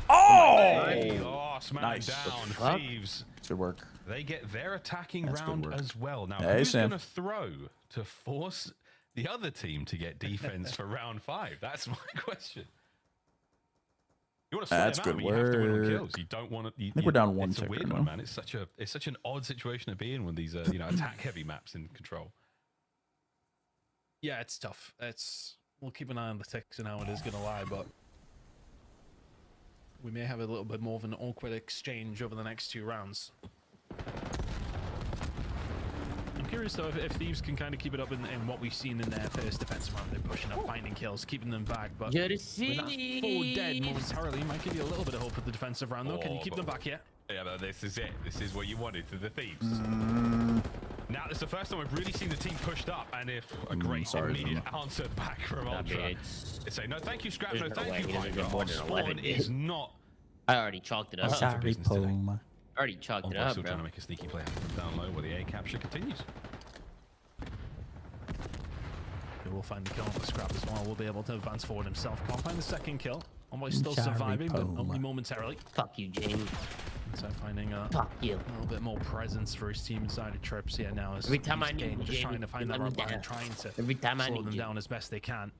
Oh! Nice. Down. Thieves. Good work. They get their attacking That's round as well. Now, hey, who's Sam. going to throw to force the other team to get defense for round 5? That's my question. You want to That's them out, good but you have to win on work. kills. You don't want to. I think we're down one It's a ticker weird now. one, man. It's such an odd situation to be in when these attack-heavy maps in control. Yeah, it's tough. We'll keep an eye on the ticks and how it is going to lie, but we may have a little bit more of an awkward exchange over the next 2 rounds. I'm curious though if Thieves can kind of keep it up in what we've seen in their first defensive round. They're pushing up, finding kills, keeping them back, but with that forward dead momentarily might give you a little bit of hope for the defensive round though. Can you keep them back yet? Yeah, but this is it. This is what you wanted to the Thieves. Now, this is the first time we've really seen the team pushed up, and if a great immediate answer back from Ultra. It's a no, thank you, Scrap. No, thank you, Mike. Spawn is not. I already chalked it up. Sorry, Poma. Already chalked it up, still bro. trying to make a sneaky play down low where the A capture continues. We'll find the kill on the Scrap as well. We'll be able to advance forward himself. Can't find the second kill. Almost still surviving, but only momentarily. Fuck you, Jamie. So finding a little bit more presence for his team inside of Trips here now. As every time I need just trying to find that right line, trying to slow them down as best they can.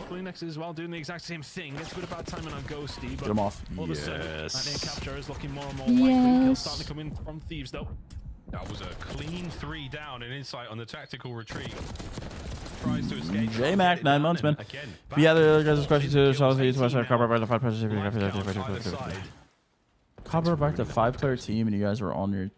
Kleenex as well doing the exact same thing. It's a bit about timing on Ghosty, but Get him off. all of a sudden, that Yes. capture is looking more and more likely. Kills starting to come in from Thieves though. That was a clean 3 down and insight on the tactical retreat. Tries to escape. J-Mac, 9 months, man. Again, If you have the guys' question to solve these questions, cover by the 5 Cover back the 5-player team, and you guys were on your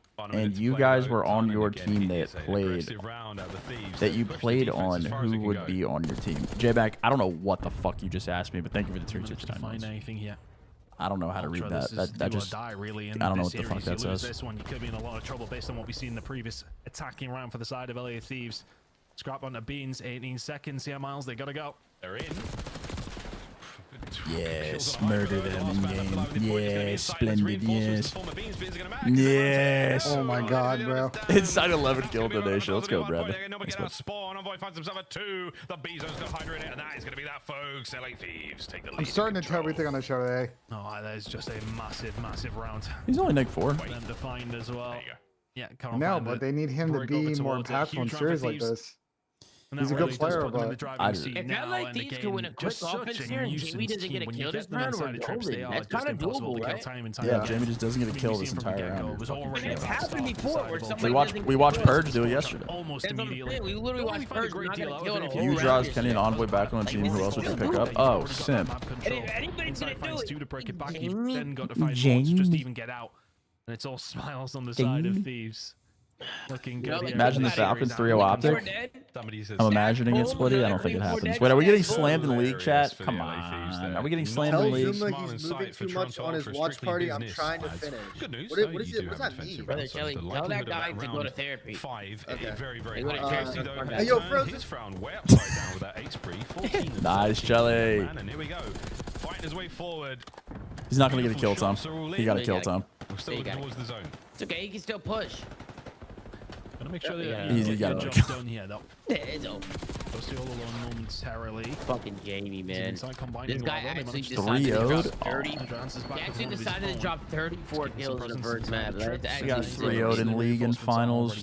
team that you played on. Who would be on your team? J-Mac, I don't know what the fuck you just asked me, but thank you for the 3 tips. Find anything here. I don't know how to read that. That just die, really, I don't know what the fuck that says. This one, you could be in a lot of trouble based on what we've seen in the previous attacking round for the side of LA Thieves. Scrap on the beans, 18 seconds. Yeah, Miles, they gotta go. They're in. Yes, murder them in game. Yes, splendid. Yes. Yes. Oh my god, bro. Inside 11 kill donation. Let's go, Brad. Spawn. Envoy finds himself a 2. The Bezos still hydra in it, and that is going to be that, folks. LA Thieves take the lead. I'm starting to tell everything on the show today. Oh, that is just a massive round. He's only neg 4. Them defined as well. Yeah, No, but they need him to be more impactful in series like this. He's a good player, but if LA Thieves can win a quick offense here and Jamie doesn't get a kill this round, we're golden. That's kind of doable, right? Yeah, Jamie just doesn't get a kill this entire round. It's happened before where somebody We watched Purge do it yesterday. Almost immediately. We literally watched Purge not get a kill in a If whole you round. draws Kenny and Envoy back on the team, who else would you pick up? Oh, Simp. And if anybody's gonna do it, to break it back, you've then got to find mods just to even get out. And it's all smiles on the side of Thieves. Looking good. Imagine the Falcons 3-0 optic. I'm imagining it, Splitty. I don't think it happens. Wait, are we getting slammed in league chat? Come on. Are we getting slammed in league? Tell Zuma he's moving too much on his watch party. I'm trying to finish. What is it? What does that mean? Brother Shelly, tell that guy to go to therapy. 5. Okay. Very Hey, yo, Frozen. His frown way upside down with that 8 spree. 14. Nice, Jelly. And here we go. Fighting his way forward. He's not going to get a kill, Tom. He got a kill, Tom. We're still looking towards the zone. It's okay, he can still push. Gotta make sure that Easy, got it. job's done here, though. It's over. Ghosty all alone momentarily. Fucking Jamie, man. This guy actually 3-0'd. decided to drop 30. He actually decided to drop 34 kills in the first map. That's We got actually 3-0'd in league and finals. Bro,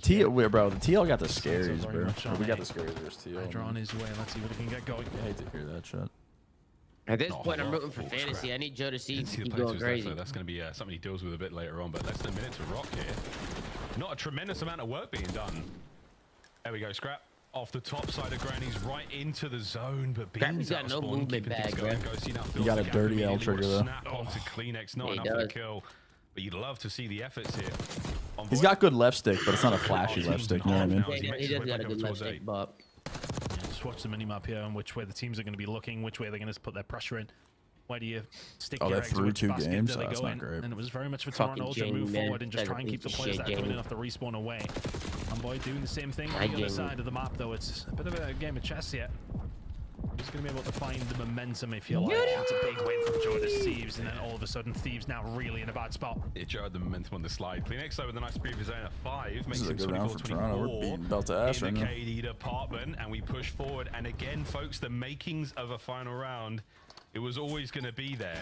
the TL got the scaries, bro. We got the scaries versus TL. Hydra on his way. Let's see what he can get going. I hate to hear that shit. At this point, I'm rooting for fantasy. I need Joe to see keep going crazy. That's going to be something he deals with a bit later on, but less than a minute to rock here. Not a tremendous amount of work being done. There we go, Scrap. Off the top side of Granny's right into the zone, but Bean's got no movement bag, bro. You got a dirty L trigger, though. Snap onto Kleenex, not enough for the kill. But you'd love to see the efforts here. He's got good left stick, but it's not a flashy left stick, you know what I mean? He does got a good left stick, but... Just watch the minimap here on which way the teams are going to be looking, which way they're going to put their pressure in. Where do you stick your eggs? through Which 2 basket games, do they that's go not in? great. And it was very much for Toronto to move forward and just try and keep the players that are coming in off the respawn away. And boy, doing the same thing on the other side of the map, though. It's a bit of a game of chess here. is going to be able to find the momentum, if you like. It's a big win from Jordan Thieves, and then all of a sudden, Thieves now really in a bad spot. It showed the momentum on the slide. Cleanex though with a nice previous zone of 5, makes is a it good round for Toronto. We're beating belt to ass in the right now. KD department, and we push forward. And again, folks, the makings of a final round. It was always going to be there.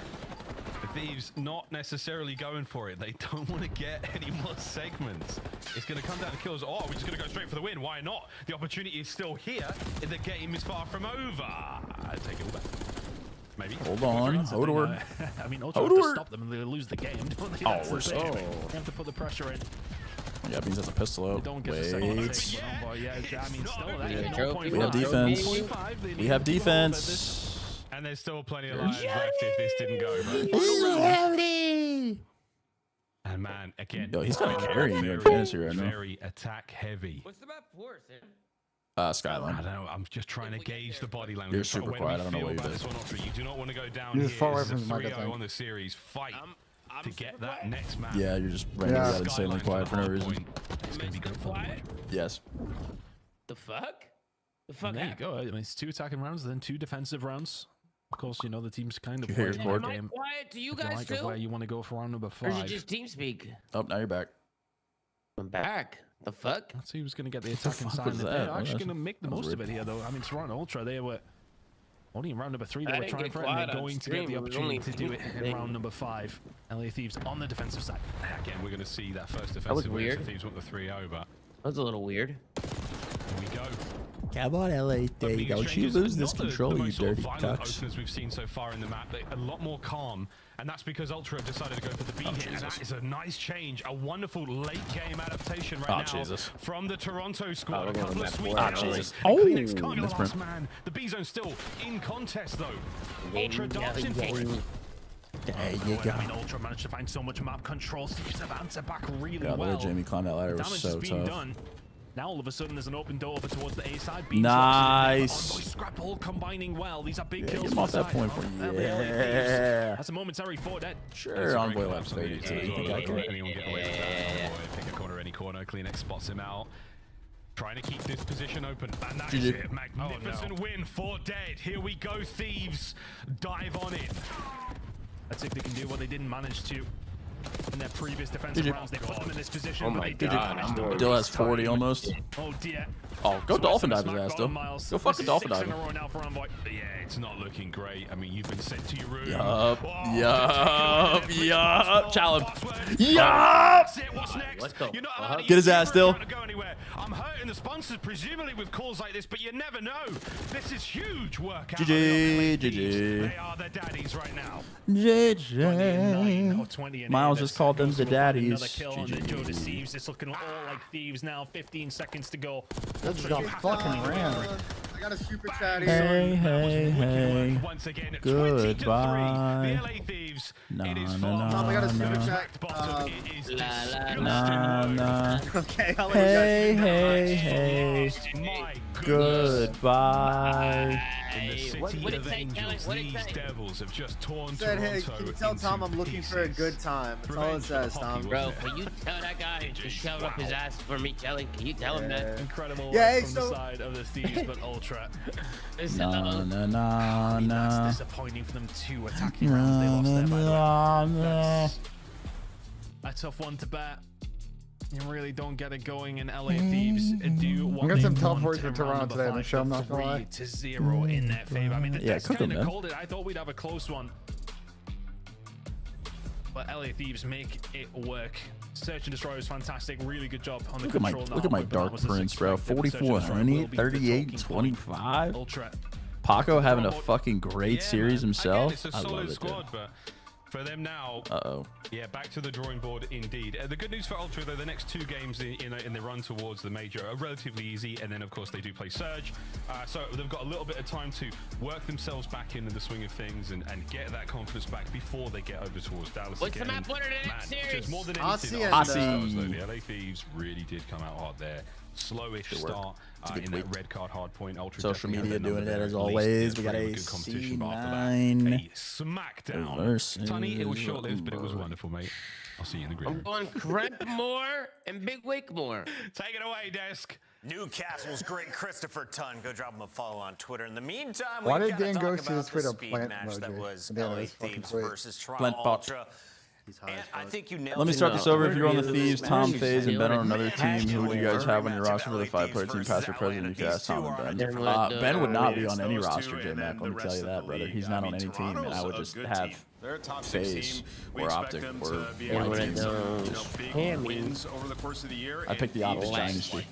The Thieves not necessarily going for it. They don't want to get any more segments. It's going to come down to kills. Oh, we're just going to go straight for the win. Why not? The opportunity is still here. The game is far from over. I take it all back. Maybe. Hold on. Hold on. I mean, Ultra have to stop them and they lose the game, don't they? Oh, we're so. They have to put the pressure in. Yeah, it means that's a pistol out. Don't get the second one. Yeah, I mean, still, that is we have defense. We have defense. And there's still plenty of lives left if this didn't go. And man, again, yo, he's kind of carrying you in fantasy right now. Very attack heavy. What's the map for, Sam? Skyline. I don't know. I'm just trying to gauge the body language. You're super quiet. I don't know what you did. You do not want to go down here. This is a 3-0 on the series. Fight to get that next map. Yeah, you're just randomly out insanely quiet for no reason. It's going to be good for quiet? Yes. The fuck? The fuck? There you go. I mean, it's 2 attacking rounds, then 2 defensive rounds. Of course, you know the team's kind of playing more game. Am I quiet to you guys too? Where you want to go for round number 5? Or is it just team speak? Oh, now you're back. I'm back. The fuck? Let's see who's going to get the attacking side. They're actually going to make the most of it here, though. I mean, Toronto Ultra, they were only in round number 3. They were trying for it, and they're going to get the opportunity to do it in round number 5. LA Thieves on the defensive side. Again, we're going to see that first defensive win. The Thieves want the 3-0, but that was a little weird. Here we go. Come on, LA, don't you lose this control, you dirty cucks. Openers we've seen so far in the map, a lot more calm, and that's because Ultra have decided to go for the B hit, and that is a nice change, a wonderful late game adaptation right now from the Toronto squad. A couple of sweet kills. Cleanex can't get the last man. The B zone's still in contest though. Ultra dancing for it. There you go. I mean, Ultra managed to find so much map control. Steve's have answered back really well. Yeah, Jamie climbed that ladder was so tough. Done. Now all of a sudden there's an open door over towards the A side. Nice. Scrap all combining well. These are big Yeah, kills. get him off that point for you. Yeah. That's a momentary 4 dead. Sure, Envoy left 32. Anyone get away with that? Pick a corner, any corner. Cleanex spots him out. Trying to keep this position open. And that is it. Magnificent win for Dead. Here we go, Thieves. Dive on in. Let's see if they can do what they didn't manage to in their previous defensive rounds. They put them in this position. Oh my god. Still has 40 almost. Oh dear. Oh, go dolphin dive his ass, though. Go fucking dolphin dive. Yeah, it's not looking great. I mean, you've been sent to your room. Yup. Challenge. Yup. What's next? You're not allowed to Get his ass still. go anywhere. I'm hurting the sponsors, presumably with calls like this, but you never know. This is huge work. GG. They are the daddies right now. GG. Miles just called them the daddies. Another kill on the Joe Deceives. It's looking all like Thieves now. 15 seconds to go. That's got fucking ran. I got a super chat Hey, here. hey. Once again, Goodbye. The LA Thieves. It is Mom, I got a super chat. Okay, I'll let Hey. Goodbye. In the city of angels, these devils have just torn Said, Toronto hey, can you tell Tom I'm looking for a good time? That's all it says, Tom. Bro, can you tell that guy to shove up his ass for me telling? Can you tell him that? Incredible yeah, from the side of the Thieves, but Ultra. That's disappointing for them. 2 attacking rounds. They lost there. A tough one to bet. You really don't get it going, and LA Thieves do what we got they some tough want words for Toronto today on the show, I'm not gonna lie. 3-0 in their favor. I mean, the test cook kind them, of man. called it. I thought we'd have a close one. But LA Thieves make it work. Search and Destroy was fantastic. Really good job on the control. Look at my Dark Prince, bro. 4400, 38, 25. Ultra. Paco having a fucking great series himself. Again, it's a I love solid it, squad, but for them now, yeah, back to the drawing board indeed. The good news for Ultra, though, the next 2 games in the run towards the major are relatively easy, and then of course they do play Surge, so they've got a little bit of time to work themselves back into the swing of things and get that confidence back before they get over towards Dallas. What's again. the map winner in the next series? Just more than anything, the LA Thieves really did come out hot there. Slowish start in that red card Hardpoint. Ultra social media doing it as always. We got a C9. A smackdown. Funny, it was short-lived, but it was wonderful, mate. I'll see you in the green room. I'm going Cremp more and Big Wick more. Take it away, Desk. Newcastle's great Christopher Tunn. Go drop him a follow on Twitter. In the meantime, Why we did Dan go to this way to plant match that was emoji? LA Thieves versus Toronto Plant bot. Ultra. And I think you nailed Let me it. start this over. If you're on the Thieves, Tom, FaZe, and Ben on another team, who would you guys have on your roster for the 5-player team, past or present? You can ask Tom and Ben. Ben would not be on any roster, J-Mac. Let me tell you that, brother. He's not on any team, and I would just have FaZe or Optic or my team. Wins over the course of the year. I picked the Optic Dynasty.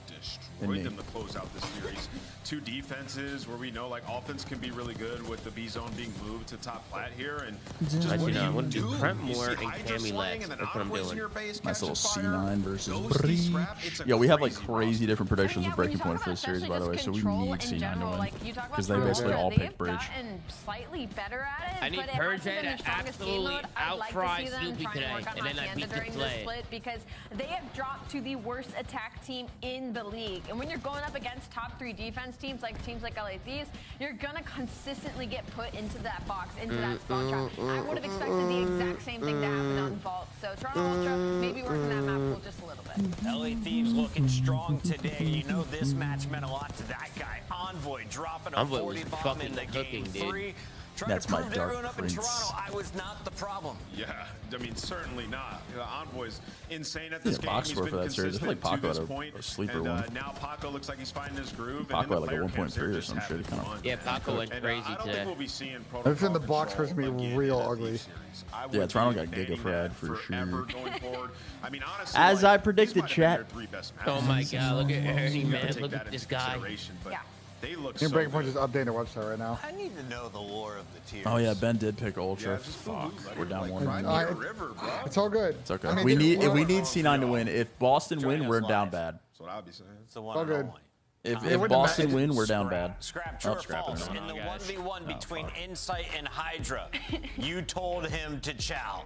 Destroyed them to close out this series. Two defenses where we know like offense can be really good with the B zone being moved to top plat here, and just I what do you want to do? do Prep You more see and Hydra Cammy slaying Lex. and then That's what I'm Envoys in doing. your base Nice little catching C9 fire. versus Ghosty Bree. Scrap, it's a Yo, we have like crazy crazy different predictions Yeah, of when you breaking talk point for about this series, by especially the way. just So we control need in C9 to general, win like, you talk about because they basically all they've pick Bridge. gotten slightly better at it, I need but it Purge hasn't been to their strongest game absolutely mode. I'd like to out-fry see them Snoopy trying to today, work on and then I Hacienda beat the during this play. split because they have dropped to the worst attack team in the league. And when you're going up against top 3 defense teams like LA Thieves, you're gonna consistently get put into that box, into that spot trap. I would have expected the exact same thing to happen on Vault. So Toronto Ultra maybe working that map pool just a little bit. LA Thieves looking strong today. You know this match meant a lot to that guy. Envoy dropping a Envoy 40 was bomb in the fucking game cooking, dude. 3. Trying That's to my prove to Dark everyone up in Prince. Toronto I was not the problem. Yeah, I mean certainly not. Envoy's insane at this game. Box He's score been for that series. I feel like consistent to Paco this had point. a sleeper and, one. now Paco looks like he's finding his groove. Paco and in had like a the player camps, 1.3 or they're just some shit. having Kind of. fun. Yeah, Paco went And, crazy I don't today. think we'll be seeing I've seen the protocol box person be control real again at ugly. these series. I Yeah, would Toronto be got Giga banning Fried that for forever sure. going forward. I mean, honestly, As like, I these predicted, might have been their chat. 3 best Oh matches. my God, look at Ernie, You gotta man. take Look that at into this guy. consideration, but Yeah. they look Your so breaking point good. is updating the website right now. I need to know the lore of the tiers. Oh yeah, Ben did pick Ultra. Yeah, just Fuck, let we're it, down like, 1. grind me a river, bro. It's all good. It's okay. I mean, We dude, need C9 to win. If Boston win, we're down bad. That's what I'd be saying. It's the one all and good. only. If wouldn't Boston matter. win, we're down bad. Scrap, true or Scrap it. false? In the 1v1 between fuck. Insight and Hydra, you told him to chow.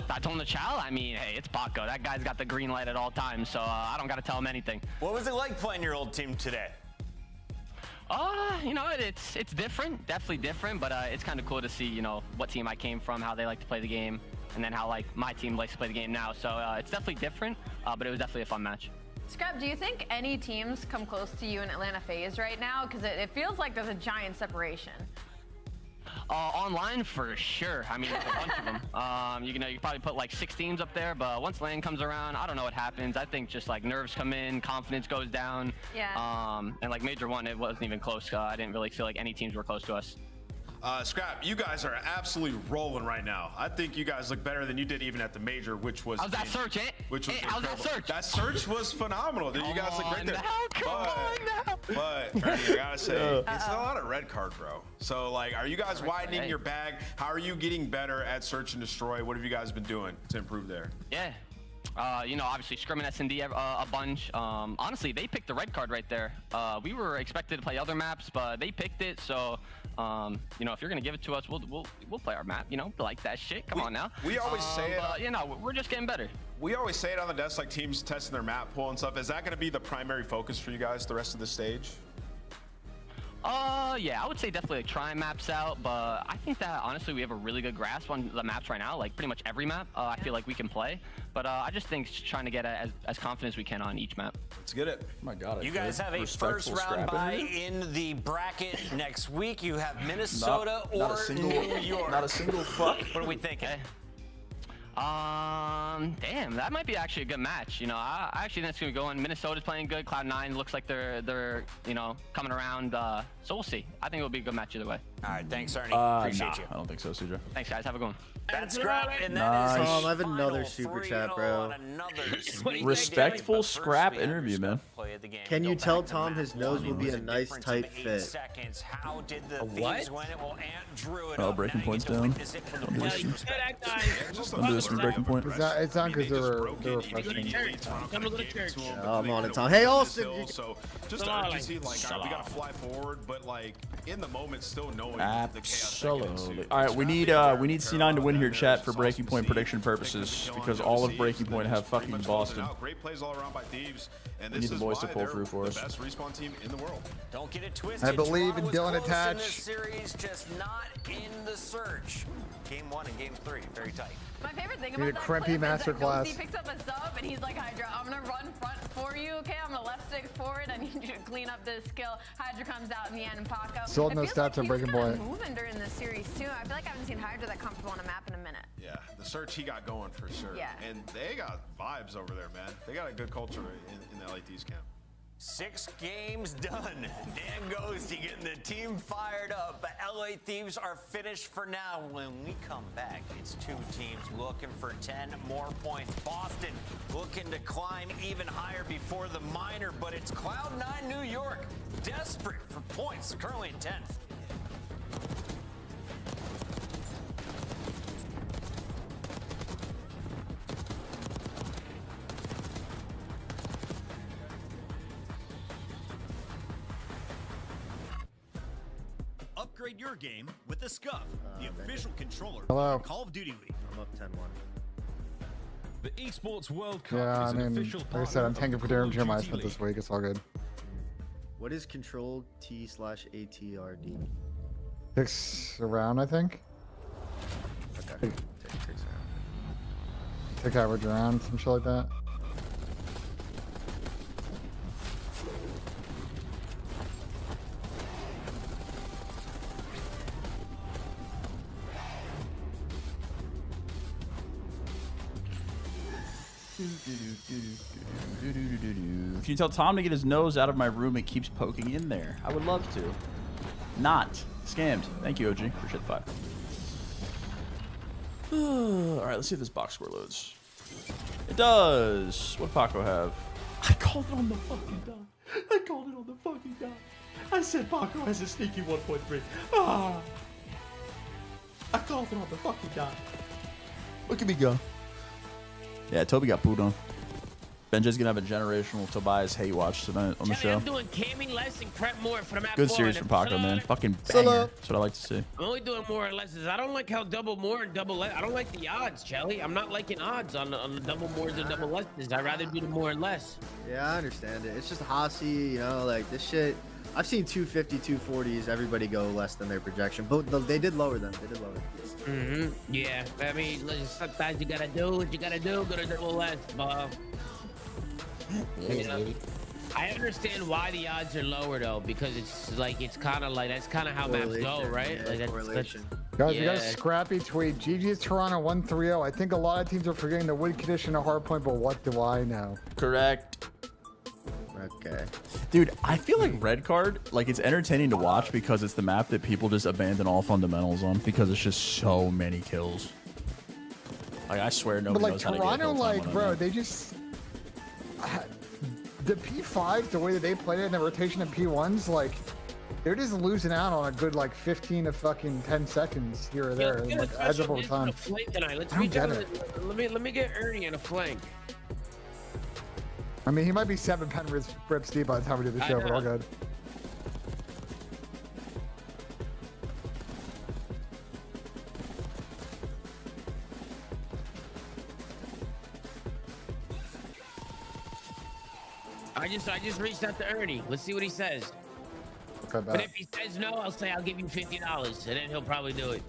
I told him to chow. I mean, hey, it's Paco. That guy's got the green light at all times, so I don't got to tell him anything. What was it like playing your old team today? You know, it's different, definitely different, but it's kind of cool to see, you know, what team I came from, how they like to play the game, and then how like my team likes to play the game now. So it's definitely different, but it was definitely a fun match. Scrap, do you think any teams come close to you in Atlanta FaZe right now? Because it feels like there's a giant separation. Online for sure. I mean, there's a bunch of them. You can probably put like 6 teams up there, but once LAN comes around, I don't know what happens. I think just like nerves come in, confidence goes down. Yeah. And like Major 1, it wasn't even close. I didn't really feel like any teams were close to us. Scrap, you guys are absolutely rolling right now. I think you guys look better than you did even at the major, which was How's that search, eh? Which was how's that incredible. search? That search was phenomenal. Dude, you guys look great there. But Ernie, I gotta say, it's a lot of red card, bro. So like, are you guys widening your bag? How are you getting better at search and destroy? What have you guys been doing to improve there? Yeah. You know, obviously scrimming S&D a bunch. Honestly, they picked the red card right there. We were expected to play other maps, but they picked it. So, you know, if you're gonna give it to us, we'll play our map. You know, like that shit. Come on now. We always say it. You know, we're just getting better. We always say it on the desk, like teams testing their map pool and stuff. Is that gonna be the primary focus for you guys the rest of the stage? Yeah, I would say definitely like trying maps out, but I think that honestly we have a really good grasp on the maps right now. Like pretty much every map, I feel like we can play. But I just think trying to get as confident as we can on each map. Let's get it. Oh my God. You guys have a first round bye in the bracket next week. You have Minnesota or New York. Not a single fuck. What are we thinking? Damn, that might be actually a good match. You know, I actually think it's gonna go in. Minnesota's playing good. Cloud9 looks like they're you know coming around. So we'll see. I think it'll be a good match either way. All right, thanks, Ernie. Appreciate you. I don't think so, CJ. Thanks, guys. Have a good one. That's Scrap, and that is Tom, I have another super chat, bro. Respectful Scrap interview, man. Can you tell Tom his nose will be a nice tight fit? How did the what? Oh, breaking point's down. Don't do this from breaking point. It's not because they were frustrating. I'm on it, Tom. Hey, Austin! So just the urgency, like, all right, we gotta fly forward, but like in the moment, still knowing the chaos that can ensue. All right, we need C9 to win here, chat, for breaking point prediction purposes, because all of breaking point have fucking Boston. Great plays all around by Thieves, and We this need the is boys why to pull they're through for us. the best respawn team in the world. Don't get it twisted. I believe in Toronto was Dylan close in Attach. this series, just not in the search. Game 1 and Game 3, very tight. My favorite thing Need about a that Krempy clip is that masterclass. Ghosty picks up a sub and he's like, Hydra, I'm gonna run front for you, okay? I'm gonna left stick forward. I need you to clean up this skill. Hydra comes out in the end and Paco. Still no stats like on Breaking Point. Moving during this series too. I feel like I haven't seen Hydra that comfortable on a map in a minute. Yeah, the search he got going for sure. Yeah. And they got vibes over there, man. They got a good culture in the LAT's camp. 6 games done. Dan Ghosty getting the team fired up. But LA Thieves are finished for now. When we come back, it's 2 teams looking for 10 more points. Boston looking to climb even higher before the minor, but it's Cloud9 New York desperate for points. They're currently in 10th. Upgrade your game with the Scuff, the official controller Hello. of Call of Duty League. I'm up 10-1. The Esports World Cup Yeah, I is an mean, official like I said, I'm tanking for Darren Jeremiah Smith this week. It's all good. What is Control T/ATRD? 6 around, I think. Okay. Take average around, some shit like that. Can you tell Tom to get his nose out of my room? It keeps poking in there. I would love to. Not scammed. Thank you, OG. Appreciate the 5. All right, let's see if this box score loads. It does. What Paco have? I called it on the fucking dot. I called it on the fucking dot. I said Paco has a sneaky 1.3. Ah. I called it on the fucking dot. Look at me go. Yeah, Toby got pooed on. Benja's gonna have a generational Tobias hate watch tonight on the show. I'm doing camming less and prep more for the map. Good series from Paco, man. Fucking banger. That's what I like to see. I'm only doing more and lesses. I don't like how double more and double less. I don't like the odds, Chelly. I'm not liking odds on the double mores and double lesses. I'd rather do the more and less. Yeah, I understand it. It's just Hossie, you know, like this shit. I've seen 250, 240s, everybody go less than their projection, but they did lower them. They did lower them. Yeah. I mean, sometimes you gotta do what you gotta do. Go to double less, Bob. You know, I understand why the odds are lower though, because it's like kind of like that's kind of how maps go, right? Yeah, Like that's Guys, we got a scrappy tweet. GG's Toronto 1-3-0. I think a lot of teams are forgetting the win condition of Hardpoint, but what do I know? Correct. Okay. Dude, I feel like Red Card, like it's entertaining to watch because it's the map that people just abandon all fundamentals on because it's just so many kills. Like I swear nobody knows how to get a Toronto, kill time like, on bro, that. they just the P5s, the way that they played it in the rotation of P1s, like they're just losing out on a good like 15 to fucking 10 seconds here or there, and, like adds up over time. Let's I don't get it. Let me get Ernie in a flank. I mean, he might be 7 pen rips deep by the time we do the show, but all good. I just reached out to Ernie. Let's see what he says. Okay, but if he says no, I'll say I'll give you $50, and then he'll probably do it.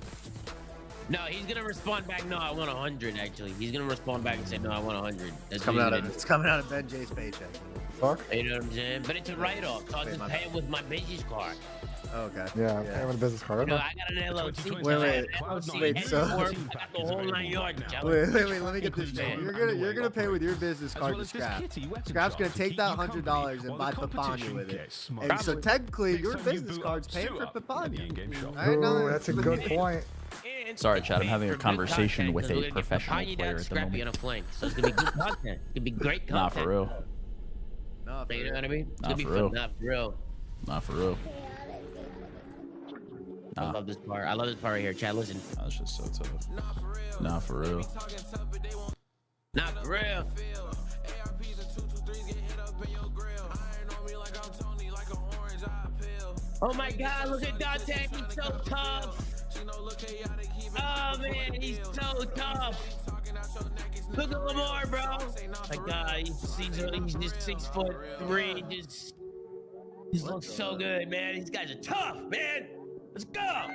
No, he's gonna respond back. No, I want 100. Actually, he's gonna respond back and say no, I want 100. That's Coming out of it's coming out of Ben J's paycheck. Fuck. You know what I'm saying? But it's a write-off, so I'll just pay it with my business card. Okay. Yeah, pay with a business card. You know, I got an LLC. Wait, so I got the whole 9 yards. wait, let me get this straight. You're gonna pay with your business card to Scrap. Scrap's gonna take that $100 and buy Papani with it. And so technically, your business card's paying for Papani. Ooh, that's a good point. Sorry, Chad. I'm having a conversation with a professional player at the moment. On a flank, so it's gonna be good content. It's gonna be great content. Not for real. You know what I mean? It's Not gonna be for fun. real. Not for real. Not for real. I love this part. I love this part right here, Chad. Listen. That's just so tough. Not for real. Not for real. Oh my God! Look at Dante. He's so tough. Oh man, he's so tough. Look at Lamar, bro. My God, he's just 6'3". He looks so good, man. These guys are tough, man. Let's go.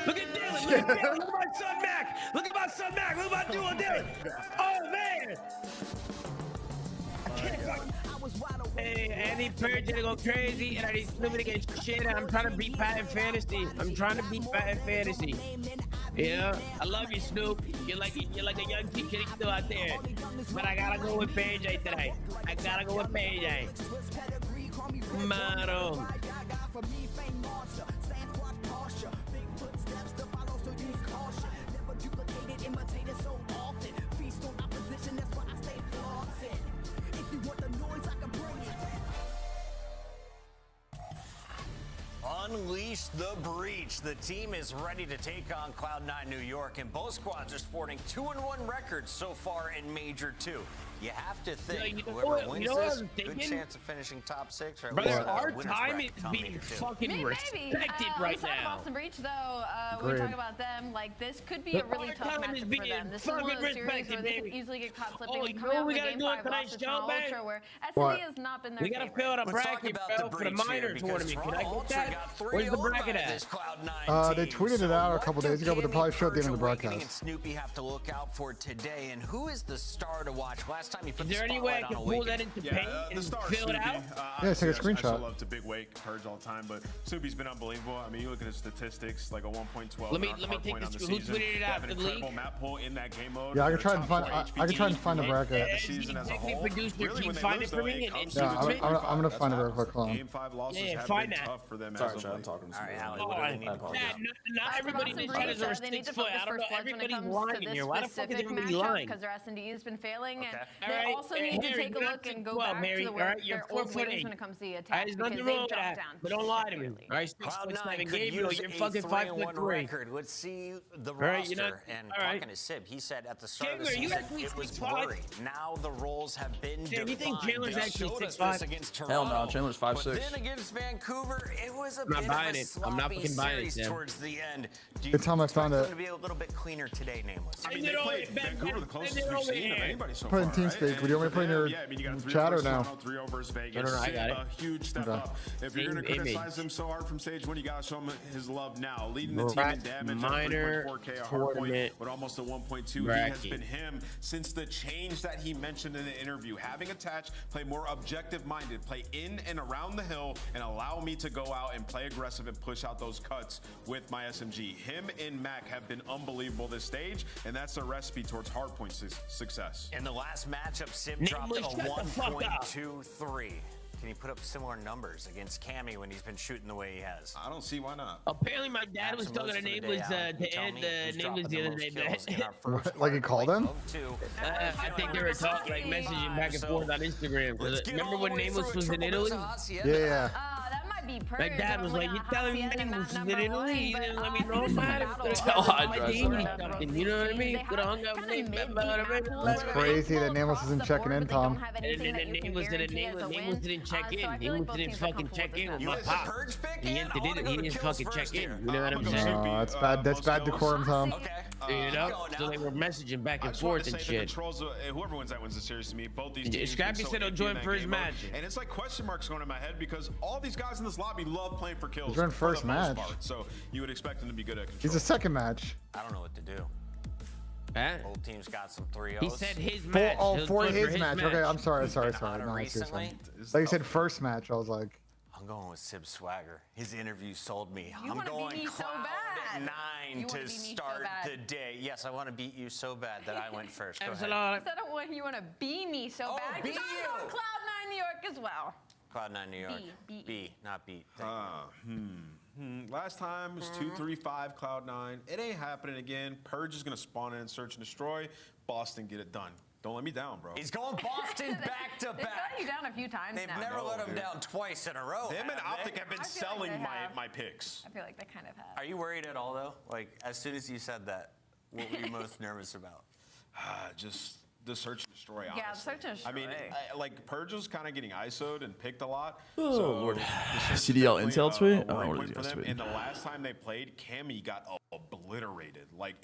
Look at Dylan. Look at my son Mac. Look at my son Mac. Look at my dude there. Oh man. I can't fucking. Hey, Andy Purge gonna go crazy, and I need Snoopy to get shit. I'm trying to beat Pat in fantasy. Yeah, I love you, Snoop. You're like a young teacher still out there. But I gotta go with PJ today. Mano. Unleash the breach. The team is ready to take on Cloud9 New York, and both squads are sporting 2-1 records so far in Major 2. You have to think whoever wins this, good chance of finishing top 6. Or Brother, our time is being fucking respected right now. now. Breach, though, when we talk about them, like this could be a really tough matchup for them. This is one of those series where they can easily get caught slipping. Oh, you know we gotta do it tonight's show, man. Where SD has not been there. We gotta fill out a bracket, bro, for the minor tournament. Can I get that? Where's the bracket at? They tweeted it out a couple days ago, but they probably showed at the end of the broadcast. Snoopy have to look out for today, and who is the star to watch? Last time you put is there any way I can pull that into paint and fill it out? Yeah, take a screenshot. I still love to big wake Purge all the time, but Snoopy's been unbelievable. I mean, you look at his statistics, like a 1.12. Let me take this. Who tweeted it out? The league. Map pool in that game mode. Yeah, I can try and find the bracket. The season as a whole. Producer, can you find it for me? Yeah, I'm gonna find it real quick. Game 5 losses have been tough for them. Sorry, I'm talking to not everybody in this chat is over 6 foot. I don't know. Everybody's lying here. Why the fuck is everybody lying? Because their S&D has been failing, and they also need to take a look and go back to their old ways when it comes to the attack, because they've dropped down. But don't lie to me. All right, Cloud9 could use a 3-1 record. Let's see the roster. And talking to Sib, he said at the start of the season it was blurry. Now the roles have been defined. Do you think Chandler's actually 6'5"? Hell no, Chandler's 5'6". But then against Vancouver, it was a bit of a sloppy series towards the end. Good time I found it. Going to be a little bit cleaner today, Nameless. I mean, they played Vancouver the closest we've seen of anybody so far. Put in TeamSpeak. Would you want me to put in your chat or now? 3 over Vegas. I got it. A huge step up. If you're going to criticize him so hard from stage 1, you got to show him his love now. Leading the team in damage at 3.4K, a Hardpoint, but almost a 1.2. He has been him since the change that he mentioned in the interview. Having attached, play more objective-minded, play in and around the hill, and allow me to go out and play aggressive and push out those cuts with my SMG. Him and Mac have been unbelievable this stage, and that's a recipe towards Hardpoint success. In the last matchup, Sib dropped a 1.23. Can you put up similar numbers against Cammy when he's been shooting the way he has? I don't see why not. Apparently, my dad was talking to Nameless to end Nameless the other day. Like he called him? I think they were talking, like messaging back and forth on Instagram. Remember when Nameless was in Italy? Yeah. My dad was like, "You telling me Nameless was in Italy? You didn't let me know, man. You know what I mean? Could have hung out with Nameless. That's crazy that Nameless isn't checking in, Tom. And then Nameless didn't check in. Nameless didn't fucking check in with my pop. He didn't fucking check in. You know what I'm saying? No, that's bad. That's bad decorum, Tom. You know? So they were messaging back and forth and shit. Whoever wins that wins the series to me. Both these teams. Scrappy said he'll join first match. And it's like question marks going in my head because all these guys in this lobby love playing for kills. He's run first match. So you would expect him to be good at control. He's a second match. I don't know what to do. Both teams got some 3-0s. He said his match. For his match. Okay, I'm sorry. No, seriously. Like you said first match, I was like. I'm going with Sib Swagger. His interview sold me. I'm going Cloud9 to start the day. Yes, I want to beat you so bad that I went first. Go ahead. I said you want to beat me so bad. Beat you. I'm going Cloud9 New York as well. Cloud9 New York. B, not beat. Last time was 2-3-5 Cloud9. It ain't happening again. Purge is going to spawn in, search and destroy. Boston, get it done. Don't let me down, bro. He's going Boston back to back. They've let you down a few times They've now. never let him down twice in a row. Him and Optic have been selling my picks. I feel like they kind of have. Are you worried at all, though? Like, as soon as you said that, what were you most nervous about? Just the search and destroy. Yeah, honestly. search and destroy. I mean, like Purge was kind of getting ISO'd and picked a lot. Oh, so Lord. the CDL Intel tweet? I Oh, what did you guys tweet? And the last time they played, Cammy got obliterated. Like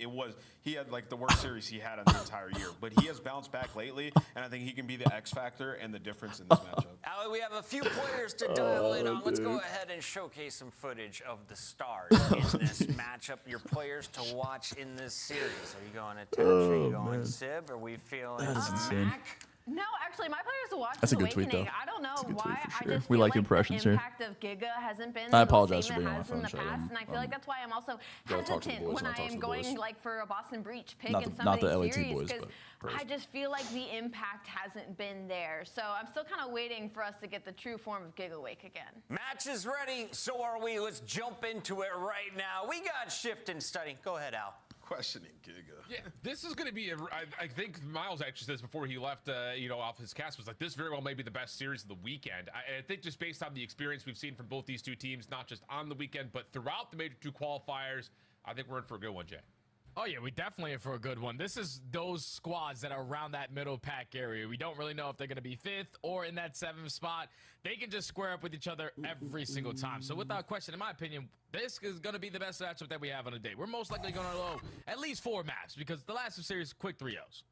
he had like the worst series he had in the entire year. But he has bounced back lately, and I think he can be the X factor and the difference in this matchup. Ali, we have a few players to dial in on. Let's go ahead and showcase some footage of the stars in this matchup. Your players to watch in this series. Are you going to Touch? Are you going Sib? Are we feeling That is insane. Mac? No, actually, my players to watch. That's a good tweet, though. I don't know That's a good why. tweet for I sure. just We feel like impressions the here. impact of Giga hasn't been I the apologize same for it being on my has in phone, the sorry, past, and I feel like that's why I'm also gotta talk to the hesitant boys, when I'll I talk to am the boys. going like for a Boston Breach pick Not in the- some not of the these LAT series boys, because but I just feel like the impact hasn't been there. So I'm still kind of waiting for us to get the true form of Giga Wake again. Match is ready, so are we. Let's jump into it right now. We got Shift and Study. Go ahead, Al. Questioning Giga. Yeah, this is going to be. I think Miles actually says before he left, off his cast was like, this very well may be the best series of the weekend. I think just based on the experience we've seen from both these two teams, not just on the weekend, but throughout the major 2 qualifiers, I think we're in for a good one, Jay. Oh, yeah, we definitely in for a good one. This is those squads that are around that middle pack area. We don't really know if they're going to be 5th or in that 7th spot. They can just square up with each other every single time. So without question, in my opinion, this is going to be the best matchup that we have on a day. We're most likely going to go at least 4 maps because the last 2 series, quick 3-0s.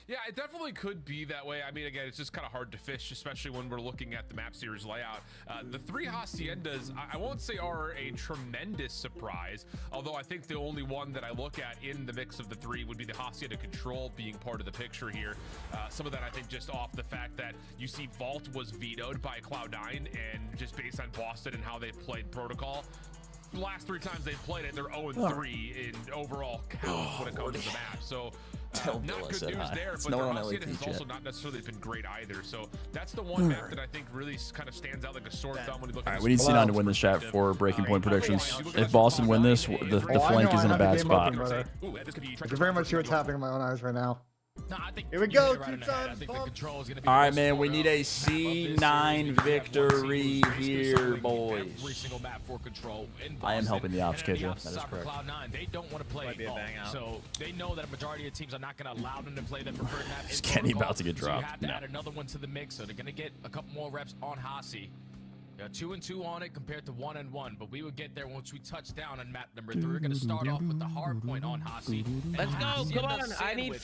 Yeah, it definitely could be that way. I mean, again, it's just kind of hard to fish, especially when we're looking at the map series layout. The 3 Haciendas, I won't say are a tremendous surprise, although I think the only one that I look at in the mix of the 3 would be the Hacienda Control being part of the picture here. Some of that, I think, just off the fact that you see Vault was vetoed by Cloud9, and just based on Boston and how they've played Protocol, the last 3 times they've played it, they're 0-3 in overall count when it comes to the map. So not good news there, but their Hacienda has also not necessarily been great either. So that's the one map that I think really kind of stands out like a sore thumb when you look at All right, we need C9 to win this chat for breaking point predictions. If Boston win this, the flank is in a bad spot. I can very much see what's happening in my own eyes right now. No, I think Here we go, right 2 on the head. times I think bump. the control is going to be All right, the man, best we scorer need a of this C9 series. victory Basically here, serving boys. Every single map for control in I am Boston. helping the ops And on kid, yeah, opposite that is side for correct. Cloud9, they don't want to play be a Vault. bang out. So they know that a majority of teams are not going to allow them to play their preferred map. in Is Kenny Protocol. about to get So dropped? you have to No. add another one to the mix. So they're going to get a couple more reps on Hasi. 2-2 on it compared to 1-1, but we would get there once we touch down on map number 3. We're going to start off with the Hardpoint on Hasi. Let's go, come on. I need this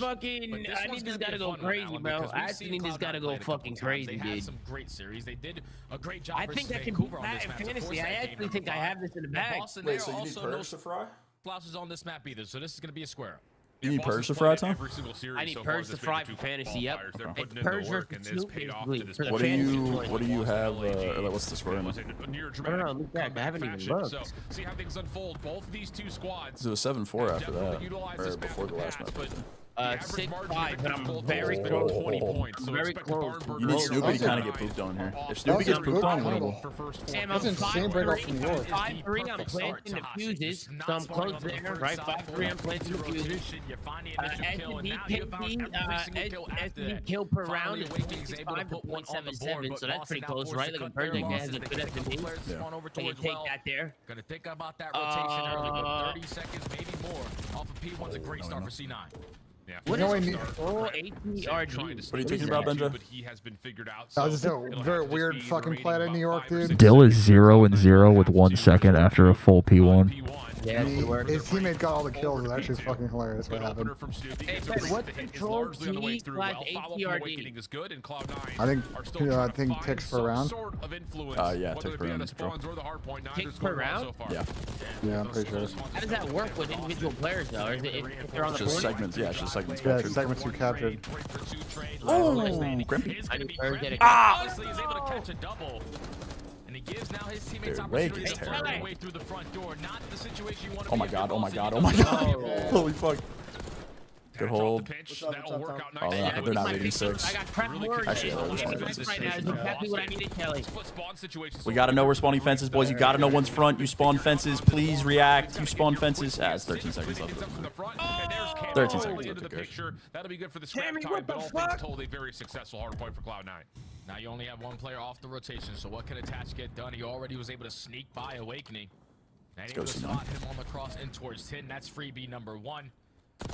guy to go crazy, bro. I actually need this guy to go fucking crazy, They had dude. some great series. They did a great job. I think versus I can Vancouver beat on this that map. in Of course, fantasy. I that actually game think I number have this in the five. bag. Boston, Wait, they're so you need also Purge to fry? Slouches on this map either, so this is going to be a square. You need Purge to fry, Tom? I need Purge to fry for fantasy, yep. It's Purge versus Snoop, basically, for the What do fantasy. you have? What's the score? I don't know, look back. I haven't even looked. So see how things unfold. Both of these 2 squads. It was 7-4 after that, definitely utilized or this map before in the the last past, map. but 6-5, but I'm both very teams close. 20 points, so Very expect the close. Barnburger You need here Snoopy to on kind of the get pooped on here. If That Snoopy was gets a pooped good on, title. winnable. for first Sam, That's I'm insane break off from New York. 5-3, I'm planting the fuses, so I'm close there, right? 5-3, I'm planting the fuses. SDD kill per round is 65 to 0.77, so that's pretty close, right? Like a Purge has a good SDD. So you take that there. Gonna think about that rotation early, but 30 seconds, maybe more. Off of P1's a great start for C9. Yeah. You know, Oh, ATRG. What are you talking about, Benja? But he has been figured out. That was just a very weird fucking play out of New York, dude. Dill is 0-0 with 1 second after a full P1. Yeah, His teamate got all the kills. It's actually fucking hilarious what happened. Hey, Ben, what's control T/ATRD? is good, and Cloud9 I think ticks per round. Yeah, ticks per round is control. Ticks per round? Yeah. Yeah, I'm pretty sure. How does that work with individual players, though? Or is it if they're on the Just board? segments, yeah, it's just segments Yeah, captured. segments you captured. Oh, Grimpy. I need Purge dedicated. Honestly, he's able to catch a double. And he gives now his teammates Dude, Wake opportunity is to find terrible. their way through the front door. Not the situation you want to Oh be my in god, for oh my Boston. god, oh You my don't god. want Holy fuck. Good hold. That'll work out Oh, nicely. they're not leading 6. I got prep more. Actually, Right that was now fine. is exactly what I needed, Kelly. We gotta know we're spawning fences, boys. You gotta know one's front. You spawn fences. Please react. You spawn fences. Ah, it's 13 seconds left. 13 seconds left. Who cares? That'll be good for the scrap time, but all things told, a very successful hardpoint for Cloud9. Now you only have one player off the rotation, so what can Attach get done? He already was able to sneak by Awakening. And able to spot him on the cross in towards 10. That's freebie number 1.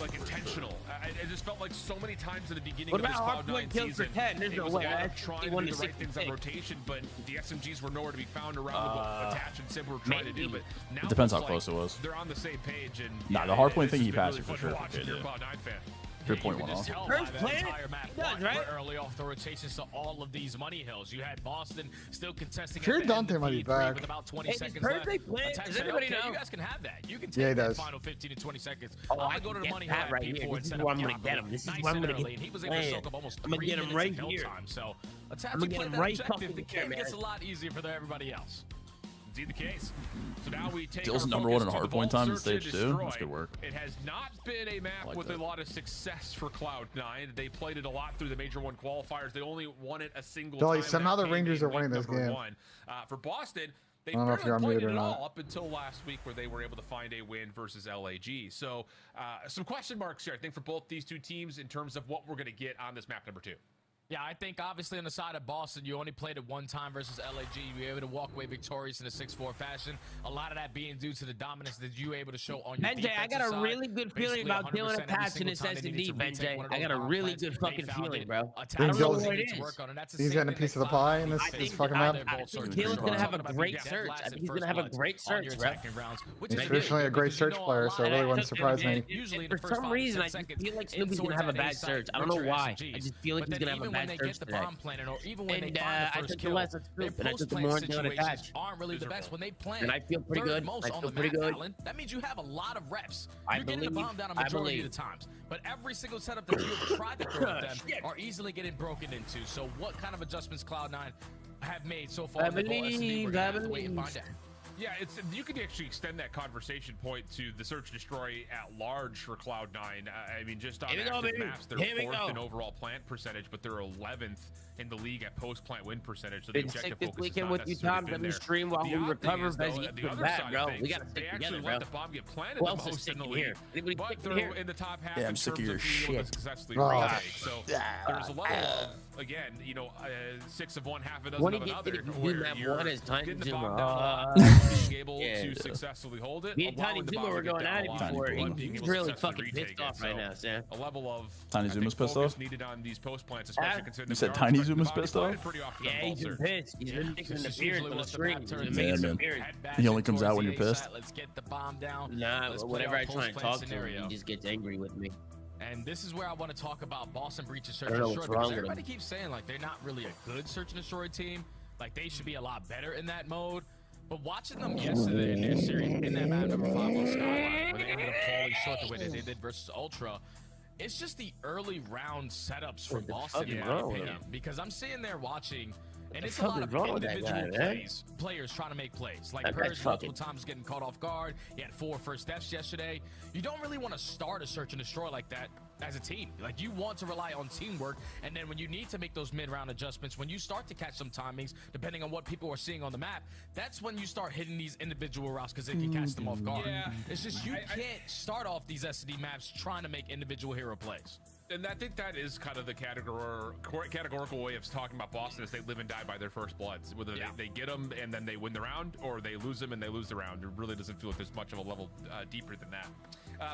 like intentional. It just felt like so many times in the beginning What of this about Cloud9 Hardpoint kills for season, 10? There's it no was way. a lot of trying to do the right things on 61-66. rotation, but the SMGs were nowhere to be found around what Attach and Sib were trying to do. But now It depends how it's close it was. They're on the same page. And Nah, the Hardpoint thing he it's been passed really for fun to sure. watch if you're a Cloud9 fan. 3.1 off. First player does, right? Early off the rotations to all of these money hills. You had Boston still contesting. Fear Dante might be back. With about 20 seconds left. Does everybody know? You guys can have that. You can take that final 15 to 20 seconds. Oh, I'm gonna go to the money hill right here. This is where I'm gonna get him. This is where I'm gonna get him. He was able to soak up almost 3 minutes right of hill here. time. So let's have I'm to gonna play get that him right objective. The fucking game here, gets a man. lot easier for everybody else. Indeed the case. So now we take Dill's our number one in focus to the hardpoint time in Vault Search stage and 2. Destroy. That's good work. It has not been a map with a lot of success for Cloud9. They played it a lot through the Major 1 qualifiers. They only won it a single Billy, time. somehow the That Rangers came are winning week this number game. 1. For Boston, they I don't know if you're barely on played mute it or at not. all up until last week where they were able to find a win versus LAG. So some question marks here, I think, for both these two teams in terms of what we're going to get on this map number 2. Yeah, I think obviously on the side of Boston, you only played it one time versus LAG. You were able to walk away victorious in a 6-4 fashion. A lot of that being due to the dominance that you were able to show on your Benjay, I got a really good feeling about Dylan attaching this SD, Benjay. I got a really good fucking feeling, bro. I don't know what it is. He's getting a piece of the pie in this fucking map. Dylan's gonna have a great search. I think he's gonna have a great search, bro. He's traditionally a great search player, so it really wouldn't surprise me. For some reason, I just feel like Snoopy's gonna have a bad search. I don't know why. I just feel like he's gonna have a bad search today. Planning, or even when they find the first kill, their post-plant situations aren't really the best when they plant. And I feel pretty good. Most on the map, Alan. That means you have a lot of reps. You're getting the bomb down a majority of the times. But every single setup that you have tried to throw at them are easily getting broken into. So what kind of adjustments Cloud9 have made so far? I believe. Yeah, you could actually extend that conversation point to the Search and Destroy at large for Cloud9. I mean, just on active maps, they're 4th in overall plant percentage, but they're 11th in the league at post-plant win percentage. So the objective this focus weekend is with not you, necessarily Tom. been Let me there. stream while we recover. The other side of things, We gotta they stick actually together, let bro. the bomb get planted Who the else is most in the sticking league. here? Anybody But sticking they're here? in the top half Yeah, I'm in sick of terms your of being able to shit. successfully Oh. retake. So there's a level of, again, 6 of one, half a dozen of another. Where you're getting the bomb down, being able to successfully hold it. Me and Tiny Zuma were going at it before. He's really fucking pissed off right now, Sam. A level of Tiny Zuma's pissed off? needed on these post plants, especially considering You said Tiny Zuma's pissed off? Yeah, he's been pissed. He's been making the beard on the stream. Yeah, man. He only comes out when you're pissed. Let's get the bomb down. Nah, whenever I try and talk to him, he just gets angry with me. And this is where I want to talk about Boston Breach's Search I and don't know Destroy, what's wrong because with everybody him. keeps saying like they're not really a good Search and Destroy team. Like they should be a lot better in that mode. But watching them yesterday in their series, in that map number 5 on Skyline, where they ended up falling short the way they did versus Ultra, it's just the early round setups from Boston, in my opinion. Because I'm sitting there watching, and it's a lot of individual players trying to make plays. Like Purge multiple times getting caught off guard. He had 4 first steps yesterday. You don't really want to start a Search and Destroy like that as a team. Like you want to rely on teamwork, and then when you need to make those mid-round adjustments, when you start to catch some timings, depending on what people are seeing on the map, that's when you start hitting these individual routes because they can catch them off guard. Yeah. It's just you can't start off these SD maps trying to make individual hero plays. And I think that is kind of the categorical way of talking about Boston is they live and die by their first bloods. Whether they get them and then they win the round, or they lose them and they lose the round. It really doesn't feel like there's much of a level deeper than that.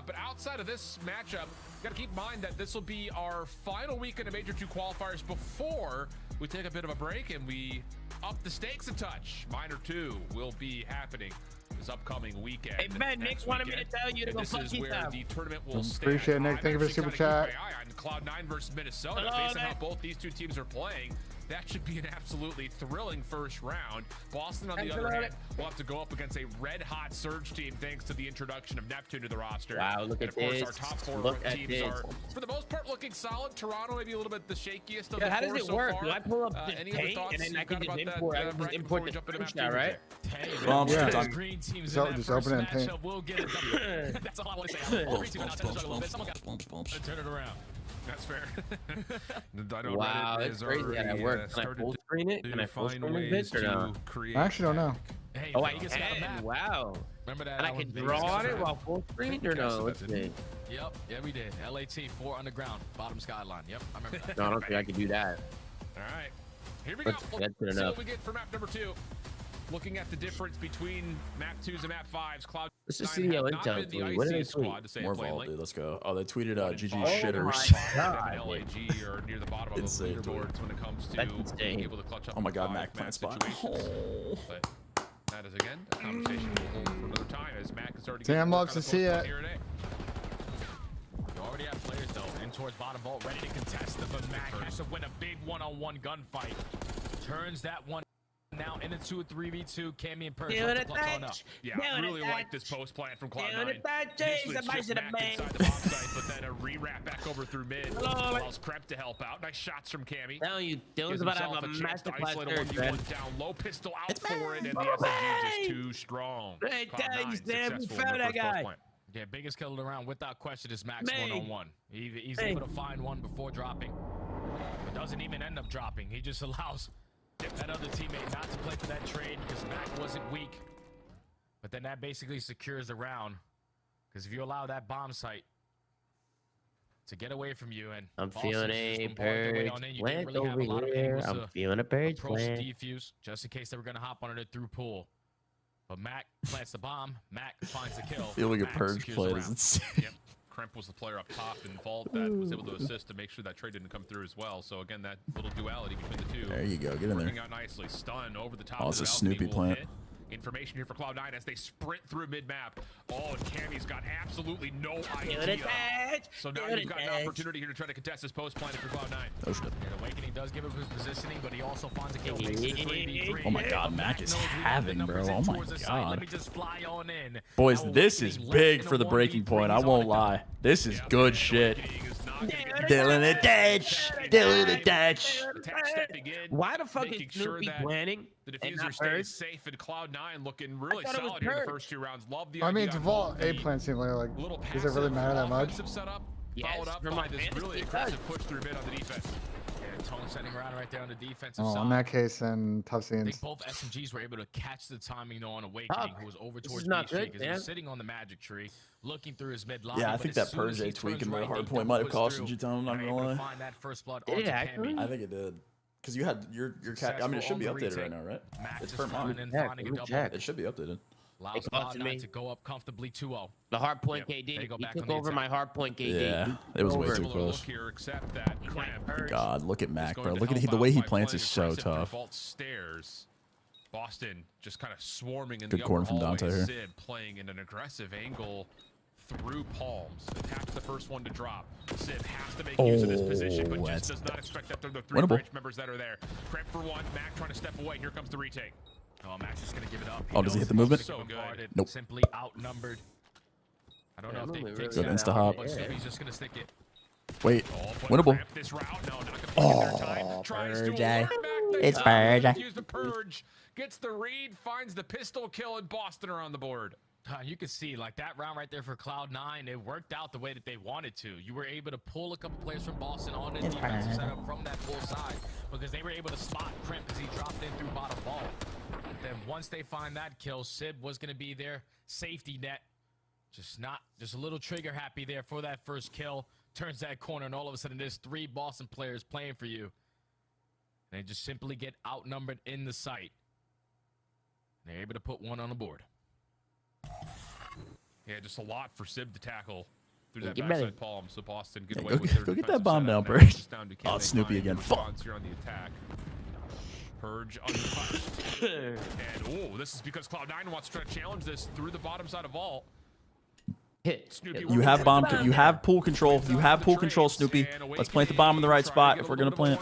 But outside of this matchup, got to keep in mind that this will be our final weekend of Major 2 qualifiers before we take a bit of a break and we up the stakes a touch. Minor 2 will be happening this upcoming weekend. Hey, Ben, Nick wanted me to tell you to go fuck yourself. This is where the tournament will stand. Appreciate it, Nick. Thank you for the super chat. On Cloud9 versus Minnesota, based on how both these two teams are playing, that should be an absolutely thrilling first round. Boston, on the other hand, will have to go up against a red-hot Surge team thanks to the introduction of Neptune to the roster. Wow, look at this. Of course, our top 4 teams are, for the most part, looking solid. Toronto maybe a little bit the shakiest of the 4 so far. How does it work? Do I pull up the any paint other and then I thoughts can just about import the French now, right? Green teams in that just first open it and paint. matchup will get it done. That's all I want to say. Green team outside the struggle a little bit. Someone got to turn it around. That's fair. Wow, that's crazy how that works. Can I full screen it? Can I full screen this or no? I actually don't know. Hey, oh, I can. Wow. Remember that? And I can draw on it while full screen or no? Let's see. Yep, yeah, we did. LAT 4 underground, bottom skyline. Yep, I remember that. No, I don't think I can do that. All right, here we go. That's good See enough. what we get for map number 2. Looking at the difference between map 2s and map 5s, Cloud9 This is CDL not been the What did they iciest squad to say More it Vault, plainly. dude. Let's go. Oh, they tweeted GG shitters. LAG are near the bottom of those Insane, leaderboards when it comes to being able to clutch up. Oh my God, in Mac five plant match spot. situations. But that is again a conversation we'll hold for another time as Mac is already Sam loves to see it. You already have players though in towards bottom vault, ready to contest it, but Mac has to win a big one-on-one gunfight. Turns that one now into a 3v2. Cammy and Purge have to clutch on up. Yeah, I really like this post plant from Cloud9. Initially, it's just Mac inside the bomb site, but then a re-wrap back over through mid. Allows Kremp to help out. Nice shots from Cammy. Now you Dylan's about to have a masterclass third, down low, pistol out for it, and the SMG just too strong. Hey, thanks, Sam. We found that guy. Yeah, biggest kill of the round without question is Max one-on-one. He's able to find one before dropping. But doesn't even end up dropping. He just allows that other teammate not to play for that trade because Mac wasn't weak. But then that basically secures the round. Because if you allow that bomb site to get away from you, and I'm feeling a purge plant over here. I'm feeling a purge plant. Defuse just in case they were going to hop on it through pool. But Mac plants the bomb. Mac finds the kill. Feeling a purge play is insane. Yep. Kremp was the player up top in Vault that was able to assist to make sure that trade didn't come through as well. So again, that little duality between the two. There you go. Get in there. Working out nicely. Stun over the top. Oh, it's a Snoopy plant. Information here for Cloud9 as they sprint through mid-map. Oh, and Cammy's got absolutely no idea. So now you've got an opportunity here to try to contest this post plant for Cloud9. Oh, shit. Awakening does give up his positioning, but he also finds a kill. Oh my god, Mac is having, bro. Oh my god. Let me just fly on in. Boys, this is big for the breaking point. I won't lie. This is good shit. Dylan the Dutch. Dylan the Dutch. Why the fuck is Snoopy planning? The diffuser stays safe, and Cloud9 looking really solid here in the first two rounds. Love the I mean, to vault A plant seems like does it really matter that much? Followed up by this really aggressive push through mid on the defense. Yeah, Tone setting around right there on the defensive Oh, side. in that case, then tough I scenes. think both SMGs were able to catch the timing though on Awakening, who was over towards not B good, because he was sitting on the magic tree, looking through his mid lobby. Yeah, I think that Purge A tweak and the Hardpoint might have costed you, Tom. I'm not gonna lie. Find that first blood Did it actually? I think it did. Because you had your cat. I mean, it should be updated right now, right? It's per month. It should be updated. Allows Cloud9 to go up comfortably 2-0. The Hardpoint KD. He took over my Hardpoint KD. Yeah, it was way too close. Here, except that God, look at Mac, bro. Look at the way he plants is so tough. Stairs. Boston just kind of swarming in Good the corn upper from hallway. Dante here. Sid playing in an aggressive angle through palms. Attacks the first one to drop. Sid has to make use of this position, but just does not expect that they're the three bridge members that are there. Kremp for one. Mac trying to step away. Here comes the retake. Oh, Mac's just gonna give it up. Oh, does he hit the movement? So good. Nope. Simply outnumbered. I don't know if they fixed Good that insta hop. but Snoopy's just gonna stick it. Wait, winnable. Oh, Purge. It's Purge. Use the Purge. Gets the read, finds the pistol kill, and Boston are on the board. You can see, like, that round right there for Cloud9, it worked out the way that they wanted to. You were able to pull a couple players from Boston on the defensive setup from that full side because they were able to spot Kremp as he dropped in through bottom ball. Then once they find that kill, Sid was going to be their safety net. Just a little trigger happy there for that first kill. Turns that corner, and all of a sudden there's 3 Boston players playing for you. And they just simply get outnumbered in the site. They're able to put one on the board. Yeah, just a lot for Sib to tackle through that backside palm. So Boston get away go, with their go get that bomb down, Purge. Purge. Oh, it's Snoopy again. Fuck. Here on the attack. Purge untouched. And oh, this is because Cloud9 wants to try to challenge this through the bottom side of vault. Snoopy, you have bomb. You have pool control. You have pool control, Snoopy. Let's plant the bomb in the right spot if we're gonna plant.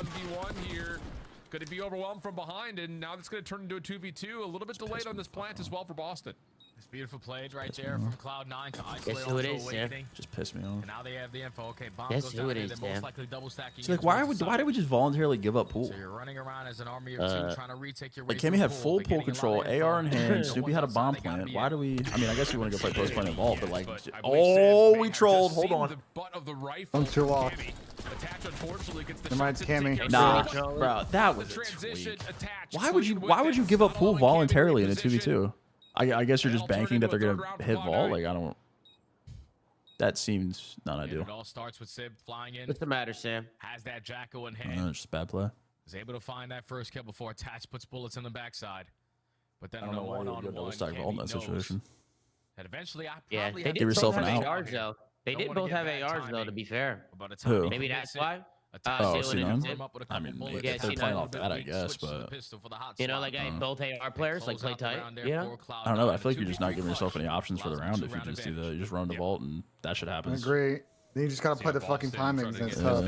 Going to be overwhelmed from behind, and now that's going to turn into a 2v2. A little bit delayed on this plant as well for Boston. This beautiful plays right there from Cloud9 to isolate. Guess who it is, Sam? Just pissed me off. And now they have the info. Okay, bomb Guess goes who down it there. is, They're most Sam? likely double stacking. So like, why did we just voluntarily give up pool? So you're running around as an army of 2 trying to retake your way. Like, Cammy had full pool control, AR in hand. Snoopy had a bomb plant. Why do we? I mean, I guess you want to go play post plant involved, but like, oh, we trolled. Hold on. I'm too off. Reminds Cammy. Nah, bro, that was a tweak. Why would you give up pool voluntarily in a 2v2? I guess you're just banking that they're gonna hit vault. Like, I don't. That seems not ideal. It all starts with Sib flying in. What's the matter, Sam? Has that Jacko in hand. It's just bad play. Is able to find that first kill before Attach puts bullets in the backside. But then I don't know why you would go double stack vault in that situation. And eventually, they give yourself an out. ARs, though. They did both have ARs, though, to be fair. Who? Maybe that's why. Oh, C9? I mean, maybe yeah, if they're playing off that, I guess, but... You know, like, both AR players, like, play tight, you know? I don't know, I feel like you're just not giving yourself any options for the round if you just do that. You just run the vault, and that should happen. I agree. Then you just gotta play the fucking timings and stuff.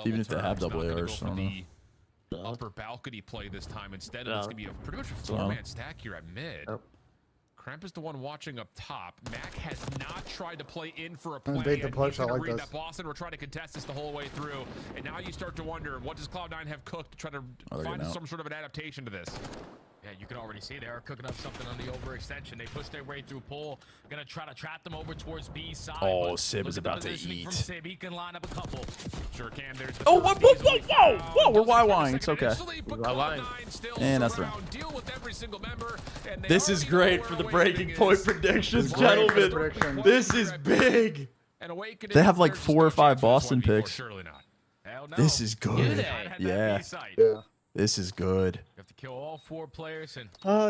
Even if they have double ARs, I don't know. Upper balcony play this time instead. It's gonna be a pretty much a 4-man stack here at mid. Cramp is the one watching up top. Mac has not tried to play in for a play. The push, I like read this. that Boston were trying to contest this the whole way through, and now you start to wonder, what does Cloud9 have cooked to try to find some sort of an adaptation to this? Yeah, you can already see they are cooking up something on the overextension. They push their way through Pool. Gonna try to trap them over towards B side. Oh, Sib is about to eat. From Sib. He can line up a couple. Sure can. There's oh, whoa! We're YYing. It's okay. And that's the round. This is great for the breaking point predictions, gentlemen. This is big. They have like 4 or 5 Boston picks. This is good. Yeah. This is good. You have to kill all 4 players and.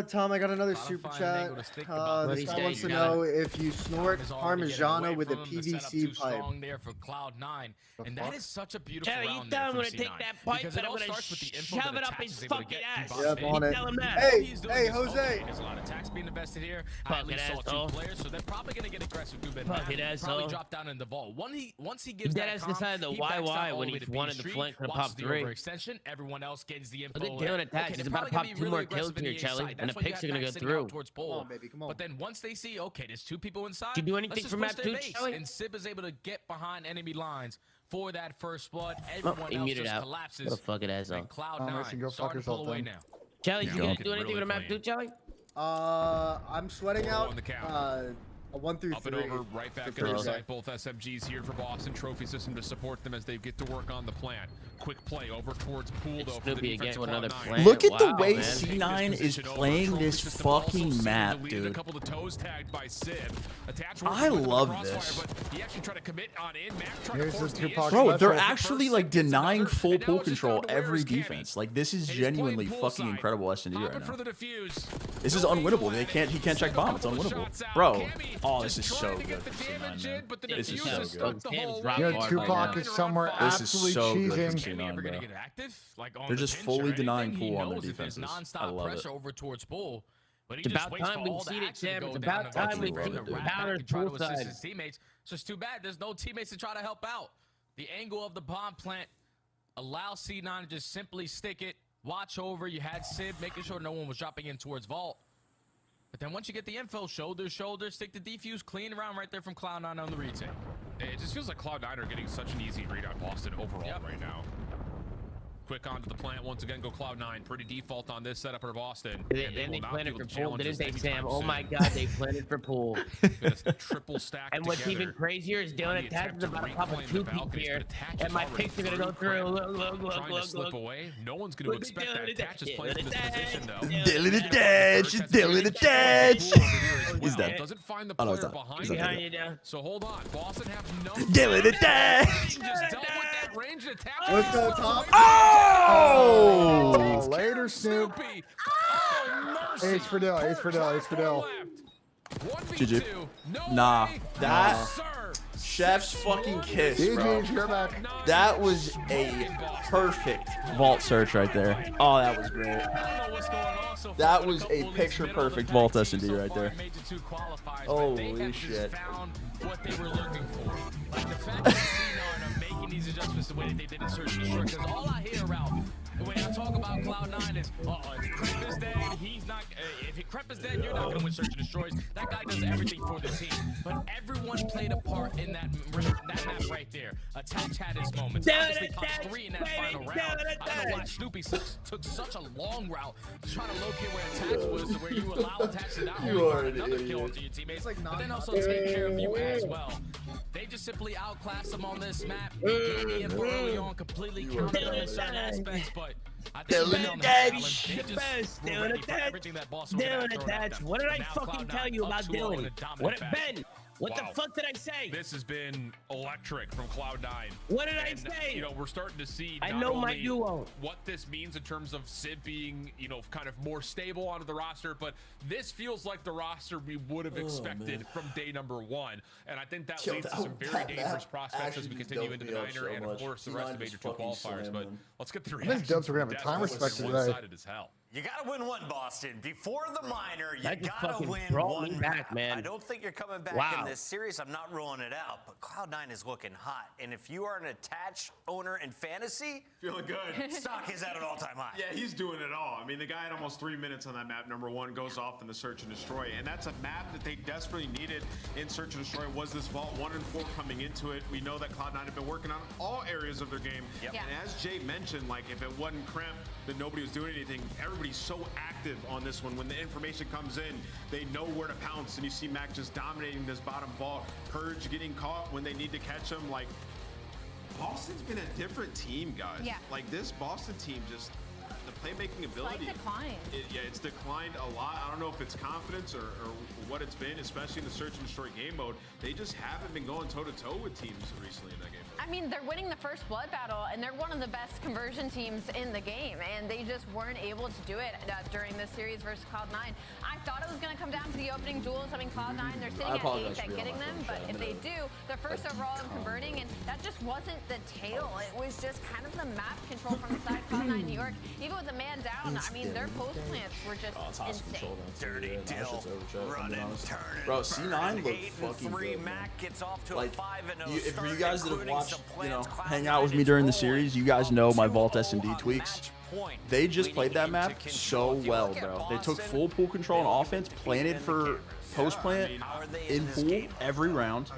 Tom, I got another super chat. This guy wants to know if you snort Parmigiano with a PVC pipe. There for Cloud9, and that is such a beautiful round there from C9. Take that pipe and I'm gonna shove it up his fucking ass. Yep, on it. Hey, Jose. There's a lot of tax being invested here. I at least saw 2 players, so they're probably gonna get aggressive. Probably drop down in the vault. Once he gives that decided the YY when he wanted to flank for pop 3. Extension, everyone else gets the info. They're doing attacks. He's about to pop 2 more kills here, Charlie, and the picks are gonna go through. Come on, baby, come on. But then once they see, okay, there's 2 people inside. Can you do anything for map 2, Charlie? And Sib is able to get behind enemy lines for that first blood. Everyone else just collapses. What a fucking asshole. And Cloud9 starting to pull away now. Charlie, you gonna do anything with a map 2, Charlie? I'm sweating out. A 1 through 3. Up and over, right back in the site. Both SMGs here for Boston. Trophy system to support them as they get to work on the plant. Quick play over towards Pool, though, for the defense of Cloud9. Look at the way C9 is playing this fucking map, dude. A couple of toes tagged by Sib. I love this. He actually tried to commit on in. Mac tried to force the Bro, they're actually like denying full pool control every defense. Like this is genuinely fucking incredible S&D right now. This is unwinnable. He can't check bomb. It's unwinnable. Bro. Oh, this is so good for C9, man. This is so good. Yo, Tupac is somewhere absolutely cheesing. They're just fully denying Pool on their defenses. I love it. It's about time we've seen it, Sam. It's about time we've seen the powder Pool side. Teammates. It's just too bad there's no teammates to try to help out. The angle of the bomb plant allows C9 to just simply stick it, watch over. You had Sib making sure no one was dropping in towards Vault. But then once you get the info, shoulder, stick the defuse, clean around right there from Cloud9 on the retake. It just feels like Cloud9 are getting such an easy read on Boston overall right now. Quick onto the plant once again. Go Cloud9. Pretty default on this setup for Boston. Then they planted for Pool, didn't they, Sam? Oh my God, they planted for Pool. Triple stack. And what's even crazier is Dylan Attach is about to pop a 2-peak here, and my picks are gonna go through. Look. Slip away. No one's gonna expect that Attach is playing in this position though. Dylan Attach. He's dead. Doesn't find the player behind him. So hold on. Boston have no. Dylan Attach. Just dealt with that range attack. Let's go, Tom. Oh! Later, Snoop. Ace for Dill. GG. Nah, that chef's fucking kiss, bro. That was a perfect vault search right there. Oh, that was great. That was a picture perfect vault S&D right there. Holy shit. What they were looking for. Like the fact that C9 are making these adjustments the way that they did in Search and Destroy. Because all I hear around when I talk about Cloud9 is, if Crep is dead, he's not. If Crep is dead, you're not gonna win Search and Destroys. That guy does everything for the team. But everyone played a part in that map right there. Attach had his moments. Obviously, top 3 in that final round. I don't know why Snoopy took such a long route to try to locate where Attach was, to where you allow Attach to not only find another kill onto your teammates, but then also take care of you as well. They just simply outclassed them on this map. Gave the info early on, completely counted them in certain aspects, but I think Dylan Attach. What did I fucking tell you about Dylan? Ben? What the fuck did I say? This has been electric from Cloud9. What did I say? You know, we're starting to see I know my duo. What this means in terms of Sib being, you know, kind of more stable onto the roster, but this feels like the roster we would have expected from day number 1. And I think that leads to some very dangerous prospects as we continue into the Niner and, of course, the rest of Major 2 qualifiers. But let's get the reaction. These dubs are going to have a time respect today. As hell. You gotta win one, Boston. Before the minor, you That gotta fucking win brought one me back, man. I don't think you're coming back in this series. I'm not ruling it out, but Cloud9 is looking hot. And if you are an attached owner in fantasy, feeling good. Stock is at an all-time high. Yeah, he's doing it all. I mean, the guy had almost 3 minutes on that map. Number 1 goes off in the search and destroy, and that's a map that they desperately needed in search and destroy. Was this vault 1 and 4 coming into it? We know that Cloud9 have been working on all areas of their game. Yep. And as Jay mentioned, like if it wasn't cramped, that nobody was doing anything. Everybody's so active on this one. When the information comes in, they know where to pounce. And you see Mac just dominating this bottom vault. Purge getting caught when they need to catch him. Like, Boston's been a different team, guys. Yeah. Like this Boston team just, the playmaking ability. It's declined. It's declined a lot. I don't know if it's confidence or what it's been, especially in the search and destroy game mode. They just haven't been going toe-to-toe with teams recently in that game. I mean, they're winning the first blood battle, and they're one of the best conversion teams in the game, and they just weren't able to do it during this series versus Cloud9. I thought it was going to come down to the opening duels. I mean, Cloud9, they're sitting at 8 at getting them, but if they do, they're first overall in converting, and that just wasn't the tail. It was just kind of the map control from the side of Cloud9 New York. Even with a man down, I mean, their post plants were just insane. Dirty Dill running, turning. Bro, C9 looked fucking good. Mac gets off to Like, a 5-0 if start, you guys that have including watched, some you know, plans. hang out with me during the series, you guys know my Vault S&D tweaks. They just played that map so well, bro. They took full pool control on offense, planted for post plant in pool every round.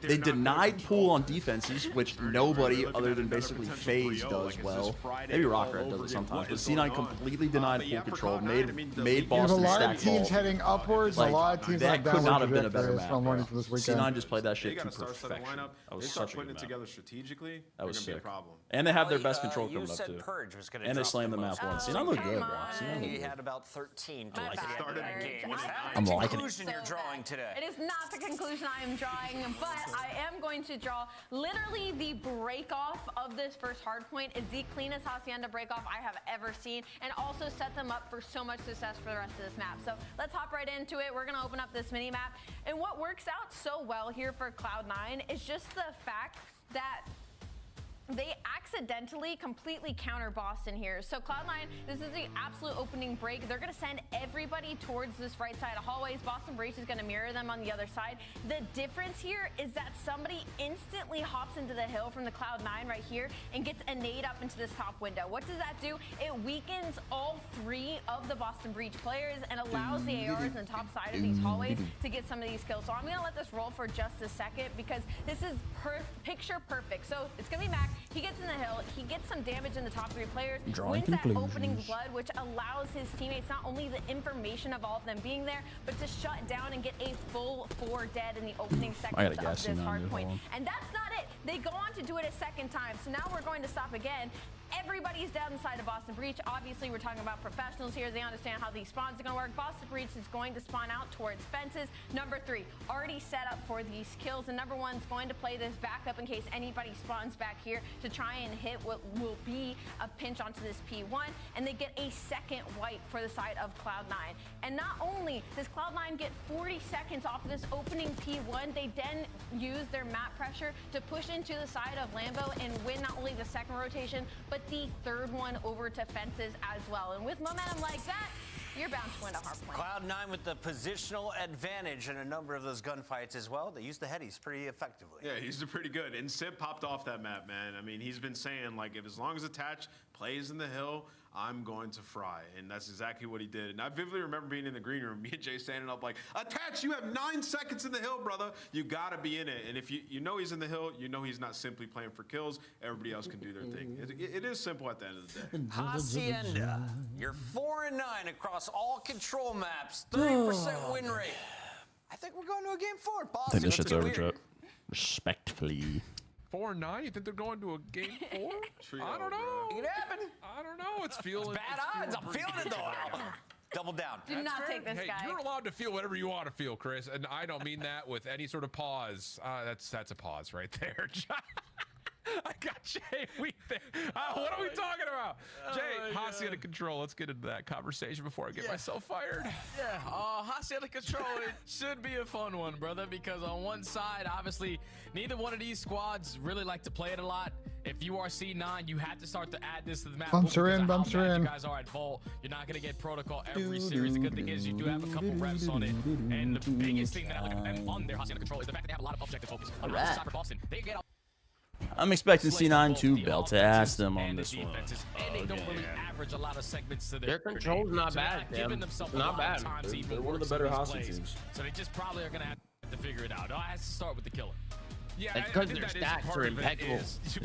They denied pool on defenses, which nobody other than basically FaZe does well. Maybe Røkkr does it sometimes, but C9 completely denied pool control, made You have Boston a lot stack of teams ball. heading upwards, Like, a lot of teams that like could not have been a better trajectories map, from bro. morning to this weekend. C9 just played that shit They to got a star-studded perfection. lineup. That was They start such a putting good it map. together strategically. That was They're gonna be sick. a problem. And they have their best control You coming up said too. Purge was gonna And they drop slammed the the map most. once. C9 looked good, bro. C9 He looked good. had about 13 My towards the bad, end of that Purge. game. Is that I'm the liking it. conclusion you're drawing today? It is not the conclusion I am drawing, but I am going to draw literally the break-off of this first hardpoint is the cleanest Hacienda break-off I have ever seen, and also set them up for so much success for the rest of this map. So let's hop right into it. We're going to open up this mini-map, and what works out so well here for Cloud9 is just the fact that they accidentally completely counter Boston here. So Cloud9, this is the absolute opening break. They're going to send everybody towards this right side of hallways. Boston Breach is going to mirror them on the other side. The difference here is that somebody instantly hops into the hill from the Cloud9 right here and gets a nade up into this top window. What does that do? It weakens all 3 of the Boston Breach players and allows the ARs on the top side of these hallways to get some of these kills. So I'm going to let this roll for just a second because this is picture perfect. So it's going to be Mac. He gets in the hill, he gets some damage in the top 3 players, wins that opening blood, which allows his teammates not only the information of all of them being there, but to shut down and get a full 4 dead in the opening seconds of this hardpoint. And that's not it. They go on to do it a second time. So now we're going to stop again. Everybody's down the side of Boston Breach. Obviously, we're talking about professionals here. They understand how these spawns are going to work. Boston Breach is going to spawn out towards fences. Number 3, already set up for these kills. And number 1 is going to play this backup in case anybody spawns back here to try and hit what will be a pinch onto this P1. And they get a second wipe for the side of Cloud9. And not only does Cloud9 get 40 seconds off of this opening P1, they then use their map pressure to push into the side of Lambo and win not only the second rotation, but the 3rd one over to fences as well. And with momentum like that, you're bound to win a hardpoint. Cloud9 with the positional advantage in a number of those gunfights as well. They used the headies pretty effectively. Yeah, he's pretty good. And Sip popped off that map, man. I mean, he's been saying, like, if as long as Attach plays in the hill, I'm going to fry. And that's exactly what he did. And I vividly remember being in the green room, me and Jay standing up like, Attach, you have 9 seconds in the hill, brother. You got to be in it. And if you know he's in the hill, you know he's not simply playing for kills. Everybody else can do their thing. It is simple at the end of the day. Hacienda, you're 4-9 across all control maps, 30% win rate. I think we're going to a game 4. Boston, I think this shit's over, Trip. Respectfully. 4-9? You think they're going to a game 4? I don't know. It happened. I don't know. It's feeling bad odds. I'm feeling it though. Double down. Do not take this guy. You're allowed to feel whatever you want to feel, Chris, and I don't mean that with any sort of pause. That's a pause right there. I got Jay Wheat there. What are we talking about? Jay, Hossie under control. Let's get into that conversation before I get myself fired. Yeah, Hossie under control. It should be a fun one, brother, because on one side, obviously, neither one of these squads really like to play it a lot. If you are C9, you have to start to add this to the map. Bumps are in, bumps are in. You guys are at Vault. You're not going to get protocol every series. The good thing is you do have a couple reps on it. And the biggest thing that I look at on their Hossie under control is the fact that they have a lot of objective focus. All right. For Boston, they get I'm expecting C9 to belt ass them on this one. And they don't really average a lot of segments to their control's not bad. Giving themselves not bad. They're one of the better Hossie teams. So they just probably are going to have to figure it out. It has to start with the killer. Yeah, because I think their that stats is part are of it. impeccable.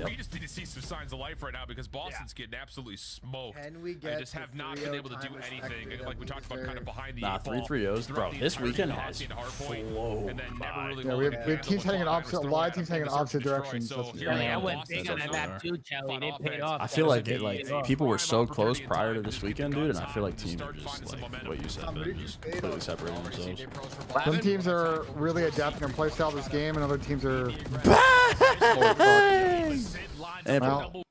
We just need to see some signs of life right now because Boston's getting absolutely smoked. Can we I get just have not been able to do anything. Like we talked about, kind of behind the Nah, 3-3-0s, bro. This weekend has flown. And then never really Yeah, we have teams heading in opposite. A lot of teams heading in opposite directions. I went big on that map too, Charlie. They paid off. I feel like people were so close prior to this weekend, dude, and I feel like teams are just like what you said, man, just completely separating themselves. Some teams are really adapting their playstyle to this game, and other teams are. And oh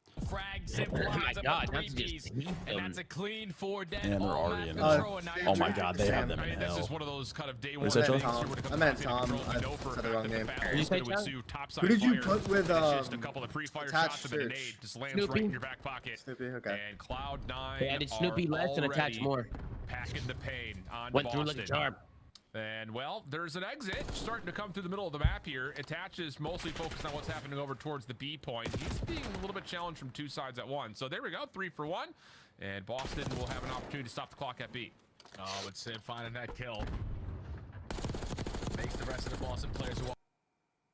my God, that's just and that's a clean 4 dead. And they're already in. Oh my God, they have them in hell. This is one of those kind of day one. I meant Tom. I said the wrong name. Who did you put with just a couple of pre-fire shots and a nade just lands Snoopy. right in your back pocket. Snoopy, okay. And Cloud9 They added Snoopy less and attached more. Packing the pain on Went Boston. through like a charm. And, well, there's an exit starting to come through the middle of the map here. Attaches mostly focused on what's happening over towards the B point. He's being a little bit challenged from two sides at once. So there we go, 3 for 1. And Boston will have an opportunity to stop the clock at B. Oh, it's Sid finding that kill. Makes the rest of the Boston players who are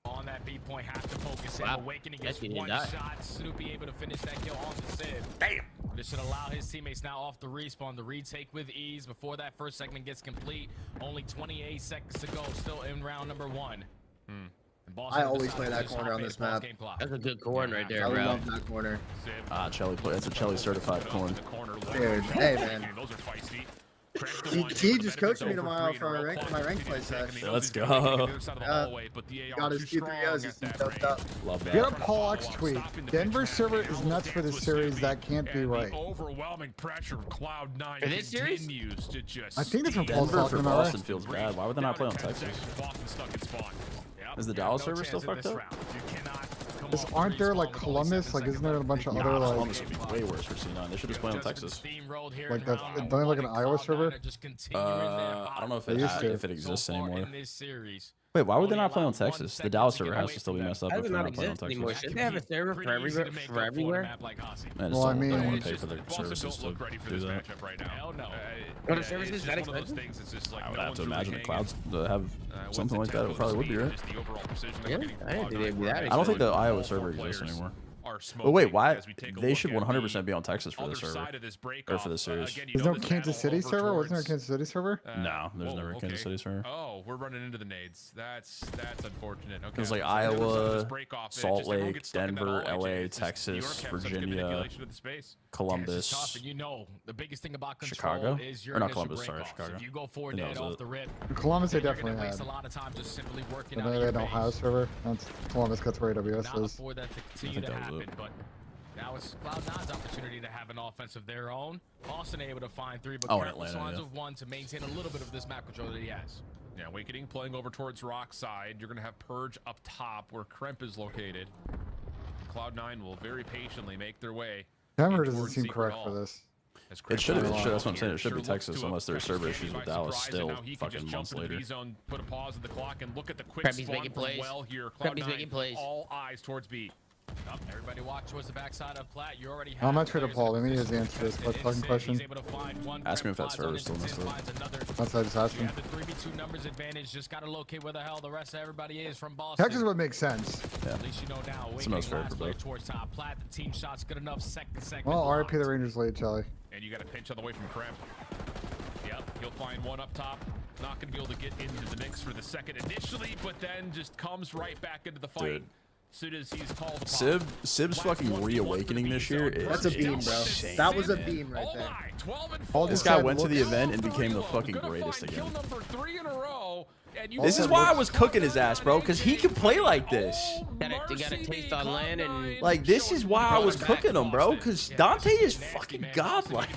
on that B point have to focus in. Awakening gets one shot. Snoopy able to finish that kill on the Sid. Bam! This should allow his teammates now off the respawn to retake with ease before that first segment gets complete. Only 28 seconds to go, still in round number 1. I always play that corner on this map. That's a good corner right there, I bro. love that corner. Chelly play. That's a Chelly certified corn. Dude, hey man. Those are feisty. He just coached me tomorrow for my rank play session. Let's go. Got his Q3Os. He's doped up. Love that. Get a Paul X tweet. Denver server is nuts for this series. That can't be right. Overwhelming pressure of Cloud9 for this series? continues to just. I think that's what Paul's Denver talking for about. Boston feels bad. Why would they not play on Texas? Boston stuck in spawn. Is the Dallas server still fucked up? Aren't there like Columbus? Like, isn't there a bunch of other like? Columbus would be way worse for C9. They should just play on Texas. Like that's don't they like an Iowa server? I don't know if it exists anymore. Series. Wait, why would they not play on Texas? The Dallas server has to still be messed up How if does they're not not playing on exist anymore? Texas. Should they have a server for everywhere? Man, Well, I mean, don't want to pay for their services to do that. Hell no. What are services that expensive? I would have to imagine the clouds to have something like that. It probably would be, right? Really? I didn't think they'd be that I don't think the expensive. Iowa server exists anymore. But wait, why? They should 100% be on Texas for this server or for this series. There's no Kansas City server? Wasn't there a Kansas City server? No, there's never a Kansas City server. Oh, we're running into the nades. That's unfortunate. Okay. It was like Iowa, Salt Lake, Denver, LA, Texas, Virginia, Columbus, Tough, and you know the biggest thing about control Chicago, is your or not initial Columbus, sorry, break-offs. Chicago. If you go 4 That dead was off it. the rip, Columbus they you're gonna definitely waste had. a lot of time just simply working But out they your had an base. Ohio server. That's Columbus. That's where AWS Not is. for that to continue to happen, but now it's Cloud9's opportunity to have an offense of their own. Boston able to find 3, but currently signs of 1 to maintain a little bit of this map control that he has. Yeah, Awakening playing over towards Rock side. You're going to have Purge up top where Kremp is located. Cloud9 will very patiently make their way. Denver doesn't seem correct for this. It should have been. That's what I'm saying. It should be Texas unless there's server issues with Dallas still fucking months later. Put a pause in the clock and look at the quick Krabby's spawn making from plays. well here. Krabby's making plays. All eyes towards B. Everybody walk towards the backside of Platt. You already have How much for the Paul? Let me just answer this fucking question. Ask me if that server is still messed up. That's what I just asked him. The 3v2 numbers advantage. Just got to locate where the hell the rest of everybody is from Boston. Texas would make sense. Yeah. At least you know now. It's the most fair for both. Towards top. Platt, the team shot's good enough. Second. Well, RIP the Rangers late, Charlie. And you got a pinch on the way from Kremp. Yep, he'll find one up top. Not going to be able to get into the mix for the second initially, but then just comes right back into the fight. Dude. As soon as he's called upon. Sib's fucking reawakening this year is That's a beam, bro. insane. That was a beam right there. This guy went to the event and became the fucking greatest again. Kill number 3 in a row. This is why I was cooking his ass, bro, because he can play like this. You got a taste on land and like this is why I was cooking him, bro, because Dante is fucking godlike.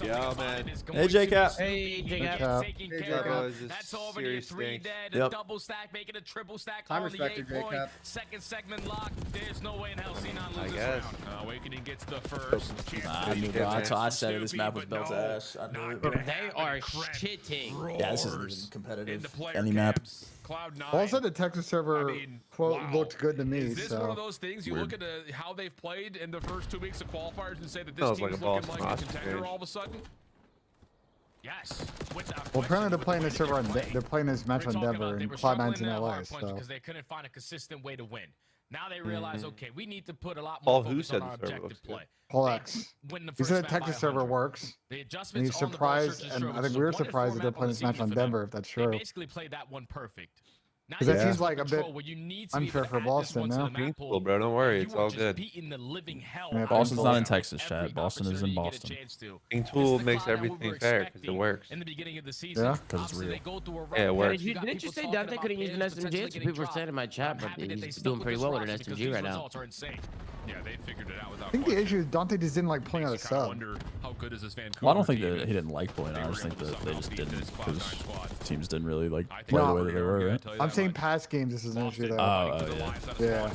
Yeah, man. Hey, J-Cap. Hey, J-Cap. That's already a 3 dead, Yep. double stack, making a triple stack. Time respected, J-Cap. Second segment locked. There's no way in hell C9 loses guess. round. Awakening gets the first. I said it. This map was built ass. I knew it. They are shitting. Yeah, this isn't even competitive. Any map. Also, the Texas server quote looked good to me. Is this one of So those things you look at how they've played in the first 2 weeks of qualifiers and say that this Sounds team's like a looking boss like a match, contender dude. all of a sudden? Yes. well, apparently they're playing this server. They're playing this match on Denver and Cloud9's in LA. So because they couldn't find a consistent way to win. Now they realize, okay, we need to put a lot Paul, more who focus said on our the server objective looks play. Paul X. Win the He first said the map by Texas server 100. works. The And adjustments he's on the surprised, Surge and showed I think us we were a wonderful surprised that they're map on playing the this match season on for them. Denver, if that's They true. basically played that one perfect. Now Because you that have seems like a control bit where you need to be unfair able to for add this Boston, one to no? the map pool. Cool, bro. Don't worry. You It's are all just good. beating the living hell Yeah, out of Boston's not in every Texas, Chad. Boston is in opportunity you get a Boston. chance to. King This Tool is the makes cloud that we everything were fair because it expecting works. in the beginning of the season. Yeah. Because it's Obviously, real. they go through a Yeah, it run. works. Didn't you say Dante could have used an SMG? Some people were saying in my chat, but he's doing pretty well with an SMG right now. Yeah, they figured it out without I think the issue is Dante just didn't like pulling out a sub. wonder how good is this Vancouver Well, I don't think team that if he didn't like pulling out. I just think that they just didn't because teams didn't really like I think play the No. way that they were, right? I'm saying past games, this is an issue though. Yeah.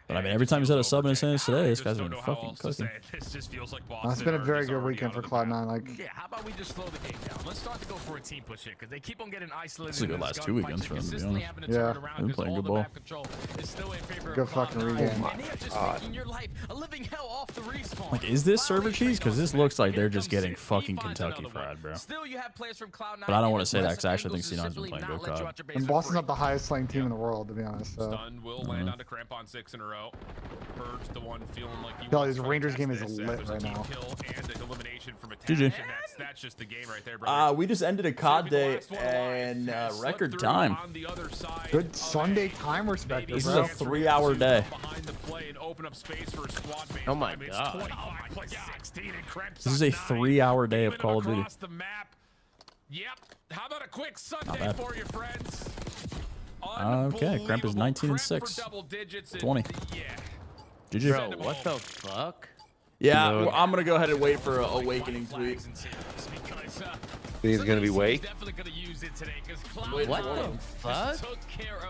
But I mean, every time he's had a sub in his hands today, this guy's been fucking cooking. This just feels like It's been a very good weekend for Cloud9. Like, Yeah, how about we just slow the game down? Let's start to go for a team push here because they keep on getting isolated. This is a good in last this 2 gunfight, weekends for him, to be consistently honest. having to Yeah. turn it They've around been 'cause playing all good the ball. map control is still in favor Good of fucking Cloud9. regain. And they are just making your life a living hell off the respawn. Like, is this server cheese? Because this looks like they're just getting He fucking finds Kentucky another one. fried, bro. Still, you have players from Cloud9 But I don't in want to say that aggressive because I actually think angles to C9's been simply playing not good let you COD. out your base and for Boston's free. not the highest flying team in the world, to be honest. So Stun will land onto Cramp on 6 in a row. Purge the one feeling like you Yo, want this to Rangers test game is this, lit there's a right team now. kill and an elimination from a GG. tag, and that's just the game right there, brother. We just ended a COD day Last one alive and has slipped record through time. on the other side good of Sunday time respective, This is bro. a 3-hour day. behind the play and open up space for a squad mate. Oh my I mean, it's God. 25 plus 16 and Kremp's This is on a 9. 3-hour day of Moving Call of Duty. across the map. Yep. How about a quick Sunday bad. for you, friends? Okay, Kremp is 19 and Kremp 6. for double digits and 20. Yeah. GG. Bro, what the fuck? Yeah, well, I'm gonna go ahead and wait for an awakening tweet. Think it's gonna be wake? Wait, What hold the on. fuck?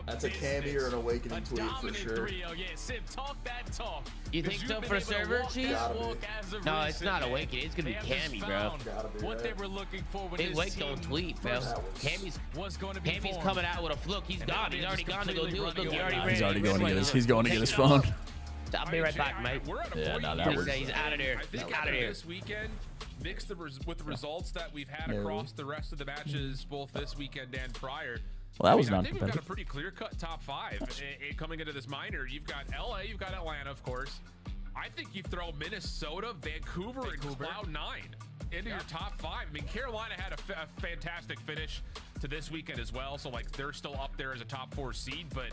That's a Cammy or an awakening tweet for sure. You think so for server, Chief? Gotta be. No, it's not Awakening. It's gonna be Cammy, bro. Gotta be, What right? they were looking for with Big this Wake team don't tweet, bro. Cammy's was going to be Cammy's formed. coming out with a look. He's gone. He's already gone to go do it. Look, he already ran. He's already going to get his. He's going to get his Take it phone. off. I'll be right back, mate. Yeah, no, that Just works. say he's out of there. I He's think out of there. this weekend, mixed with the results that we've had No. across the rest of the matches, both this weekend and prior. Well, that was I think we've got a non-competitive. pretty clear-cut top 5 coming into this minor. You've got LA, you've got Atlanta, of course. I think you throw Minnesota, Vancouver, and Cloud9 into your top 5. I mean, Carolina had a fantastic finish to this weekend as well, so like they're still up there as a top 4 seed. But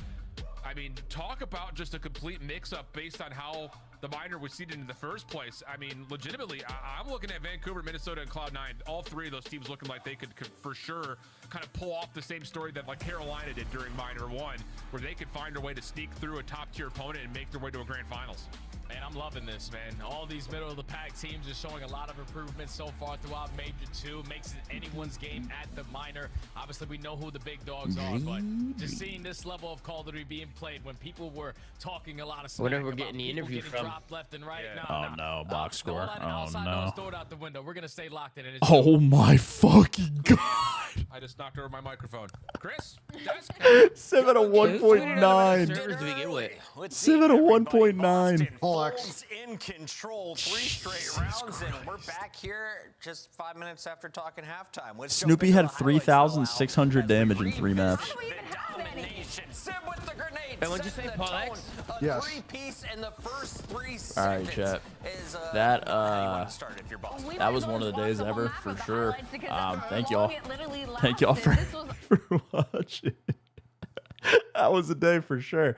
I mean, talk about just a complete mix-up based on how the minor was seeded in the first place. I mean, legitimately, I'm looking at Vancouver, Minnesota, and Cloud9. All 3 of those teams looking like they could for sure kind of pull off the same story that like Carolina did during minor 1, where they could find a way to sneak through a top-tier opponent and make their way to a grand finals. Man, I'm loving this, man. All these middle-of-the-pack teams are showing a lot of improvement so far throughout Major 2. Makes it anyone's game at the minor. Obviously, we know who the big dogs are, but just seeing this level of Call of Duty being played when people were talking a lot of smack Whenever we're about getting the people interview getting from. dropped left and right. Yeah. Oh no, box score. Don't let Oh outside no. noise throw it out the window. We're gonna stay locked in. Oh my fucking god. I just knocked over my microphone. Chris? Des? 7 at a 1.9. Servers to begin with. 7 at a 1.9. Bulls in control 3 straight rounds, and we're back here just 5 minutes after talking halftime. Let's jump Snoopy into had the highlights, 3,600 damage in 3 maps. domination. Sim with the grenade. Ben, what'd you say, setting Paul the tone. X? A Yes. 3-piece in the first 3 seconds. All right, chat. Is, That how you want to start if you're boss. that was one of the days ever for sure. Thank y'all. Thank Thank y'all for watching. That was a day for sure.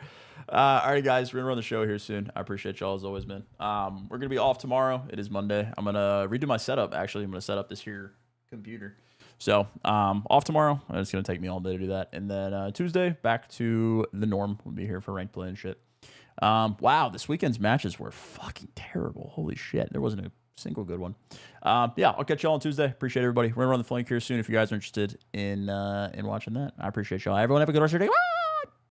All right, guys, we're gonna run the show here soon. I appreciate y'all as always, man. We're gonna be off tomorrow. It is Monday. I'm gonna redo my setup. Actually, I'm gonna set up this here computer. So off tomorrow. It's gonna take me all day to do that, and then Tuesday back to the norm. We'll be here for ranked play and shit. Wow, this weekend's matches were fucking terrible. Holy shit, there wasn't a single good one. Yeah, I'll catch y'all on Tuesday. Appreciate everybody. We're gonna run the flank here soon if you guys are interested in watching that. I appreciate y'all. Everyone have a good rest of your day. Woo!